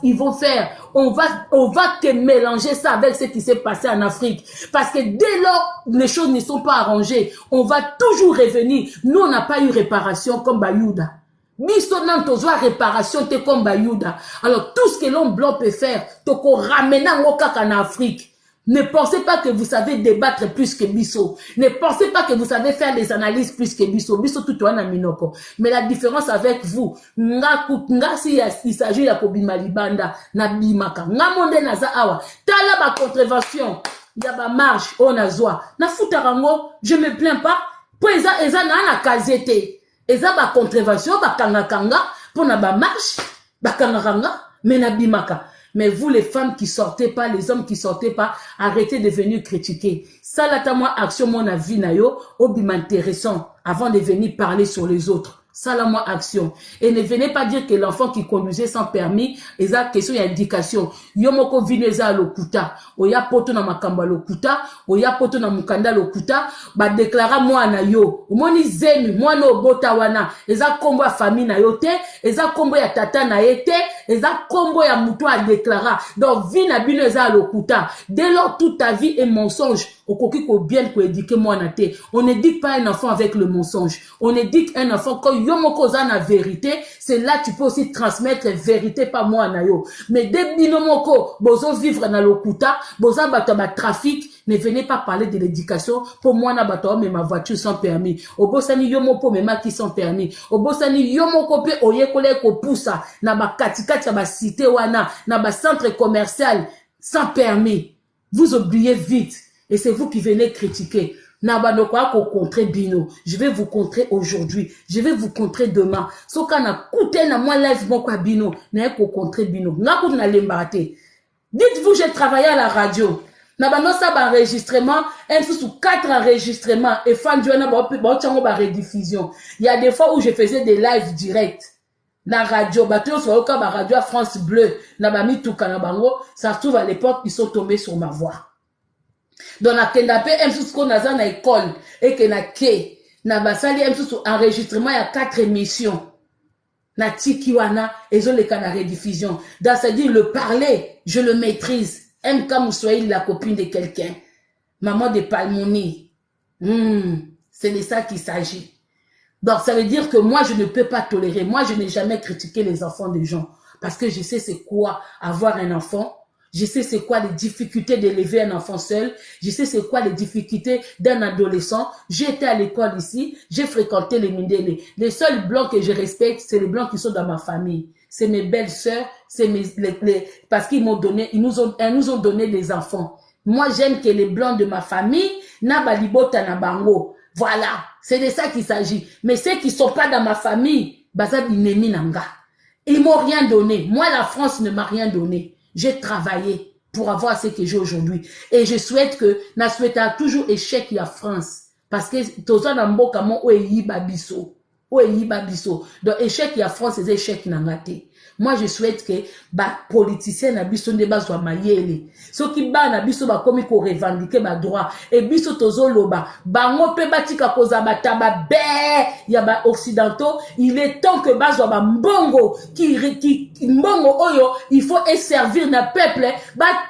ils vont faire, on va que mélanger ça avec ce qui s'est passé en Afrique. Parce que dès lors, les choses ne sont pas arrangées, on va toujours revenir. Nous, on n'a pas eu réparation comme Bayouda. Bisonant tozoa réparation te comme Bayouda. Alors tout ce que l'homme blanc peut faire, toko ramena ngokaka en Afrique. Ne pensez pas que vous savez débattre plus que Bisso. Ne pensez pas que vous savez faire des analyses plus que Bisso. Bisso tout tourne à Minoko. Mais la différence avec vous, si il s'agit de Kobima Libanda, na Bimaka, nga monde naza awa, tala ba contravention, ya ba marche, on a zoa. Na futarango, je me plains pas, pour eza na kazete. Eza ba contravention, ba kanga, pour na ba marche, ba kanga, mais na Bimaka. Mais vous, les femmes qui sortez pas, les hommes qui sortez pas, arrêtez de venir critiquer. Ça, là, t'as moi, action, mon avis, nayo, obi intéressant, avant de venir parler sur les autres. Ça, là, moi, action. Et ne venez pas dire que l'enfant qui conduisait sans permis, et ça, question, il y a indication. Yomoko vineza lokuta. Oya poto na makamba lokuta. Oya poto na mukanda lokuta. Ba déclara moi na yo. Moni zemi, moi no bota wana. Eza kombo ya famille na yo te. Eza kombo ya tata na ye te. Eza kombo ya muto a déclara. Donc, vi na bino eza lokuta. Dès lors, toute ta vie est mensonge. Okoki ko bien ko éduquer moi na te. On n'éduque pas un enfant avec le mensonge. On éduque un enfant quand yomoko za na vérité, c'est là tu peux aussi transmettre vérité pas moi na yo. Mais dès binomoko bozo vivre na lokuta, boza bato ba trafic, ne venez pas parler de l'éducation pour moi na bato mais ma voiture sans permis. Obosani yomoko mema qui sans permis. Obosani yomoko pe oyekole ko poussa na ba katikati ba cité wana, na ba centre commercial sans permis. Vous oubliez vite. Et c'est vous qui venez critiquer. Nabanokwa ko contrer Bino. Je vais vous contrer aujourd'hui. Je vais vous contrer demain. Soka na coûté na moi live bon kwa Bino. Na ko contrer Bino. Na ko na lembate. Dites-vous, j'ai travaillé à la radio. Na banosa ba enregistrement, un sous 4 enregistrements et fan du na ba rediffusion. Il y a des fois où je faisais des lives directs. Na radio, bateau sur ba radio France Bleu, na ba mi tout kanabango, ça se trouve à l'époque ils sont tombés sur ma voix. Donc na kendapé un sous qu'on a na école et que na ke na basali un sous enregistrement il y a 4 émissions. Na tikiwana et les canards rediffusion. Dans c'est-à-dire le parler, je le maîtrise. M. Kamoussoïl, la copine de quelqu'un. Maman de Palmoni. C'est de ça qu'il s'agit. Donc, ça veut dire que moi, je ne peux pas tolérer. Moi, je n'ai jamais critiqué les enfants des gens. Parce que je sais c'est quoi avoir un enfant. Je sais c'est quoi les difficultés d'élever un enfant seul. Je sais c'est quoi les difficultés d'un adolescent. J'ai été à l'école ici. J'ai fréquenté les Mindélé. Les seuls blancs que je respecte, c'est les blancs qui sont dans ma famille. C'est mes belles sœurs, c'est parce qu'ils m'ont donné, elles nous ont donné des enfants. Moi, j'aime que les blancs de ma famille, nabalibota nabango. Voilà. C'est de ça qu'il s'agit. Mais ceux qui sont pas dans ma famille, bazab inemi nanga. Ils m'ont rien donné. Moi, la France ne m'a rien donné. J'ai travaillé pour avoir ce que j'ai aujourd'hui. Et je souhaite que, na souhaite toujours échec à France. Parce que, toza na mboka mo oeyi babiso. Donc, échec à France, c'est échec nangate. Moi, je souhaite que, politiciens na biso ne bazwa mayele. Ce qui na biso komi ko revendiquer droit. Et biso tozo loba. Bango pe batika koza bataba ya occidentaux. Il est temps que bazwa mbongo mbongo oyo, il faut servir na peuple,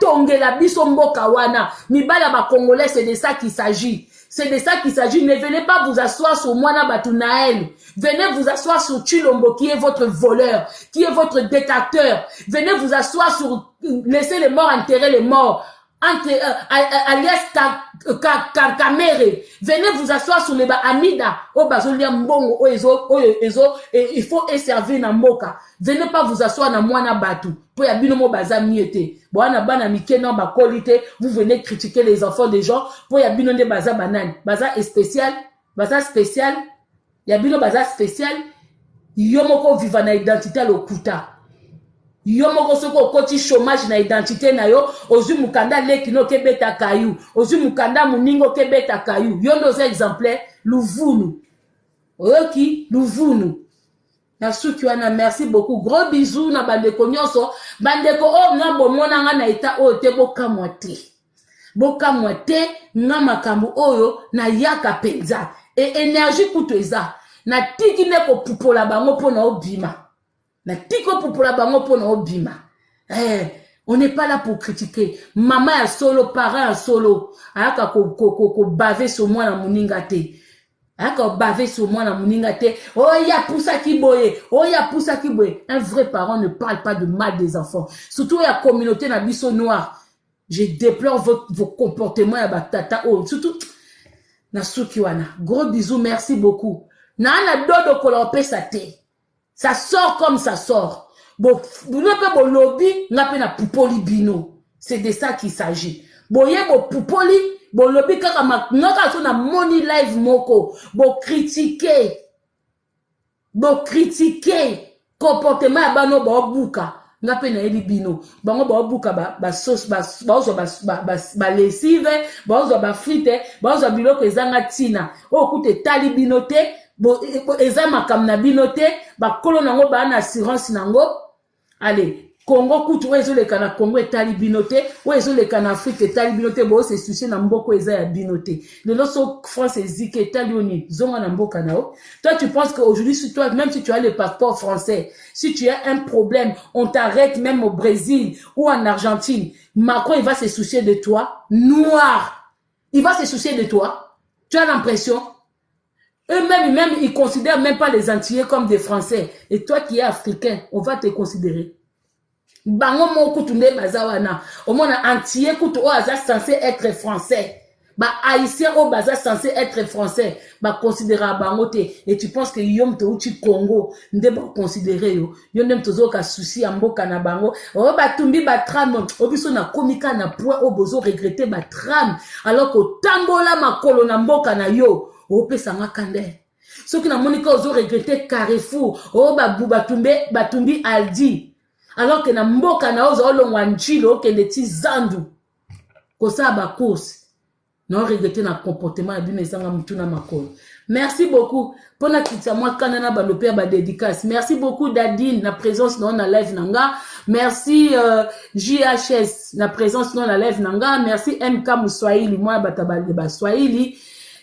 tonge la biso mboka wana. Mibala congolais, c'est de ça qu'il s'agit. C'est de ça qu'il s'agit. Ne venez pas vous asseoir sur Mwana Batunaël. Venez vous asseoir sur Chilombo, qui est votre voleur, qui est votre détracteur. Venez vous asseoir sur... Laissez les morts enterrer les morts. Alias Kamere. Venez vous asseoir sur les Amida. Mbongo, et il faut servir na mboka. Venez pas vous asseoir na Mwana Batu. Pour y binomo baza miete. Vous venez critiquer les enfants des gens. Pour y binomo baza banane. Baza spécial. Baza spécial. Y bino baza spécial. Yomoko viva na identité à l'okuta. Yomoko soko koti chômage na identité na yo. Ozu mukanda lekino kebeta kayu. Ozu mukanda muningo kebeta kayu. Yondo za exemplaire. Louvunu. Oki, Louvunu. Merci beaucoup. Gros bisous na bandeko nyonso. Bandeko nga bomona nga na eta o te boka moite. Boka moite nga makambo oyo na yaka penza. Et énergie kutoeza. Na tiki neko pupola bango pona obima. Na tiko pupola bango pona obima. On n'est pas là pour critiquer. Maman a solo, parent a solo. Aka ko baver sur moi na muninga te. Aka baver sur moi na muninga te. Oh ya poussa ki boye. Oh ya poussa ki boye. Un vrai parent ne parle pas de mal des enfants. Surtout la communauté na biso noir. Je déplore vos comportements ya batata. Oh, surtout na sukiwana. Gros bisous, merci beaucoup. Na dodo kolompe sa te. Ça sort comme ça sort. Bon, vous n'avez pas bon lobby, n'a pas na poupoli bino. C'est de ça qu'il s'agit. Bon, yé bon poupoli, bon lobby kaka naka so na money live moko. Bon critiquer. Bon critiquer comportement ya bano ba buka. N'a pas na eli bino. Bango ba buka ba sauce ba lessive, ba frite, ba biloko ezanga tina. O kute tali binote. Bon, eza makam na binote, ba kolo nango ba na assurance nango. Allez, Congo kutu wezo le kana Congo etali binote, wezo le kana Afrique etali binote, bo se soucier na mboko eza ya binote. Le loso France ezike etali oni, zonga na mboka nao. Toi tu penses qu'aujourd'hui si toi même si tu as le passeport français, si tu as un problème, on t'arrête même au Brésil ou en Argentine, Macron il va se soucier de toi, noir. Il va se soucier de toi. Tu as l'impression. Eux-mêmes, ils considèrent même pas les Antillais comme des Français. Et toi qui es africain, on va te considérer. Bango mo kutunde bazawana. Au moins, Antillais kutu o aza censé être français. Ba haïtien o baza censé être français. Ba considéra bangote. Et tu penses que yom te uchi Congo. Nde ba considérer yo. Yon nem tozo ka souci amboka na bango. O ba tumbi ba tram. Obiso na komika na point o bozo regretter ba tram. Alors que tambola makolo na mboka na yo. Ope sanga kande. Ce qui n'a monika ozo regretter Carrefour. O batumbi Aldi. Alors que na mboka na ozo olongwa nchilo ke neti zandu. kosa ba course non regretter na comportement bino ezanga mutuna makolo. Merci beaucoup pour la kitsa moi kanana balopé ba dédicace. Merci beaucoup Dadine na présence dans la live nanga. Merci JHS na présence dans la live nanga. Merci MK Muswahili moi batabali ba Swahili.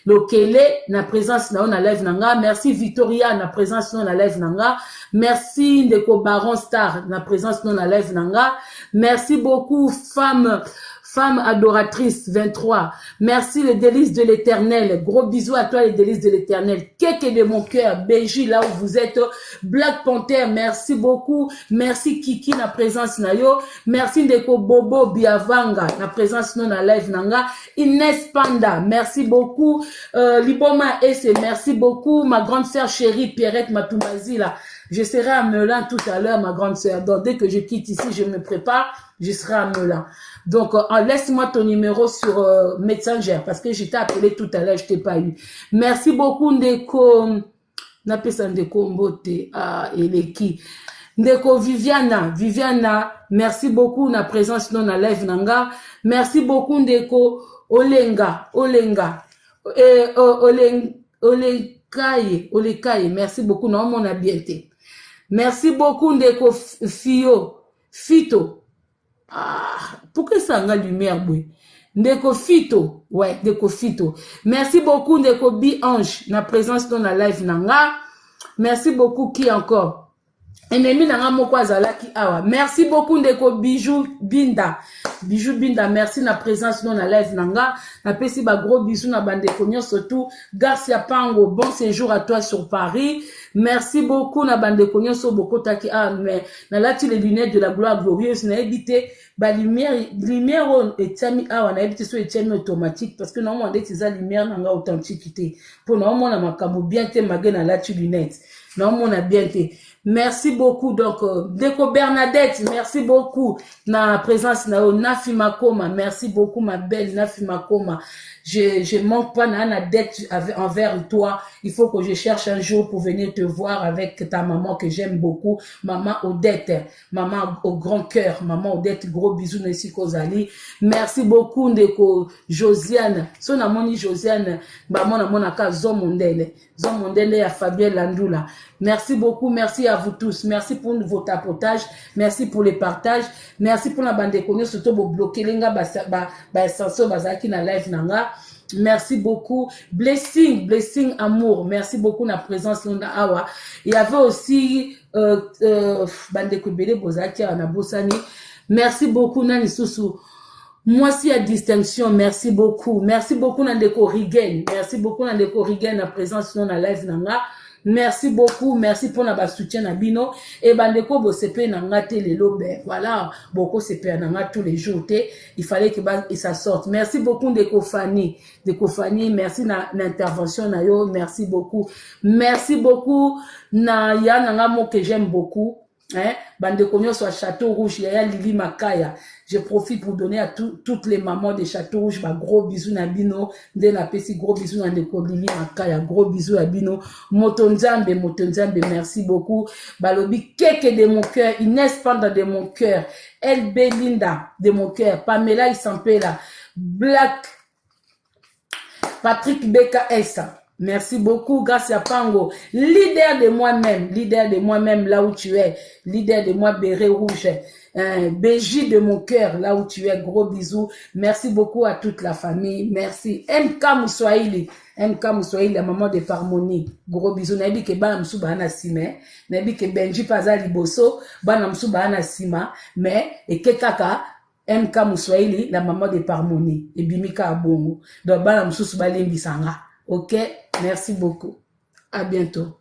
Lokele na présence na live nanga. Merci Victoria na présence dans la live nanga. Merci Ndeko Baron Star na présence dans la live nanga. Merci beaucoup Femme adoratrice 23. Merci les délices de l'éternel. Gros bisous à toi les délices de l'éternel. Keke de mon cœur. Béji là où vous êtes. Black Panther. Merci beaucoup. Merci Kiki na présence na yo. Merci Ndeko Bobo Biavanga na présence non na live nanga. Inès Panda. Merci beaucoup. Liboma Esse. Merci beaucoup. Ma grande sœur chérie Pierrette Matumbazi là. Je serai à Melun tout à l'heure, ma grande sœur. Donc, dès que je quitte ici, je me prépare, je serai à Melun. Donc, laisse-moi ton numéro sur Messenger, parce que je t'ai appelé tout à l'heure, je t'ai pas eu. Merci beaucoup, Ndeko. N'appelle Ndeko Mbote, Eleki. Ndeko Viviana, merci beaucoup, na présence non à live nanga. Merci beaucoup, Ndeko Olenga. Olekaye, merci beaucoup, non, mon habileté. Merci beaucoup, Ndeko Fito. Pourquoi ça a une lumière, boy? Ndeko Fito. Ouais, Ndeko Fito. Merci beaucoup, Ndeko Bi-Ange, na présence dans la live nanga. Merci beaucoup, qui encore? Ennemi nanga moko azalaki awa. Merci beaucoup, Ndeko Bijou Binda, merci na présence dans la live nanga. Na pesi ba gros bisous na bandeko surtout. Garcia Pango, bon séjour à toi sur Paris. Merci beaucoup na bandeko nyonso bokotaki mais na lati les lunettes de la gloire glorieuse na évité ba lumière etami awa na évité so etami automatique parce que normalement dès que lumière nanga authenticité pour normalement na makambo bien te magé na lati lunettes normalement na bien te. Merci beaucoup. Donc, Ndeko Bernadette, merci beaucoup. Na présence na Nafi Makoma, merci beaucoup ma belle Nafi Makoma. Je manque pas na dette envers toi. Il faut que je cherche un jour pour venir te voir avec ta maman que j'aime beaucoup. Maman Odette, maman au grand cœur, maman Odette, gros bisous Nessi Kozali. Merci beaucoup Ndeko Josiane. Son amoni Josiane, maman na monaka Zomondele à Fabien Landoula. Merci beaucoup, merci à vous tous. Merci pour vos tapotages, merci pour les partages, merci pour la bande de connus, surtout pour bloquer les gars, na live nanga. Merci beaucoup. Blessing amour. Merci beaucoup na présence na awa. Il y avait aussi bande de Kobele Bozaki na Bosani. Merci beaucoup Nani Sousou. Moi si à distinction, merci beaucoup. Merci beaucoup Nandeko Rigen. Merci beaucoup Nandeko Rigen na présence na live nanga. Merci beaucoup, merci pour la soutien à Bino et bandeko bo sepe nanga télé lobe. Voilà, beaucoup sepe nanga tous les jours il fallait que ça sorte. Merci beaucoup Ndeko Fanny, merci na l'intervention na yo, merci beaucoup. Merci beaucoup na ya nanga mo que j'aime beaucoup. Hein, bandeko nyo soit Château Rouge, ya Lili Makaya. Je profite pour donner à toutes les mamans de Château Rouge, bah, gros bisous na bino, de la pesi, gros bisous na Ndeko Lili Makaya, gros bisous à bino, Motonzambe, merci beaucoup, Balobi Keke de mon cœur, Inès Panda de mon cœur, El Belinda de mon cœur, Pamela Isampela, Black, Patrick BKS. Merci beaucoup, Garcia Pango, leader de moi-même, là où tu es, leader de moi, Béret Rouge, BJ de mon cœur, là où tu es, gros bisous, merci beaucoup à toute la famille, merci, MK Muswahili, la maman de Parmoni, gros bisous, nabi ke bana msuba ana sime, nabi ke Benji Paza Liboso, bana msuba ana sima, mais, et ke kaka, MK Muswahili, la maman de Parmoni, et Bimika Abongo, donc bana msuba lembi sanga. Ok, merci beaucoup. À bientôt.